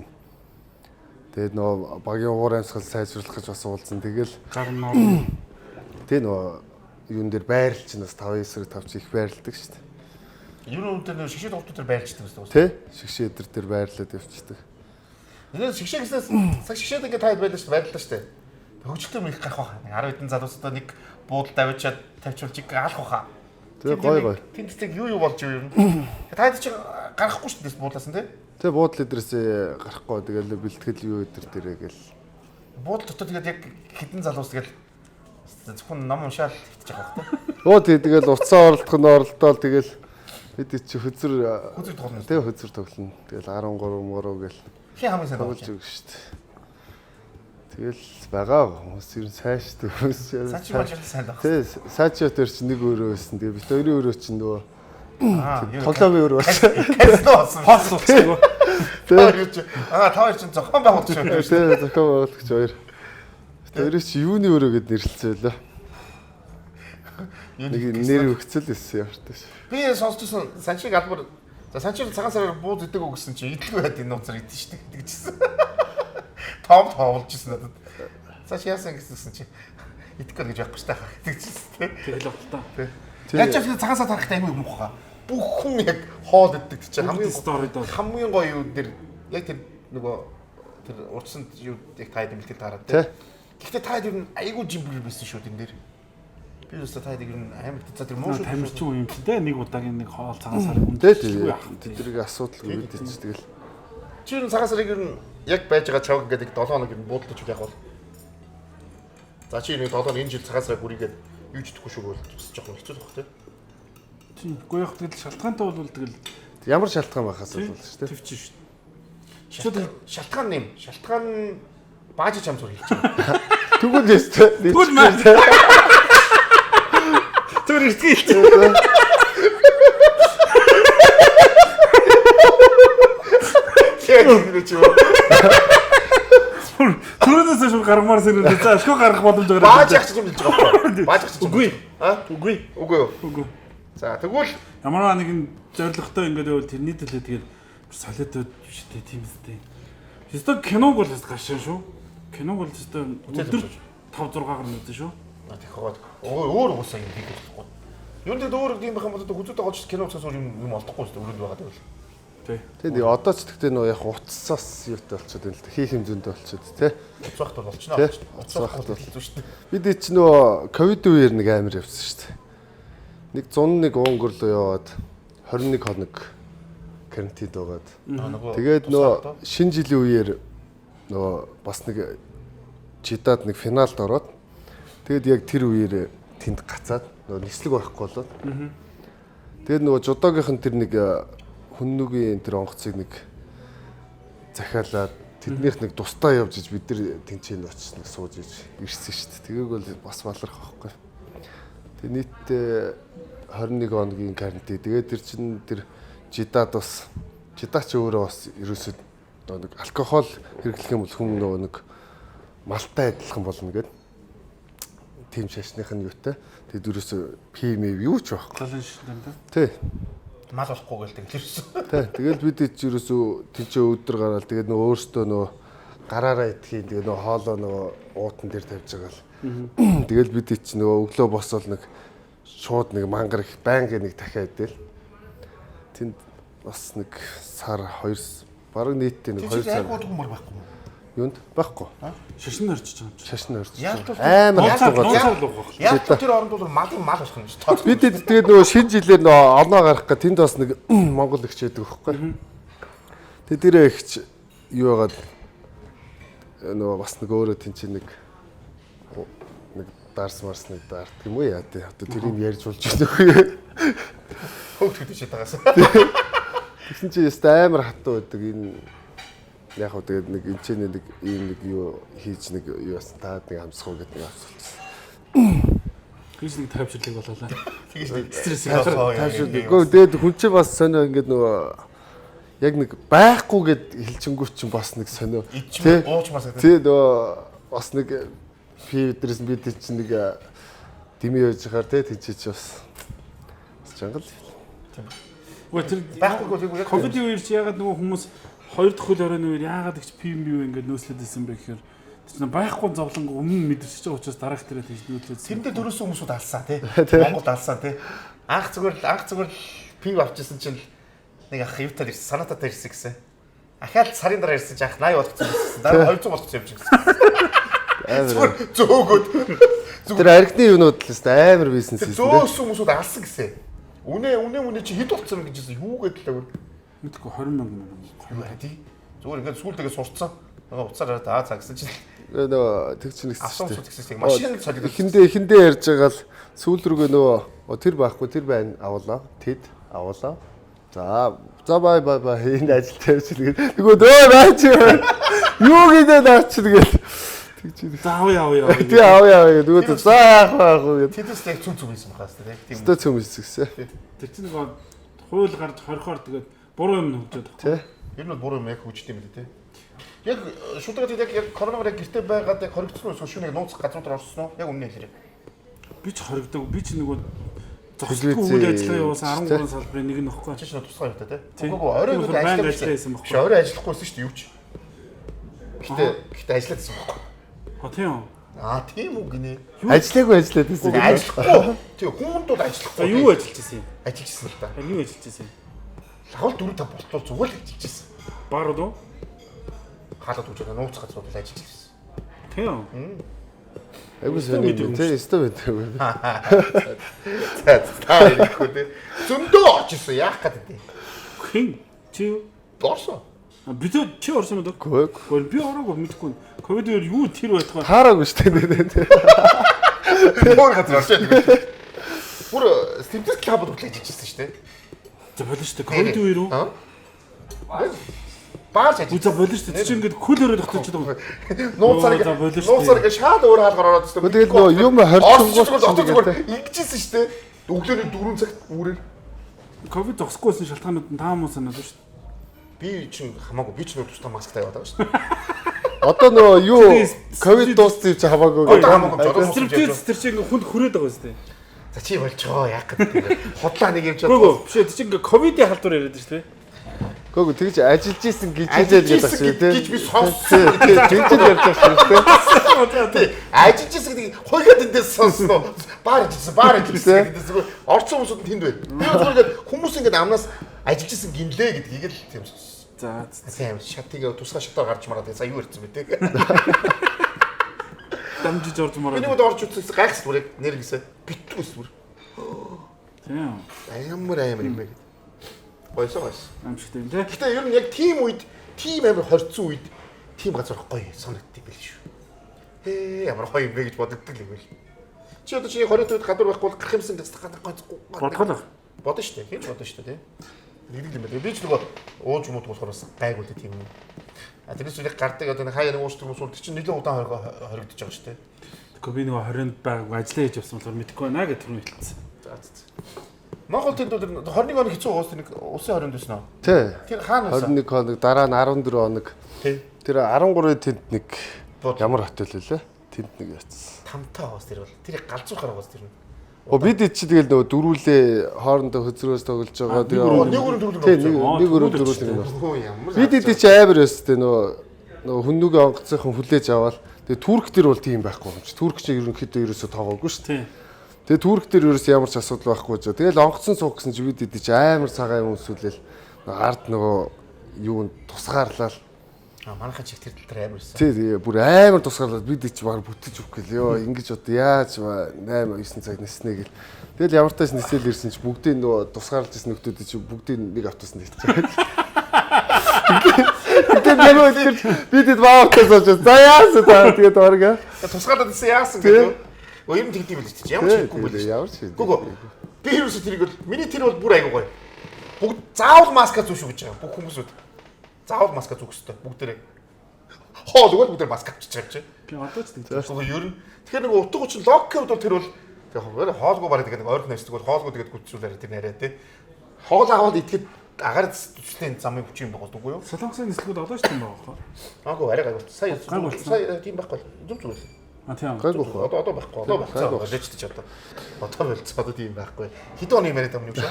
Тэгээд нөгөө багийн уур амьсгал сайжруулах гэж бас уулзсан. Тэгэл гар нор тий нөгөө юун дээр байрлал чинь бас 5-9 сард тавч их байрладаг шүү дээ. Ер нь үүнтэй нэг шигшээ тоглолтууд төр байрлаждаг гэсэн үг. Тий? Шигшээ эдэр дээр байрлаад явчихдаг. Энэ шигшээ гэснээс цаг шигшээд ингээд таад байлаа шүү дээ байрлалаа шүү дээ. Хөгжөлтөө мэх гарах баха. 10 хэдэн залуустай нэг буудалд авчиад тавьчулж алах баха. Тэгээ гоё. Тэнд тэг юу болж юу юм. Таад чи гарахгүй шүү дээ буудлаас нь тий. Тэгээ буудал эдрээсээ гарахгүй тэгэл бэлтгэл юу эдэр дээрээ гэл. Буудал дотор тэгээд яг хэдэн залуус тэгэл зөвхөн ном уншаал хитэж байгаа баха. Оо тэгэл уцаа оролдоод тэгэл бид чи хөзөр тоглоно. Тэгээ хөзөр тоглоно. Тэгэл 13 гэл. Хин хамгийн сайн тоглож өгч шүү дээ. Тэгэл байгаа хүмүүс ер нь сайн шүү дээ. Сачи мачи сайн байна. Тий, сачи тэр чи нэг өөрөө байсан. Тэгээ бид хоёрын өөрөө чи нөгөө тоглоомын өөрөө болсон. Кэсно болсон. хос усгүй. Тавар чинь зохион байгуулалт шүү. Тий, зохион байгуулагч хоёр. Хоёрын чи юуны өөрөө гэд нэрлэлцээ лээ. Нэг нэр өгцөл байсан явартай шүү. Би сонсчихсон санчиг албар за санчиг цагаан сараар бууз идэг үү гэсэн чи идэлгүй байд энэ нууцаар идэж штэ гэдэгчсэн. Том тоолжсэн надад. За чи яасан гэсэн чи идэхгүй гэж байхгүй штэ гэдэгчсэн. Тэгэл болтой. Яг ч цагаан сар тарахтай аймаг муухай. Бүх хүн яг хоол иддэг чинь хамгийн гоё юу дээр яг тэр нөгөө тэр урдсанд юу яг таад бэлтгэл таараад тий. Гэхдээ таад юу айгүй жимбэр байсан шүү тэн дээр. Би өстө таад ер нь амар за тэр муу шүү. Тамирчин юм чи те нэг удагийн нэг хоол цагаан сар юм. тэднийг асуудалгүй бид ч тэгэл. Чи ер нь цагаан сарыг ер нь яг байж байгаа чавг гэдэг 7 хоног ер нь буудалж яг бол. За чи нэг 7 хоног энэ жил цагаан сарыг бүрийгээд юу ч идэхгүй шүү бол жоохон хэцүү байх те. Тийм. Үгүй яг тэгэл шалтгаантай бол тэгэл Ямар шалтгаан байхаас бол шүү дээ. төвч шүү дээ. Шалтгаан нэм. Шалтгаан бааж чам зүр хэлж байгаа. Тэгвэл ястэй. Тэгвэл маа. Тэр ихтэй. Түрүүнээс шууд гаргамаар сэрнэ. За ашгүй гаргах боломж байгаа. Бааж ягч юм хэлж байгаа байхгүй. Бааж ягч. Үгүй. Үгүй. Үгүй. За тэгвэл ямар нэгэн зоригтой ингээд байвал тэрний төлөө тэгээд солиод биш үү тийм үстэй. Хэвээ киног бол гашин шүү. Киног бол өдөр 5 6 гаруй мэдэн шүү. Тэгэхээр өөр уусаа юм хийх болохгүй. Юунд дээр өөр юм байх юм бол хүзүүтэй гоч кино цаас өөр юм олдохгүй шүү дээ. Өрөөнд байгаа гэвэл. Тэгээд одоо ч тэгтээ нөө яг уцсаас юутай болчиход байна л да. Хийх хэмжээндээ болчиход тий. Уцсахт бол болчихно. Уцсахт бол хэлсэн шүү дээ. Бид ч нөө ковид үеэр нэг амар явсан шүү дээ. Нэг 101 өнгөрлөө яваад 21 хоног карантинд байгаад. Тэгээд нөө шинэ жилийн үеэр нөө бас нэг жидад нэг финалд ороод тэгээд яг тэр үеэр тэнд гацаад нөө нислэг байхгүй болоод. Тэгээд нөгөө жудогийнхэн тэр нэг хүннүгийн тэр онгоцыг нэг захиалаад тэднийх нэг тусдаа явж иж бид нар тэнцэн очиж нэг сууж иж ирсэн шүү дээ. Тэгээг бол бас баларх байхгүй. Тэгээ нийтдээ 21 хоногийн карантин. Тэгээд тэр чин тэр жидад бас жидаа ч өөрөө бас ерөөсөө нэг алкогол хэрэглэх юм бол хүн нөгөө нэг малтай адилхан болно гэдэг. Тим шашных нь юутай. Тэгэд ерөөсөө ПМ юу ч байхгүй. Галан шин да. Тий. Мал болохгүй гээл тэгэлэрсэн. Тий. Тэгэл бид ч ерөөсөө тийчээ өдөр гараад тэгээд нөгөө өөртөө нөгөө гараараа идэхийн тэгээд нөгөө хоолоо нөгөө уутан дээр тавьж байгаа л. Тэгэл бид ч нөгөө өглөө босвол нэг шууд нэг мангар их байнга нэг дахиад идэл. Тэнд бас нэг сар 2 бараг нийтдээ нэг 2 сар. Яг гомор байхгүй юу? Юунд байхгүй. Шашин орчиж байгаа юм чи. Шашин орчиж. Амар яалтугаар. Яг тэр оронд бол малын мал болох юм шүү. Бид тэгээд нөгөө шинэ жилээр нөгөө оноо гарах гэх тэнд бас нэг Монгол ихч байдаг байхгүй. Тэгээд тэр ихч юу байгаад нөгөө бас нэг өөрөө тэнцээ нэг дарс марс нэг даарт юм уу яа тий. Одоо тэрийг ярьж болж байна үгүй. Хөөгд гэж ятагаас. Тэгсэн чи яста амар хатуу байдаг энэ яг хөө тэгээд нэг энэчний нэг ийм нэг юу хийж нэг юу бас таад нэг амсах уу гэдэг нэг авсуулсан. Гэж нэг тайвширлыг болоолаа. Тэгэж нэг стрессийг тайвширлыг. Тэгээд хүн чи бас сонио ингээд нөгөө яг нэг байхгүй гэд хэлчингүү чинь бас нэг сонио. Тий. Уучмаас гэдэг. Тий нөгөө бас нэг фидерс бид чинь нэг дими яаж хаар тий тийч бас жангал. Үгүй тэр байхгүй яг ковид үеэр чи ягаад нөгөө хүмүүс 2 дахь хөл оройн үеэр яагаад их ПМ юу ингээд нөөслөд исэн бэ гэхээр тэр байхгүй зовлон өмнө мэдэрч байгаа учраас дараах тэрэ тийж нөөдлөөс. Тэндээ дөрөсөн хүмүүсүүд алсаа тий. Монгол алсаа тий. Анх зүгээр пив авчихсан чинь нэг ах юутаар ирсэн санаатаа ирсэн гэсэн. Ахаад сарын дараа ирсэн чинь ах 80 болгоцсон гэсэн. Дараа 200 болгоцсон юм шиг гэсэн. Зөөгөөд. Тэр аригны юунууд л өстэй амар бизнес хийсэн. Зөөсөн хүмүүсүүд алсан гэсэн. Үнэ чи хэд болцсон гэж хэлсэн. Юу гэдэлээ. мэдгүй 20,000 юу яа тий. Зүгээр ингээд сүүлдээ сурцсан. Нөгөө уцаараа таа цагсан чинь нөгөө тэг чинь авсан усууд гэсэн машин солиод эхэндээ ярьж байгаа л сүүл рүүгээ нөгөө тэр байхгүй тэр байна авуулаа. Тэд авуулаа. За бай энэ ажил тавьчих тэгээд нөгөө наач юу гэдэг наач тэгээд тэгж за авъя тий авъя нөгөө за яах вэ тэдэс яг цүн байсан бахаас тийм өстө цүм хийсгсэн тэр чинь нөгөө хууль гарч хорхоор тэгээд буруу юм хөгжөөд тий ер нь бол буруу юм яг хөгждөг юм лээ тий яг шударгад яг коронавирус гэртээ байгаад яг хоригдсон уу шүүнийг нууцх газруудаар орсон уу яг үнэ хэлээрэй би ч хоригдог би ч нөгөө зогсдгүй үйл ажиллагаа явуулсан 13 салбарын нэг нь нөхгүй чи ч тусгай яваа тий үгүй орой нэг ажилласан байхгүй орой ажиллахгүйсэн шүү дээ юу ч гэтээ ажиллаадсан байхгүй тийм тийм үү гинэ ажиллаагүй ажиллаад байсан ажиллахгүй тий хүнд бол ажиллахгүй за юу ажиллаж байсан юм ажиллажсэн л да юу ажиллаж байсан лавал 4-5 болтол зүгээр л ажиллажсэн баар уу хаалт үүж байгаа нууц газрууд л ажиллаж байсан тийм Айгуу сони тий өстө мэдээгүй. Та ирэхгүй тий. Зөндөө очсон яах гэдэг. Хин чи Орсон. бид чи орсон мөн дөө. Гол би ороогүй мэдгүй. Ковид өөр юу тэр байтугай. Таараагүй штэ тий. Өөр газар орсон. Бүр стимтэс клабд хөтлөж ижсэн шүү дээ. За болно шүү дээ. Ковид үеэр үү? Бааш ажиж. Үза болно шүү дээ. Чи ингээд хөл өрөөд тогтолж байгаа. Нууцаар ингээд шаад өөр хаалгаар ороод шүү дээ. Тэгээд нөө юм хорчсон ингэжсэн шүү дээ. Өглөөний 4 цагт бүрээр. Ковид зогсохгүйсэн шалтгаанууд нь таамаа санаад шүү дээ. Би чинь хамаагүй би чинь тусдаа масктай яваад байгаа шүү дээ. Одоо нөө юу ковид дууссан чи хамаагүй. Одоо хамаагүй жодоо Стриптиз тэр чинь ингээд хүнд хүрээд байгаа шүү дээ. За чи болчоо яах гэдэг. Хотлоо нэг юм ч Гүг биш чи ингээд ковидын халдвар яриад шүү дээ. Гүг тэгж ажиллаж исэн гэж хэлээд байгаа шүү дээ. гэж би сонссон. Тэгж ярьж байгаа шүү дээ. Ажиллаж исэн гэдэг хойгоод эндээс сонсноо. Баар ижилсэн гэдээс орцсон хүмүүсүүд тэнд байл. Би зүгээр хүмүүс ингээд амнаас ажиллаж исэн гинлээ гэдгийг л тийм сонссон. За тийм шатыг тусгай шатаар гарч мараад за юу ярьсан бэ те. дамжиж орж мараа. Энийг орж үзсэн гайхс бүр нэр гисэн. Битгүүс бүр. Тийм. Амар юм бэ. Бойсоо. Амжигтай юм те. Гэтэ ер нь яг тийм үед, тийм амар хорцсон үед тийм газар гоё санагддаг байл шүү. Ямар гоё юм бэ гэж боддог юм байл. Чи одоо чи 20-д үед гадуур байхгүй бол гарах юмсан гэж гацгүй. Бодгоо. Бодно шүү дээ. Хинч бодно шүү дээ. Нэг юм байна. Би ч нөгөө ууж мууд болохоор гайгүй л тийм юм. А тэрээс үл гардаг одоо хаяа нэг уушдаг хүмүүс бол чинь нэлээд удаан хоригдож байгаа шүү дээ. Тэгэхгүй би нөгөө 20-нд байгааг ажиллаа хийж авсан болохоор мэдэхгүй байна гэж түрүү хэлсэн. За. Монгол тэнд 21 хоног хэцүү уус нэг усын хоринд байсан уу? Тий. Тэр хаана байсан? 21 хоног дараа нь 14 хоног. Тий. Тэр 13-нд тэнд нэг ямар хотел лээ? Тэнд нэг яцсан. Тамтай уус тэр бол. Тэр галзуурхаар уус тэр нь. Бид чи тэгэл нөгөө дөрүүлээ хоорондоо хөзрөөс тоглож байгаа. Нэг өрөө дөрүүл. Бид чи амар өстэй нөгөө хүннүгээ онгоцынхан хүлээж аваад тэгээ турк төр бол тийм байхгүй юм чи. Турк чи ерөнхийдөө ерөөсө тоогоогүй шүү дээ. Тэгээ турк төр ерөөсө ямар ч асуудал байхгүй жаа. Тэгэл онгоцон суух гэсэн чи бид чи амар цагаан юм өмсүүлэл ард нөгөө юунд тусгаарлал. Манайхан чиг тэр тал амар ирсэн. Тий, бүр амар тусгаарлаад бид чи баг бүтэж өгөх гээл ёо ингэж одоо яаж 8 9 цаг ниснэ гэл. Тэгэл ямар тааш нисэл ирсэн чи бүгдийг нөгөө тусгаарлаж ирсэн нөхдүүд чи бүгдийг нэг автобус нэрч байгаа. Тэгээд нөгөө тэр бидэд баавтаас очиж за яасан та тэгээд орго. Тусгаарлаад ирсэн яасан гэдэг. Өөр юм тэгдэм байл чи. Ямар ч хэрэггүй байл. Ямар ч. Гүг. Би ерөөсө тэрийг бол миний тэр бол бүр айгуу гоё. Бүгд заавал маска зүүш гэж байгаа. Бүх хүмүүсүүд заавал маска зүүх хэрэгтэй. Бүгдээрээ. Хоол өгөөл бүгдээр маска авчиж байгаа чи. Би одоо ч тийм. Тэгвэл ер нь тэгэхээр нэг утга учир локкод бол тэр бол тэгээ хоолгүй бараг тэгээд ойрхон нэсдэг бол хоолгүй тэгээд гүцүүлээрээ тэр нараа тий. Хоол аваад итгэхэд агаар зүслийн замын хүч юм байгуулдаг юу? Солонгосын нислэгүүд одоо ч тийм байгаа хаа. Аагүй арай гайгүй. Сая тийм байхгүй. Зүг зүгээр. А тийм. Гайгүй. Одоо байхгүй. Одоо болцоо. Олжчдэж одоо. Одоо болцоо одоо тийм байхгүй. Хэд оны юм яриад байгаа юм бэ?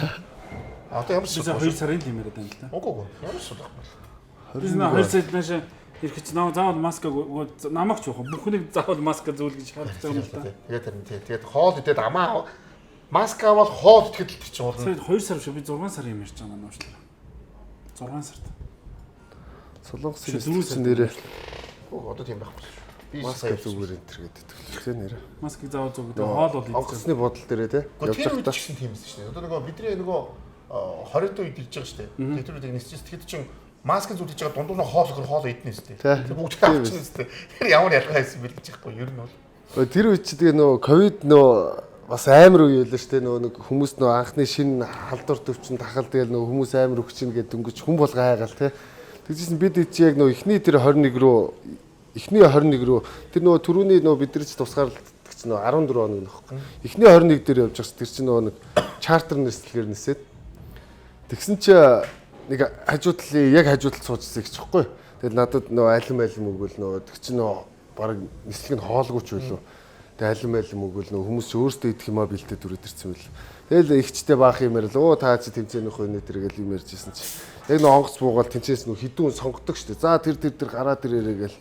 Одоо ямар ч 2 сарын тийм яриад байна л да. Үгүй. Ямар ч байхгүй. 2 сард нааш ирэхэд заавал маска намайг ч явах. Бүхнийг заавал маска зүүл гэж шаардсан юм л да. Тэгээд тэр нь тэгээд хоол идээд амаа маска аваад хоол идэхэд л тийч уулна. Сая 2 сар биш би 6 сарын юм ярьж байгаа нуушлаа. 6 сард. Солонгосын нислэгч нэрээ. Одоо тийм байхгүй. Би Маска зүгээр энэ төр гэдэг төлөвлөсөн нэрээ. Маскыг заавал зүүг гэдэг хоол бол идэх. Онгоцны бодол дээрээ те. Явж байгаа гэсэн тийм байсан шүү дээ. Одоо нөгөө бидний нөгөө 20-д үед ирж байгаа шүү дээ. Тэр үед нисчээс тэгэхэд чинь маск зүтгэж байгаа дундуур нь хоол идэнэ шүү дээ. Тэр бүгд авчихсан шүү дээ. Тэр ямар ялгаа байсан бэ гэж байхгүй ер нь бол. Тэр үед чи тэгээ нөгөө ковид нөгөө бас амар үе байлаа шүү дээ. Нөгөө нэг хүмүүс нөгөө анхны шинэ халдвар төвчин тахал тэгэл нөгөө хүмүүс амар өгчин гэдэг дөнгөж хүн бол гайгаал те. Тэгжсэн бид чи яг нөгөө эхний тэр 21 рүү тэр нөгөө түрүүний нөгөө бидрэж тусгаарлалт чинь нөгөө 14 хоног нөхгүй. Эхний 21 дээр явж байгаа тэр чинь нөгөө нэг чартер нислэгээр нисээд тэгсэн чи нэг хажуудлал суужсэн гэж хэвгүй. Тэгэл надад нөгөө алим өгвөл нөгөө тэг чи нөгөө баг нислэг нь хоолгүй ч үлээ. Тэг алим өгвөл нөгөө хүмүүс өөрсдөө идэх юмаа бэлдээд үрээд ирсэн байл. Тэгэл ихчтэй баах юм ярил. Оо та чи тэмцээнийх өнөө тэргээл юм ярьжсэн чи. Яг нөгөө онгоц буугаал тэнцээс нөгөө хідүүн сонгодог штэ. За тэр гараа тэрээрээ гэл.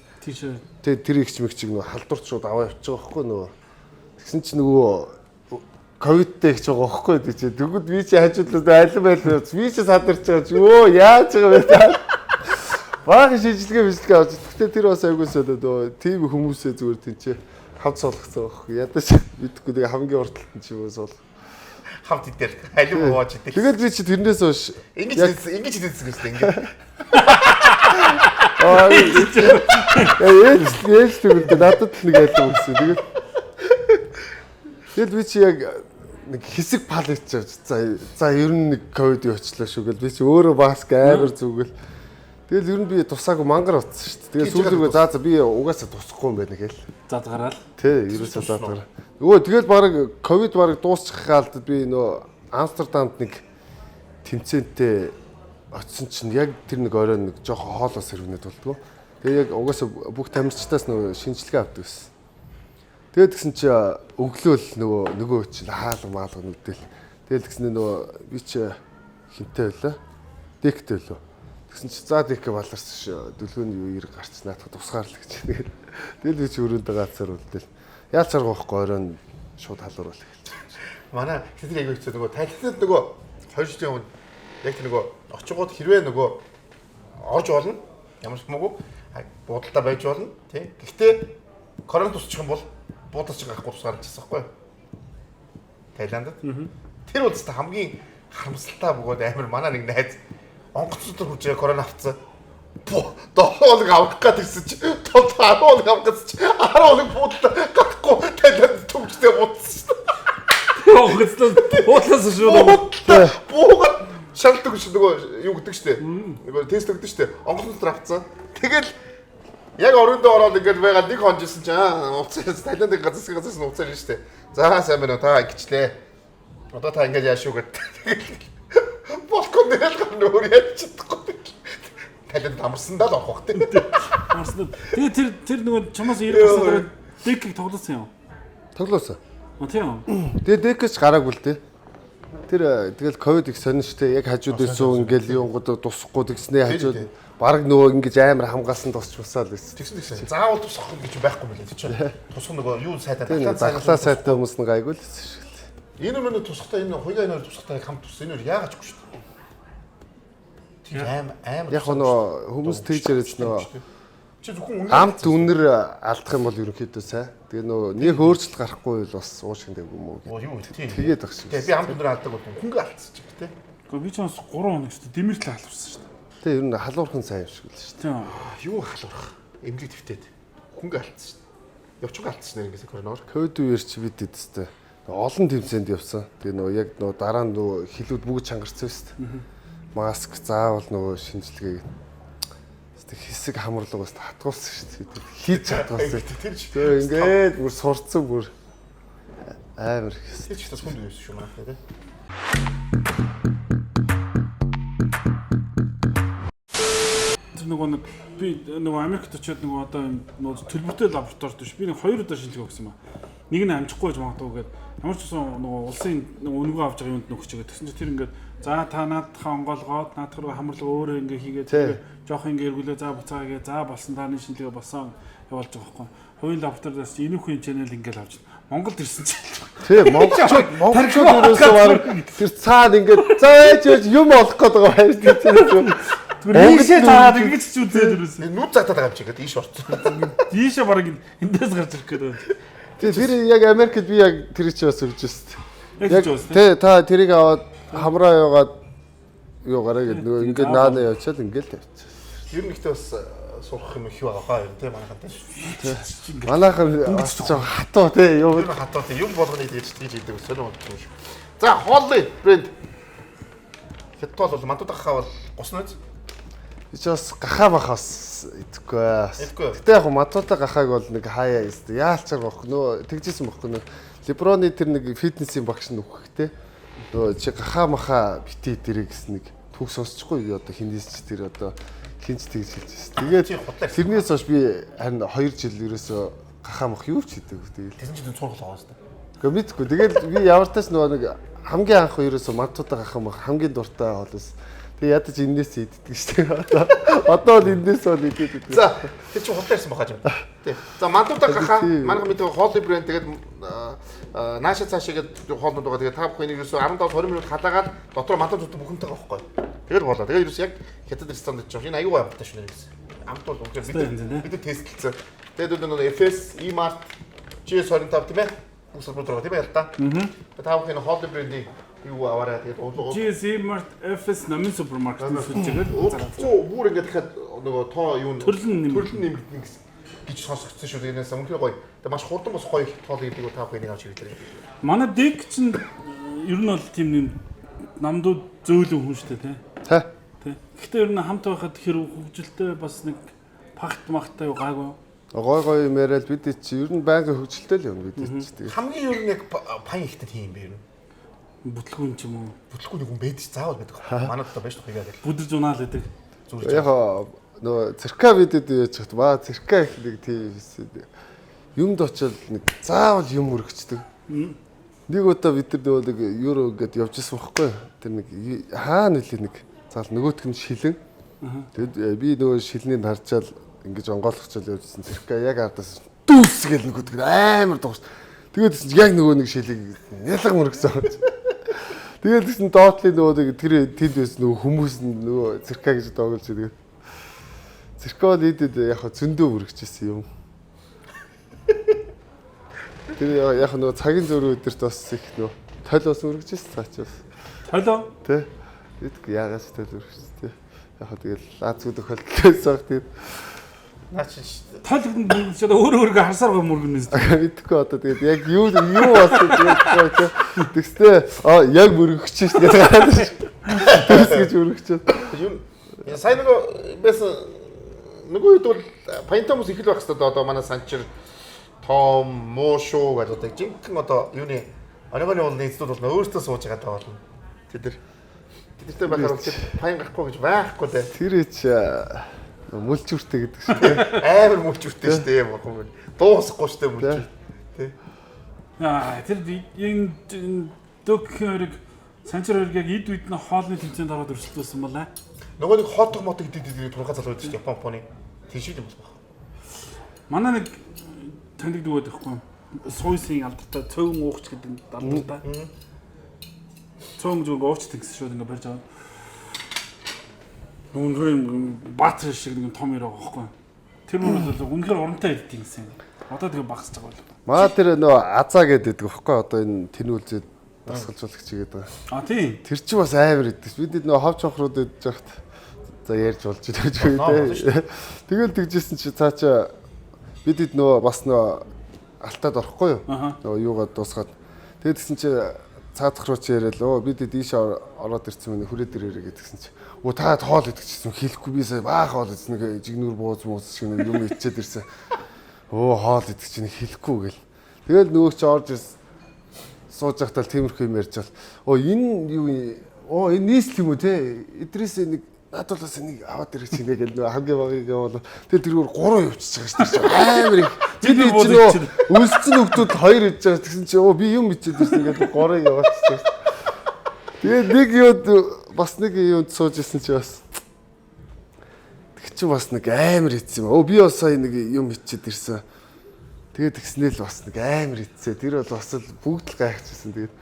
Тэг тэр ихч мэгчиг нөгөө халдварт шууд аваа явчих байгаа байхгүй нөгөө. Тэгсэн чи нөгөө ковидтэй гэж байгаа байхгүй тий чи. Тэгвэл би чи хажуудлаа алим би чи садарч байгаа чи өө яаж байгаа вэ та. Баахан шийдэлгээ авч. Гэхдээ тэр бас айгуу сонио тийм хүмүүсээ зүгээр тэнцээ Хамт суулгацсан байхгүй. Ядаж мэдхгүй тэгээ хамгийн урталт нь ч юм уу суул. Хамт идээр алив ууж идэх. Тэгээд би чи тэрнээс хойш ингэж идэх гэсэн ингээд. Ээж тэгвэл надад л нэг айлт өгсөн. Тэгээд би чи яг нэг хэсэг пал ичиж за ер нь нэг ковид очлоо шүү гэл би чи өөрөө маск амар зүгэл. Тэгэл ер нь би тусаагүй мангар утсан шүү дээ. Тэгээд сүүлрээ за би угаасаа тусахгүй юм байна гээл. Задгараал. Тий, ерөөсөө задгараа. Өө тэгэл баг ковид баг дуусчих хаалтад би нөө Амстердамд нэг тэмцээнтэй очсон чинь яг тэр нэг орой нэг жоохон хоолоос сэрвнээд болдгоо. Тэгээ яг угаасаа бүх тамирчдаас нөө шинжилгээ авдаг гэсэн. Тэгээд тэгсэн чи өглөөл нөгөө чинь хаалга нүдэл. Тэгэл тэгснэ нөгөө би чи хинтэй байлаа. Дектэй лөө. Тэгсэн чи за дек баларс дүлгөөний үеэр гарч наадах тусгаар л гэж. Тэгэл би чи өрөөндөө гаацаар үлдээл. Яаж чаргахгүй оройн шууд халуур бол. Манай тэдний аягүй хэцүү нөгөө тайлхнаад нөгөө 2 жилийн өмнө яг тэр нөгөө очгоод хэрвээ нөгөө орж болно ямар ч хамаагүй буудалтай байж болно тий. Гэхдээ корона тусчих юм бол буудалч гарахгүй тусгаар гэсэн байхгүй юу? Таиландд. Тэр үстэй хамгийн харамсалтай бөгөөд амар манай нэг найз онгоцтой хүчээ корона авцсан. Доолог авах гэсэн чи 10 хоног авах гэсэн чи 10 хоног буудалтай гарахгүй Таиланд төвчтэй буудсан шүү дээ. Онгоцтой буудлаас шүү. Буугаад шалдаг шүү нөгөө юу гэдэг штэ. Нөгөө тест өгдөг штэ. Онгоцтой авцсан. Тэгэл яг орондоо ороод ингээд байгаад нэг хонжсэн чи уцаас Таиландын газраас нь уцаар штэ. За сайн байна уу та ингэчлээ. Одоо та ингээд яашгүй гэдэг. Балкон дээр л гар нөр яаж чадахгүй. Таиланд амарсан даа л орох бах тийм. Амарсан. Тэгээ тэр нөгөө чамаас 90 гарсан декийг тоглосон юм. Тоглосон. Тийм. Тэгээ декэж гараагүй л дээ. Тэр тэгэл ковид их сонин штэ яг хажууд өсөө ингээл юунгууд тусахгүй тэгснээ хажууд баг нөгөө ингэж амар хамгаалсан тусчмасаа л байсан. Тэгсэн. Заавал тусах гэж байхгүй мөлий тийм. Тусах нөгөө юу сайтай дахлаа сайтай хүмүүс нэг айгүй л байсан шүү дээ. Энэ мөрөнд тусахтаа энэ хоёрын анаар тусахтаа хамт туссан. Энэ яагаад ч шүү дээ. Тийм амар яг нөгөө хүмүүс тэгж яриад нөгөө чи зөвхөн амт үнэр алдах юм бол ерөнхийдөө сайн. Тэгээ нөгөө нэг өөрчлөлт гарахгүй бол бас уушгиндаг юм уу. Юу тийм. Тэгээд баг шүү. Тэгээ би амт үнэр алддаг бол хөнгө алдсан ч гэх тээ. Гэхдээ би ч бас 3 хоног шүү дээ дэмэрлээ халуурсан шүү дээ. Тэгээ ер нь халуурхан сайн юм шиг л шүү дээ. Тийм. Юу халуурах? Эмгэг твтээд хөнгө алдсан шүү дээ. Явчиг алдсан нэр ингэсэн коронавир. Ковид үеэр чи бид дэдтэй. Олон тэмцээнд явсан. Тэгээ нөгөө яг нөгөө дараа нь нөгөө хилүүд бүгд чангарсан шүү дээ. Маск заавал нөгөө шинжилгээ хэсэг хамарлагаас татгуулсан шүү дээ. Хийж чадгуулсан. Тэгээ ингээд бүр сурцсан бүр амар хэсэг. Тэр ч бас хүнд байсан шүү манай тий. Тэр нөгөө би нөгөө Америкт очиод нөгөө одоо нөгөө төлбөртэй лабораторид биш би нэг 2 удаа шинжилгээ өгсөн ба. Нэг нь амжихгүй байж магадгүй гэдэг. Ямар ч гэсэн нөгөө улсын нөгөө өнгөө авч байгаа юмд нөхөж байгаа. Тэгсэн чинь тэр ингээд за та наадхаа онгоолгоод наадах руу хамарлага өөрөө ингээ хийгээд жоох ингээ эргүүлээ за буцаагээ за болсон тааны шинжилгээ болсон явуулж байгаа байхгүй. Хоёрын лабораториудаас энүүхэн чанел ингээл авч Монголд ирсэн чинь. Тий, монголчууд ерөөсөө баг тэр цаад ингээд зааж юм олох гээд байгаа хайр тийм. Ийшээ заагаад ингэж ч үзээд ерөөсөө. Нүд затаад байгаа юм чигээд ийш орсон. Ийшээ баг эндээс гарч ирэх гээд. Тий, тэр яг Америкт би яг тэр чи бас өгч өст. Яг тий, та тэрийг аваад хамраа яваад юу гараа гэдэг нөгөө ингээд наана явчихад ингээд тавьчихсан. Ер нь ихтэй бас сурах юм их байгаа юм тийм манайхан тийм. Манайхан бас жоо хатуу тий юу хатуу тийм юм болгоны дэж хийдэг сонио юм шүү. За хоолны брэнд. Хэдтол бол мантуудахаа бол госно үз. Би ч бас гахаа бахаас идэхгүй. Гэтэ яг мантуудаа гахааг бол нэг хаяа юм. Яалчаар бохох нөө тэгжсэн бохох нөө Леброны тэр нэг фитнесийн багш нь үхэхтэй. Нөө чи гахаа маха битээ дэрэг гэсэн нэг түүх сонсчихгүй одоо хинээс ч тэр одоо хинч тэгж хэлжсэн. Тэгээд тэрнээс хойш би харин 2 жил ерөөсөө гахаа мах юу ч хийдэг. Тэгээд тэр чинь цуурхал байгаа шүү дээ. Гэхдээ мэдгүй. Тэгээд би явартаас нөгөө нэг хамгийн анх ерөөсөө мантуудаа гахаа мах хамгийн дуртай хоолоос. Тэгээ ядаж энэс иддэг шүү дээ. Одоо л энэс бол иддэг. За тэр чинь хурдан ирсэн бахаж юм. Тий. За мантуудаа гахаа манайхан мэдээ хоолны брэнд тэгээд нааша цаашаагээд хоолнууд байгаа. Тэгээд та бүхэн ерөөсөө 15-20 минут халаагаад дотор мантуудаа бүхэнтэй байгаа байхгүй. Тэгээд болоо. Тэгээд ерөөсөө яг хятад ресторанд ч энэ аюу амттай шүнэ гэсэн. Амт бол үнэхээр бид тестэлсэн. Тэгээд нөгөө FS, E-Mart GS25 тийм ээ. Бүсэл бүдрэг тийм ээ л та. Та бүхэн Холли брендийн юу аваарай тэгээд GS Mart FS номын супермаркетээс үзээгээд бүр ингээд дахиад нөгөө тоо юу төрлөн нэмэгдэн гэж сонсогдсон шүү. Энэс үнэхээр гоё. Тэгээд маш хурдан бас гоё тоол гэдэг та бүхэн авч ирлээ. манай дик чинь ер нь бол тийм нэг намдууд зөөлөн хүн шүү дээ тий. Гэхдээ ер нь хамт байхад хэр хөвгөлтэй бас нэг пакт махтай юу гайгүй. Гой юм яриад бид чи ер нь байнгын хөвгөлтэй л юм бид чи. Тэгээд Хамгийн ер нь яг пан ихтэй тийм юм бэ ер нь. Бүтлгүүн ч юм уу. Бүтлгүүний хүн байж заавал байдаг. Манайд та байж тохигаа гэл. Бүдэрж унаал гэдэг. яг нөгөө цирка бидэд яаж чад ба цирка их нэг тийм юмд очил нэг заавал юм өргөцдөг. Нэг удаа бид нар нөгөө нэг евро ингээд явж исэн байхгүй. Тэр нэг хаа нэлээ нэг заал нөгөөтг нь шилэн. Тэгэд би нөгөө шилнийг харчаал ингэж онгойлгочол явжсэн цирка яг ардаас дүүс гэл нөгөөтг амар дуус. Тэгээд яг нөгөө нэг шилийг ялга мөргсөн. Тэгээд тэгсэн доотлын нөгөө тэр тэнд байсан нөгөө хүмүүс нөгөө цирка гэж доогуулж тэгээд цирка бол идэд яг зөндөө өргөжсэн юм. Тэр яг нөгөө цагийн зөрүү өдөрт бас их нөгөө тойл бас өргөжсэн цаачаас. Тойлоо? Тэ. Идэх яагаас тойл өргөжсэн. Яг тэгэл лаацгууд өхөлдөөс тэгээд наач тойлгонд ч өөрөө харсаар мөргөнөөс. Идэхгүй одоо тэгээд яг юу болсон тэгээд тэгстэй яг мөргөж шээ гэдэг. Тэс гэж өргөчөөд. Юу сайн нөгөө байсан нөгөө хэд бол паянтамус их л байх хэвээр одоо манай санчир том муу шүү гэж одоо жинхэнэ одоо юуны оногоны уулын эзлүүд бол өөртөө сууж байгаа даа болно. Тэдэртэй байхаар бол паян гахгүй гэж байхгүй дээ. Тэр ч мөлчүртэй гэдэг шиг амар мөлчүртэй шүү дээ юм байна. Дуусахгүй шүү дээ мөлчүр. Тэ. Тэр энэ докхорыг санчир хоёрыг яг ид үйд нь хоолны тэмцээнд ороод өрсөлдөөсөн болоо. Нөгөө нэг хот мотог гэдэг турхаа залуу байдаг шүү дээ Японы. Тийш юм байна. Манай нэг таньдаг дүү байхгүй. Сойсын алдартай цөөн уухч гэдэг далдаа. Цөөн зүг уухч гэсэн шүү дээ барьж байгаа. Үнэхээр баатар шиг нэг том яруу байхгүй. Тэр нь бол үнэхээр урамтай идэх юмсэн. Одоо тэгээ багасч байгаа болов. Маа тэр нөө азаа гэдэг байхгүй одоо энэ тэнүүлзээд дасгалжуулагч гэдэг. Тийм. Тэр чи бас амар идэх. Бид нөө ховч хонхрууд идэж хахад за ярьж болж идэж байгаа. Тэгэл тэгжсэн чи цаачаа бид нөө бас нөө алтаад орохгүй юу? Нөө юугаа дуусгаад. Тэгээд тэгсэн чи цаадах руу чи яриад бид ийш ороод ирсэн мэн хүрээд ирээрээ гэдгсэн чи та хоол идчихсэн хэлэхгүй би сая баах хоол идсэн нэг жигнүр бууз муус шиг нэг юм ичээд ирсэн. Хоол идэх чинь хэлэхгүй гэл. Тэгэл нөгөө чи орж сууж захтал тиймэрхүү юм ярьж бол энэ юу энэ нийслэл юм уу те эдрээс нэг надуулаас нэг аваад ирэх чинь гэл нөгөө хамгийн багыг бол тэгэл тэргээр 3 явчихж байгаа шүү дээ. Амар их бид чинь үлсцэн хөвгүүд 2 идэж байгаа гэсэн чи би юм ичээд ирсэн гэл 3-ыг явуулчихсан. Тэгээд нэг юуд бас нэг юунд сууж исэн чи бас тэг чи бас нэг амар ицсэн юм. Би бас сая нэг юм ичээд ирсэн. Тэгээд тэгснээл бас нэг амар ицээ. Тэр бол бас бүгд л гайхчихсан. Тэгээд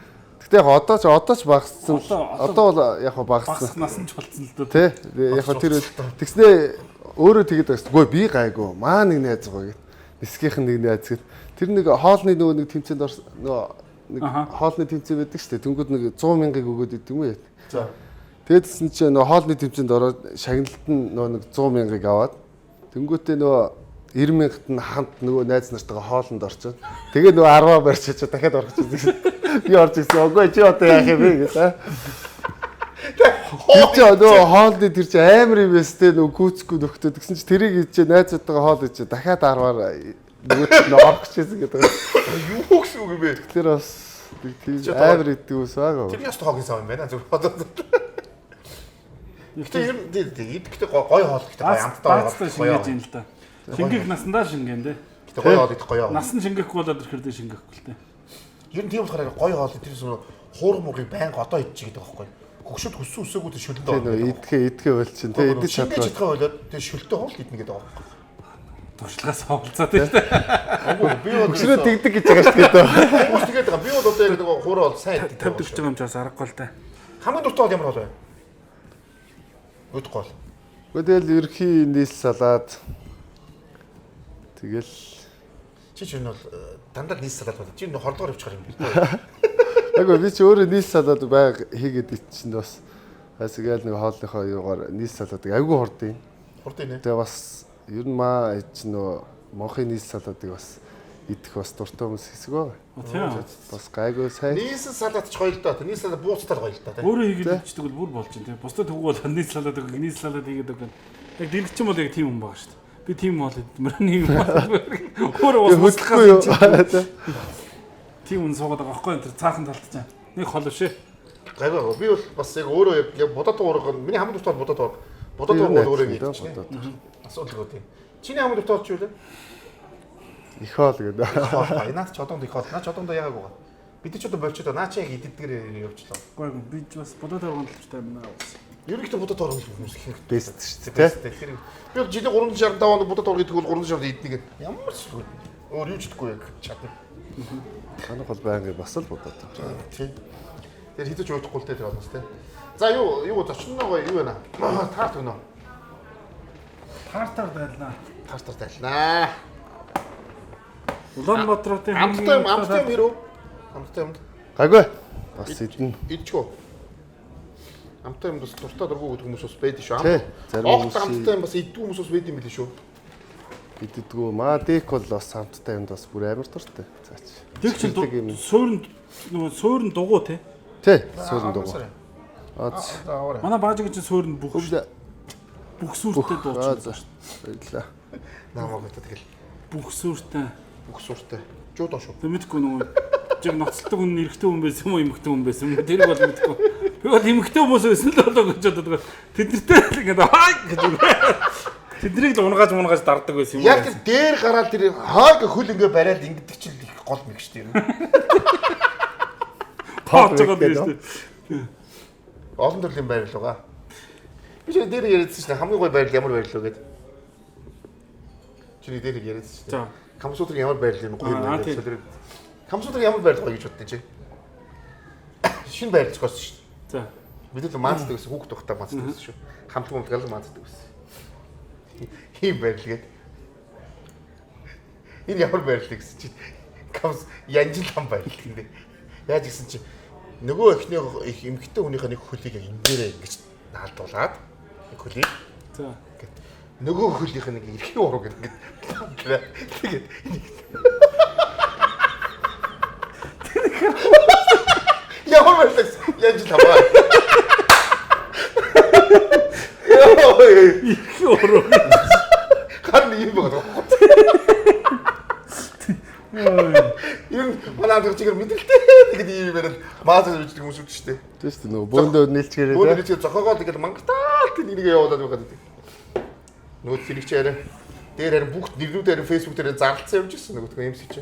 гэтээ яг одоо ч багассан. Одоо бол яг багассан. Насан ч болцсон л доо. Тэ. Яг тэр тэгснээ өөрөө тэгээд байсан. Үгүй би гайгүй. Маа нэг найз байгаа гэд. Нисгийнхэн нэг найз гэд. Тэр нэг хоолны нөгөө нэг тэмцээнд нөгөө нэг хоолны тэмцээн байдаг шүү дээ. Тэнгүүд нэг 100,000-ыг өгөөд идэв юм яа. За. Тэгээдсэн чинь нөгөө хоолны тэмцээнд ороод шагналт нь нөгөө нэг 100,000-ыг аваад тэнгүүтээ нөгөө 90,000-т нь хамт нөгөө найз нартайгаа хоолнд орчоод тэгээ нөгөө 10-аа барьчиж дахиад орох гэсэн. Би орж ирсэн. Үгүй чи одоо яах юм бэ гэдэг. Тэр чи нөгөө хоолны тэр чи амар юм эс тэ нөгөө гүцэхгүй нөхдөд гэсэн чи тэрийг идэж найзуудтайгаа хоол идэж дахиад 10-аар нөгөөт нь орчихсэн гэдэг. Юу гэсэн үг юм бэ? Тэр бас тийм амар идэв ус байгаа. Тэр яст хогийн сав юм байна зөв бодоод. Гэтэ ер нь идэхтэй гоё хоол гэхдээ гоё амттай гоё. Шингээж юм л да. Шингэх насандаа шингэн дээ. Гэтэ гоё хоол идэх гоё. Нас нь шингэхгүй болоод ирэхээр дээ шингэхгүй л дээ. Ер нь тийм болохоор гоё хоол идэх юм хуурга мургийг байнга одоо идчих гэдэг байхгүй. Хөгшөд хүссэн үсээгүүд шөлтөө. Тийм идэхээ бол чинь тийм идэж чадлаа. Шингээж чадхаа болоод тийм шөлтөө хоол идэх гэдэг байгаа байхгүй. Туршлагаас хавлцаад тийм шүү дээ. Би бол өчнөө тэгдэг гэж байгаа шүү дээ. Хүмүүс тэгээд байгаа. Би бол одоо яг нэг хуурга бол сайн идэх. 50 40 юм ч бас аргагүй л да. Хамгийн дуртай бол ямар хоол вэ? Өдгөл. Тэгэл ерхий нийс салаад тэгэл чи ч энэ бол дандаа нийс салаад байна. Чи хордоор явчихаар юм. Айгу би ч өөрөө нийс салаад байг хийгээд ичсэн бас асгээл нэг хоолныхоо юугаар нийс салаад айгу хордیں۔ Хордیں۔ Тэгээ бас ер нь маа ич нөө монхын нийс салаадыг бас идэх бас дуртай хүмүүс хэсэг байгаа. Тийм. Бас гайгүй сайн. Нийс салаад ч гоё л доо. Нийс салаад бууцтал гоё л доо. Өөрөө хийгээд ичдэг бол бүр болж байна тийм. Бусдад төгөө бол нийс салаад өгөх, нийс салаад хийгээд өгөх. Яг дэлгэч юм бол яг тийм хүн байгаа шүү дээ. Би тийм бол нэг юм бол өөрөө бас хөдөлгөө юу. Тийм хүн суугаад байгаа байхгүй энэ цаахан талд чаа. Нэг хол шээ. Гайгүй. Би бол бас яг өөрөө яг будад уурга миний хамгийн дуртай будад уурга. Будад уурга өөрөө хийчихсэн. Асуудалгүй тийм. Чиний хамгийн дуртай ч юу лээ? Их хоол гэдэг. Наад ч одоонд их хоол. Наа ч одоонд яагаад байгаа. Бид ч одоо болчиход наа чи яг идэгдгээр явуулчихлаа. Гайгүй би ч бас бодоод байгаа талтай юм аа. Ерөнхийдөө будад уурга хүмүүс их хэрэгтэй. Бест шүү дээ. Тэгэхээр би бол жилийн 365 хононд будад уурга гэдэг бол 360 иддэг. Ямар ч зүйл. Өөр юу ч гэдэггүй яг чадна. Танах бол байнга бас л бодоод. Тийм. Тэр хитэж уудахгүй л тэр болоос тий. За юу зочноо гоё юу байна? Таарт өгнө. Тартар байлнаа. Тартар тайлнаа. Улаанбаатарын амттай хэрүү? Амттай юм. Гайгүй. Бас идэн. Идчихв. Амттай юм бас дуртай дургу гэдэг хүмүүс бас байдаг шүү. Тий. Зарим хүмүүс амттай юм бас иддэг хүмүүс бас байдаг юм билээ шүү. Иддэггүй. Маа дик бол бас амттай юмд бас бүр амар дуртай. Цаач. Тэг чи суурин дугуй те. Тий. Суурин дугуй. Манай бааж гэж суурин бүх сүртэй дуучихсан шүү. Баярлаа. Намаа гэдэг тэгэл. Бүх сүртэй. Жууд шүү. Тэг мэдгүй нөгөө жиг ноцолдог хүн эрэгтэй хүн байсан юм уу эмэгтэй хүн байсан юм. Тэрийг бол мэдгүй. Би бол эмэгтэй хүмүүс байсан л болоо гэж боддог. Тэднэртэй л ингээд хаа гэж. Тэднийг л унгааж дарддаг байсан юм. Яг тэр дээр гараад тэр хойг хөл ингээ бариад ингэдэг чил их гол мэг шүү дээ. Паацгаа дээ. Олон төрлийн байрлал байгаа. Би ч дээр яриадсан шүү дээ. Хамгийн гоё байрлал ямар байрлал вэ гэдэг. Чиний дээр яриадсан шүү дээ. За. Камсуутрын ямар байрлал юм гоё юм бэ? Камсуутрын ямар байрлал гоё гэж боддоо чи. Шинэ байрлал зохиосон шүү дээ. За. Бид л маацдаг гэсэн хүүхд тухтай маацдаг гэсэн шүү. Хамтлаг мунтгал маацдаг гэсэн. Ийм байрлал гээд. Энэ ямар байрлал гэсэн чи. Камс янжил хам байрлал гинэ. Яаж гэсэн чи нөгөө их эмхтэй хүнийхээ нэг хөлийг ингээрээ ингэж наалдуулаад нэг хөлийг. За. Нөгөө хөлийнх нь нэг эрхийн ураг гэдэг. Тэгээд ямар байрлал янжил хамаа. Эрхийн ураг. Гар юм байна. Юм манай чигээр мэдрэлтэй тэгээд ийм байрал маазаа үүсдэг хүмүүс үү шүү дээ. Тийм шүү дээ. Нөгөө бөөндөө нийлчгээрээ. Бөөндөө нийлчгээр зохиогоод тэгээд мангатаалт нэг явуулаад байгаад байдаг. Нөгөө тэрийг чи арай дээр харин бүгд нэрнүүд харин фэйсбүүк дээр зарлцсан явж ирсэн нөгөө юм чи.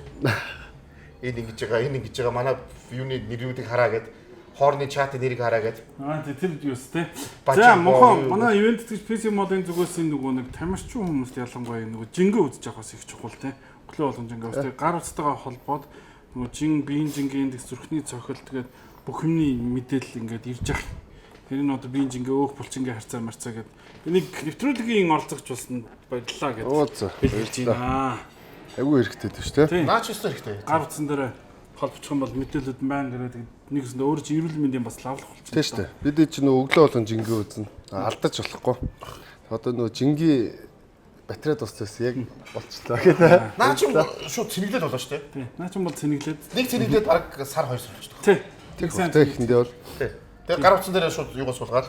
Энэ ингэж байгаа манай юуны нэрнүүдийг хараа гэд хоорны чатын нэрийг хараа гэд. Тэр юус те. За мохон манай ивент гэж PC модын зүгээс нөгөө нэг тамирчин хүмүүст ялангуяа нөгөө жингээ үзэж явах бас их чухал те. Өглөө болгон жингээ бас гар утастайгаа холбоод нөгөө биеийн жингийн зүрхний цохил тэгээд бүх юмний мэдээлэл ингээд ирж явах. Тэр нь одоо биеийн жингээ өөх булчингээ харьцаа марцаа гэдэг. Энийг нэвтрүүлгийн оролцогч болсон баярлалаа гэдэг. Хэлж байна. Айгүй хэрэгтэй дээ шүү дээ. Наач өстө хэрэгтэй. Гар утсан дээр холбочих юм бол мэдээлэлд маань гэрээд нэгсэндээ өөр чи эрүүл мэндийн бас лавлах болчихсон. Тийм шүү дээ. Бид ч нөгөө өглөө болгон жингээ үзнэ. Алдаж болохгүй. Одоо нөгөө жингийн батарей дуусчихсан яг болчихлоо гэдэг. Наа чи шууд цэнэглээд болоо шүү дээ. Тийм. Наа чи бол цэнэглээд. Нэг цэнэглээд баг сар 2 сар болчихлоо. Тийм. Тэхэндээ бол. Тэгээ гар утсан дээр шууд юугаас суулгаад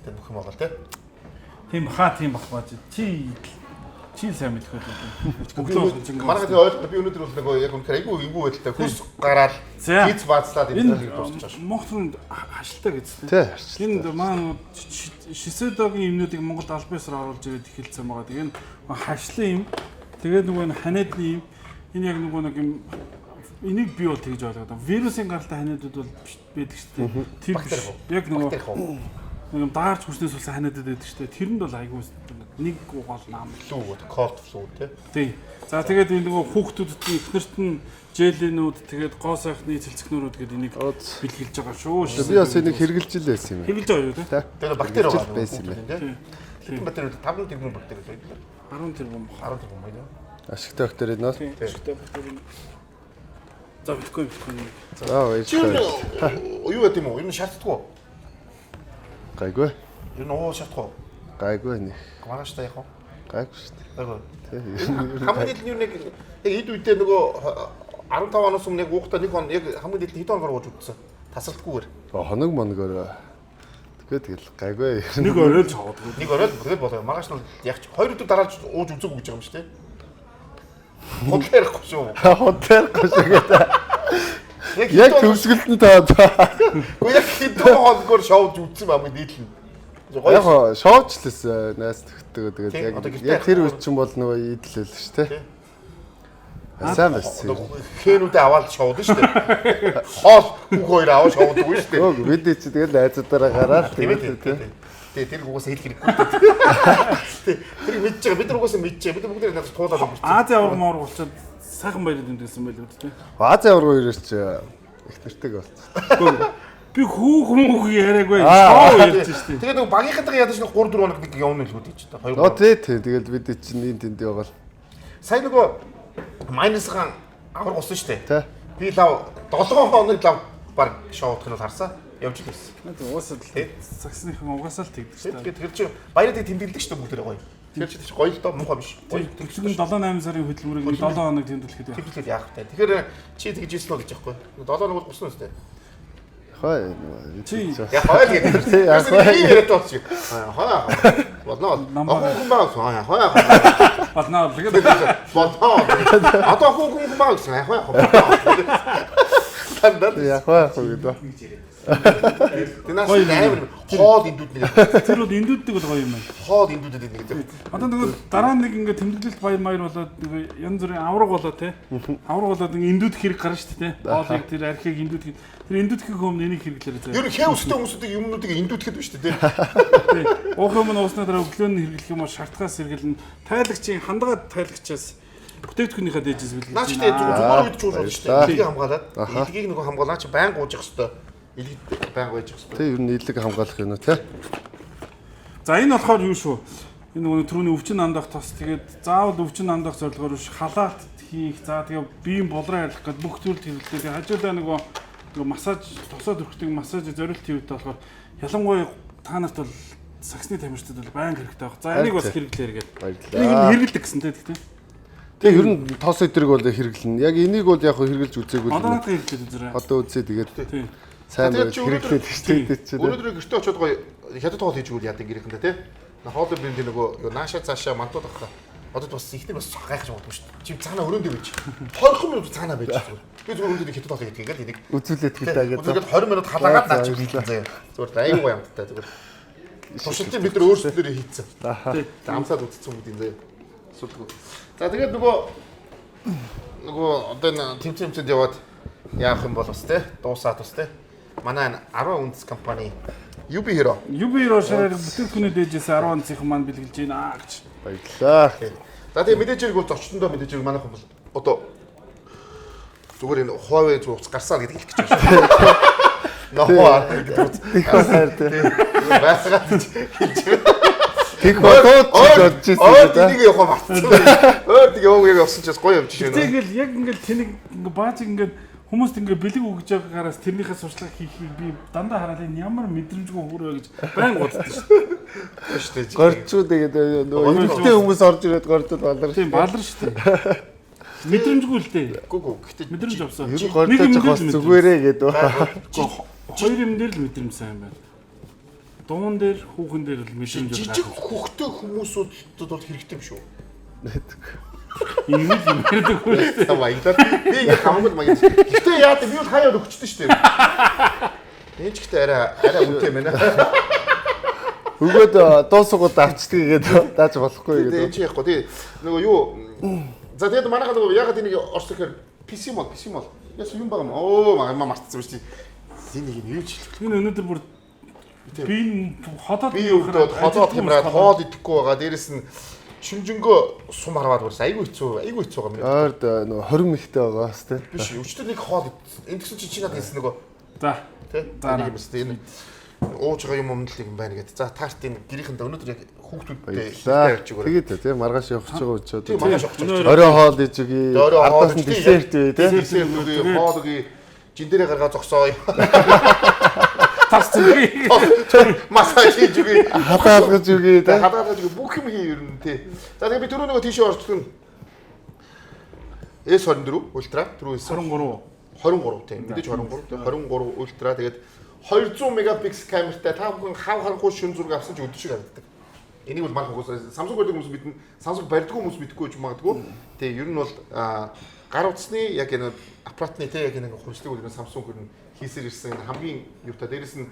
тэр бүх юм байгаа л тийм бах бааж. Чи сайн мэдэх байлгүй. Манай тэгээ ойлгох би өнөөдөр бол нөгөө яг үнэхээр айгүй байдалтай хүс гараад хийц баацлаад энэ дуусчих шээ. Монголд хашлтаа гэсэн. Тийм. Энд маань шисэдогийн юмнуудыг Монголд аль биесээр оруулж ирээд эхэлсэн байгаа. Тэгээ хашлын юм. Тэгээд нөгөө ханиадны юм. Энэ яг нөгөө нэг юм энийг би бол тэгж ойлгоод байна. Вирусын гаралтай ханиадууд бол байдаг шүү дээ. Тэр яг нөгөө нэг даарч хүснээс улсан ханиадууд байдаг шүү дээ. Тэрэнд бол айгүй нэг гол нам лүү корт флүү тий. За тэгээд энэ нөгөө хүүхдүүдэд эхнэрт нь желэнүүд тэгээд гоо сайхны цэлцэгнүүрүүд гэдэг энийг бэлгэлж байгаа шүү. Би бас энийг хэрэгжилж л байсан юм. Хэрэгжилж байгаа юу тий? Тэгээд бактери байгаа байсан юм. Хэдэн бактери 5 тэрбум бактери байдаг. 10 тэрбум байна. Ашигтай бактери нөө. Ашигтай бактери. За биткойн. За Чи баярлалаа. юу гэдэг юм уу? Ер нь шаарддаггүй. Гайгүй. Ер нь уу шаарддаггүй. Гайгүй нэг. Маргааш та яах вэ? Гайгүй шүү дээ. Гайгүй. Тий. Хамгийн дэд нь нэг эд үедээ нөгөө 15 оноос өмнө яг уухтаа нэг хон яг хамгийн дэд хэдэн хоногор ууж үтсэн. Тасралтгүйгээр. Хоног моногоор. Тэгэл гайгүй. Нэг орой л цавдгүй. Нэг орой тэгэл болоо. Маргааш нь яг 2 өдөр дараалж ууж үзэг гэж байгаа юм шүү дээ. Хотлохгүй шүү. Хотлохгүй шүү гэдэг. Яг төвсгөлтөнд таад. Гэхдээ яг хэдэн хоногор шоуж үзсэн юм нийтлэн. Яг шоучлээс найс төгтөг тэгээд яг тэр үе чинь бол нөгөө идэлэл шүү дээ. Сайн байсан. Хэнүүдээ аваад шоуд шүү дээ. Хоол бүх хоёр аваад шоуд үгүй шүү дээ. Өө бид чи тэгэл найзуудаараа гараад тэгээд тэр угаасаа хэлэх хэрэггүй дээ. Тэр мэдж байгаа. Бид нар угаасаа мэдж байгаа. Бид бүгд надад туулаад өгч. Ази авраг моор болчиход сайхан баярд дэмжсэн байл үү те. Ази авраг хоёроос чи их нэртэйг болчихсон. Би хүүх яриаггүй шоу ярьж штий. Тэгээд нөгөө багийнхантайгаа ядаж нэг 3-4 хоног нэг явна л үү гэж та. Оо тий тэгэл бид чинь энэ тэнд яваал. Сайн нөгөө майнасхан авраг усан штэ. Тий. Би лав 7 хоног лав баг шоудах нь харсаа. Явж ирсэн. Уусаад саксныхан угаасаа л тэгдэг шүү дээ. Тэгэхээр чи баярыг тэмдэглэдэг шүү дээ бүгд гоё. Тэр чи гоё л доо муухай биш. Тэгвэл 7-8 сарын хөдөлмөрийг 7 хоног тэмдэглэхэд яах вэ? Тэмдэглэхэд яах вэ? Тэгэхээр чи тэгж ийсэн үү гэж яахгүй. 7 хоног бол гуснаа үстэй. Хой. Чи яах вэ гэдэг. Яах вэ? Яриад тооч. Хаа. Болно. Ахын баа. Хаа. Болно. Болно. Одоо ахын баа гэсэн. Тандаа. Яах вэ гэдэг. Тэнээс амар хоол индүүд нэг. Тэр бол индүүддэг бол гоё юм байна. Хоол индүүдэд нэг гэдэг. Одоо нөгөө дараа нэг ингээ тэмдэглэлт баяр маяр болоод нөгөө янз бүрийн авраг болоо те. Авраг болоод ингээ индүүд хэрэг гарна шүү дээ те. Хоолыг тэр архийг индүүд тэр индүүдхийн өмнө энийг хэрэглээрэй заа. Ер нь хэн өстэй хүмүүсүүдийг юмнуудыг индүүдхэд биш үү те. Уух юм ууснаа дараа өглөөний хэрэглэх юм бол шартгаас сэргэлэн тайлагчийн хандагаад тайлагчаас бүтээгдэхүүнийхээ дээжээс бэлгэж. Наач тэ зүгээр үед чуул болж шүү дээ. Илгийг хамгаалаад. Илгийг нөгөө хамгаалаа чи байнга ууж явах хэрэгтэй. Илгийг байнга ууж явах хэрэгтэй. Тэ ер нь илэг хамгаалах юм уу те. За энэ болохоор юу шүү? Энэ нөгөө түрүүний өвчин андах тос тэгээд заавал өвчин андах зорилгоор биш халаат хийх. За тэгээ биеийн болроо арилгах гэдэг бүх зүйлд хэрэглэдэг. Хажуудаа нөгөө массаж тосоод өрхтөг массаж зорилт хийвтэй болохоор ялангуяа та нарт бол саксны тамирчдад бол байнга хэрэгтэй баг. За энийг бас хэрэглэхээр гээд. Энийг хэрэглэдэг гэсэн те тэгтээ. Тэгээ ер нь тоос өдрийг бол хэрэглэнэ. Яг энийг бол яг хэрэглэж үзээгүй. Одоо надад хэрэглээд үзээрэй. Одоо үзээ тэгээд. Тийм. Сайн хэрэглээд хэвчээд чинь. Өнөөдөр гэртээ очиод гоё хятад хоол хийж өгвөл яадаг гэрхэндээ те. Хоолны брэнд нөгөө нааша цаашаа мантуудах. Одоо бас ихтэй бас гайхаж магадгүй шүү дээ. Чи цаанаа өрөөндөө байж. 20 минут цаанаа байж зүгээр. Би зүгээр өнөөдөр хятад хоол хийгээд энийг үзүүлээд хэлээ гэдэг. Тэгээд 20 минут халаагаад наач хийлээ заяа. Зүгээр аюу гоё амттай зүгээр. Туршилтын бид нар өөрсдөө хийцэн. Амсаад үтцсэн юм дий заяа. Сүлгүй. За тэгээд нөгөө одоо энэ тэмцэмцэд яваад яах юм бол бас те дуусаад бас те. Манай 10 үндэс компани UB Hero ширээр бүтээгдэхүүнээ дээжээс 10 онцгийнхан маань бэлгэлж байна гэж. Баярлаа. За тэгээ мэдээж хэрэг бол зочдондоо мэдээж хэрэг манайхан бол одоо зүгээр энэ Huawei зууц гарсаа гэдэг хэлэх гэж байна. Нохоо гэдэг үз. Байсгаад хэлж байна. Тэг бодоод бодож ирсэн. Тэнийг явах марцсан. Өөр тэг яваг явсан ч гоё юм чи шээ. Тэгэл яг ингээл тэнийг ингээ бааж ингээ хүмүүст ингээ бэлэг өгж байгаагаараас тэрнийхээ сурчлага хийхийг би дандаа хараад энэ ямар мэдрэмжгүй хүрээ гэж байн боддог шүү дээ. Горчуу тэгээд нөгөө эрэгтэй хүмүүс орж ирээд горчууд балар. Тийм балар шүү дээ. Мэдрэмжгүй л дээ. Гүг гэхдээ мэдрэмж авсан. Ер нь горчууд бас зүгээрээ гэдэг. Хоёр юм дээр л мэдрэмж сайн байна. Дуун дээр хүүхэн дээр л мэдрэмж байна. Жижиг хүүхдэд хүмүүсүүд бол хэрэгтэй юм шүү. Ийм юм ярьдаг үү? Баялаа. Би ингээ хамгаал маяг. Гэтэ яа би бол хаяа өгчдөө шүү дээ. Энд ч ихтэй арай үнэтэй байна. Өгөөд дуусгууд авчдгийг гэдэг дааж болохгүй гэдэг. Энд чи яахгүй тий. Нөгөө юу за тэгээд манайхаа нөгөө ягаад энийг орчлохоор PC мод. Яс юм байгаа юм. Оо мартсан биш тий. Энийг юу ч хэлэх. Энэ өнөөдөр бүр би ходоод хямраад хоол идэхгүй байгаа. Дээрэс нь шүнжэнгөө сум хараад бүрс айгүй хэцүү байгаа юм. Ойрд нөгөө 20 мэгтэй байгаа бас тий. Биш өчтөр нэг хоол энэ гэсэн чи надад хэлсэн нөгөө. За. Тий. За нэг юм шүү дээ. Энэ ууж байгаа юм өмнөлийг юм байна гэдэг. За таартын гэрийнхэнд өнөөдөр яг хүүхдүүдтэй За тэгээд тийм маргааш явах гэж байгаа учраас. Тийм маргааш явах гэж. Орой хоол иж өгье. Ардаас нь десерт үү те. Десерт өгье, хоол өгье. Жиндэрэ гаргаа зогсооё. Тас зүгий. Массаж хийж өгье. Хадгалж өгье те. Хадгалж өгье. Бүх юм хий ер нь тий. За тэгээд би түрүү нөгөө тийшээ орчихсон. S24 ультра түрүү 23 тийм мэдээж 23 тийм 23 ультра тэгээд 200 мегапиксел камертай та бүхэн хав харанхуй шин зураг авсан ч өдөр шиг харагддаг. Энийг бол мань хүмүүс Samsung байдаг хүмүүс мэднэ. Samsung барьдаг хүмүүс мэдэхгүй ч магадгүй. Тэгээ ер нь бол гар утасны яг энэ аппаратны тийм яг энэ хувьслыг бол Samsung ер нь хийсээр ирсэн хамгийн юутай дээрэс нь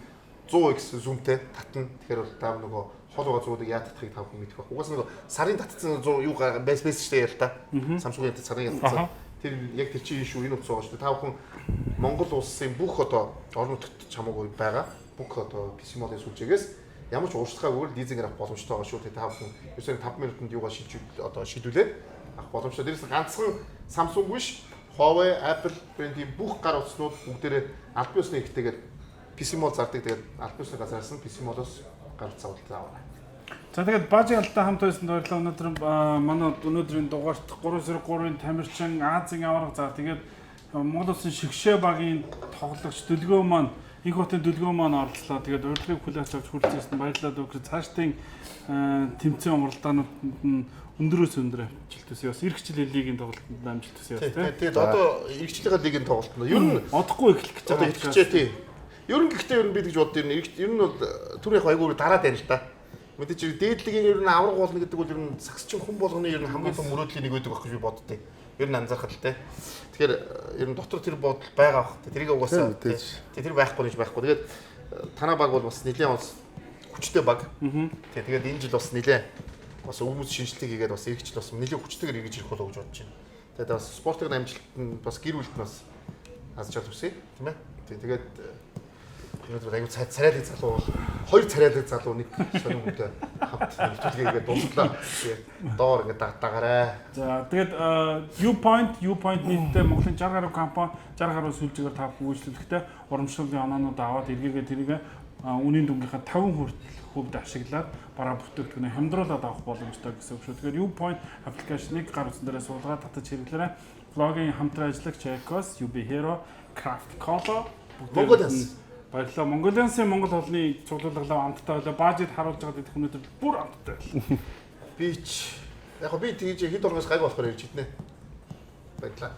100x зумтэй татна. Тэгэхээр бол та нөгөө хол байгаа зуудыг яа татахыг та бүхэн мэдэх байх. Угаас нөгөө сарын татсан 100 юу бэс штэ яа л та. Samsung-ийн сарын татсан. Тэр яг тэр чинь шүү энэ утас байгаа шүү дээ. Та бүхэн Монгол улсын бүх одоо орон нутгад чамаагүй байгаа. Бүх одоо PC модын сүлжээгээс ямар ч ууршлагаагүй лизингээр авах боломжтой байгаа шүү. Та бүхэн ерөөсөө 5 минутанд юугаа шийдүүлээд авах боломжтой. Дээрээс ганцхан Samsung биш, Huawei, Apple брендийн бүх гар утаснууд бүгдээрээ аль биесны ихтэйгээр PC мод зардаг. Тэгээд аль биесны газараас нь PC модоос гар утас аваад аваа. За тэгээд бажиг алтай хамт байсан баярлалаа. Өнөөдөр манай өнөөдрийн дугаарт 303-ын Тамирчин Азийн аварга за тэгээд Монгол улсын шигшээ багийн тоглогч Дүлгөө маань их хотын Дүлгөө маань оролцлоо. Тэгээд урилгыг хүлээж авч хүрэлцсэн баярлалаа дүүрэг. Цаашдын тэмцээн уралдаанууд нь өндөрөөс өндөр амжилттай бас эрх хичээл лигийн тоглолтод амжилттай бас тийм. Тэгээд одоо эрх хичээлийн лигийн тоглолтод ер нь одохгүй эхлэх гэж байгаа. Одоо хичээ тийм. Ер нь гэхдээ ер нь би гэж боддог ер нь бол түр яг айгуур дараа дээр л та. Мэдээч дээдлэгийн ер нь авраг болно гэдэг бол ер нь сагсчин хүн болгоны ер нь хамгийн том мөрөөдлийн нэг байдаг байх гэж би боддیں۔ Ер нь анзаархал те. Тэгэхээр ер нь дотор тэр бодол байгаа бах. Тэрийг угаасаа тэр байхгүй гэж байхгүй. Тэгээд танаа баг бол бас нэлээд бас хүчтэй баг. Тэгээд энэ жил бас нэлээд бас өвмөс шинжилгээ хийгээд бас эргэжл бас нэлээд хүчтэйгээр эргэж ирэх болов гэж бодож байна. Тэгээд бас спортын амжилт нь бас гэр бүлд нь бас аз жаргал үсэ тийм ээ. Тэгээд өнөөдөр аюу царайлаг залуу хоёр царайлаг залуу нэг сонин хүнтэй хамт нэвтрүүлгээгээ дуусглаа. Доор ингээд дагаарай. За тэгээд U-Point нийтдээ Монголын 60 гаруй компани 60 гаруй сүлжээгээр та бүхэлдэлтэй урамшууллын оноонууд аваад эргээгээ тэрийг үнийн дүнгийнхаа 50 хүртэл ашиглаад бараа бүтээгдэхүүнээ хямдруулаад авах боломжтой гэсэн үг шүү. Тэгэхээр U-Point аппликейшнийг гар утсан дээрээ суулгаад татаж хэрэглээрэй. Блогийн хамтран ажиллагч Ecos, UB Hero, Craft Color Mongolia баярлалаа. Монголиансын Монгол холны цуглуулгалаа амттай байлаа. Баажид харуулж байгаа гэдэг өнөөдөр бүр амттай байлаа. Би ч яг би тэгж хэд орноос гайг болохоор ирж иднэ. Баярлалаа.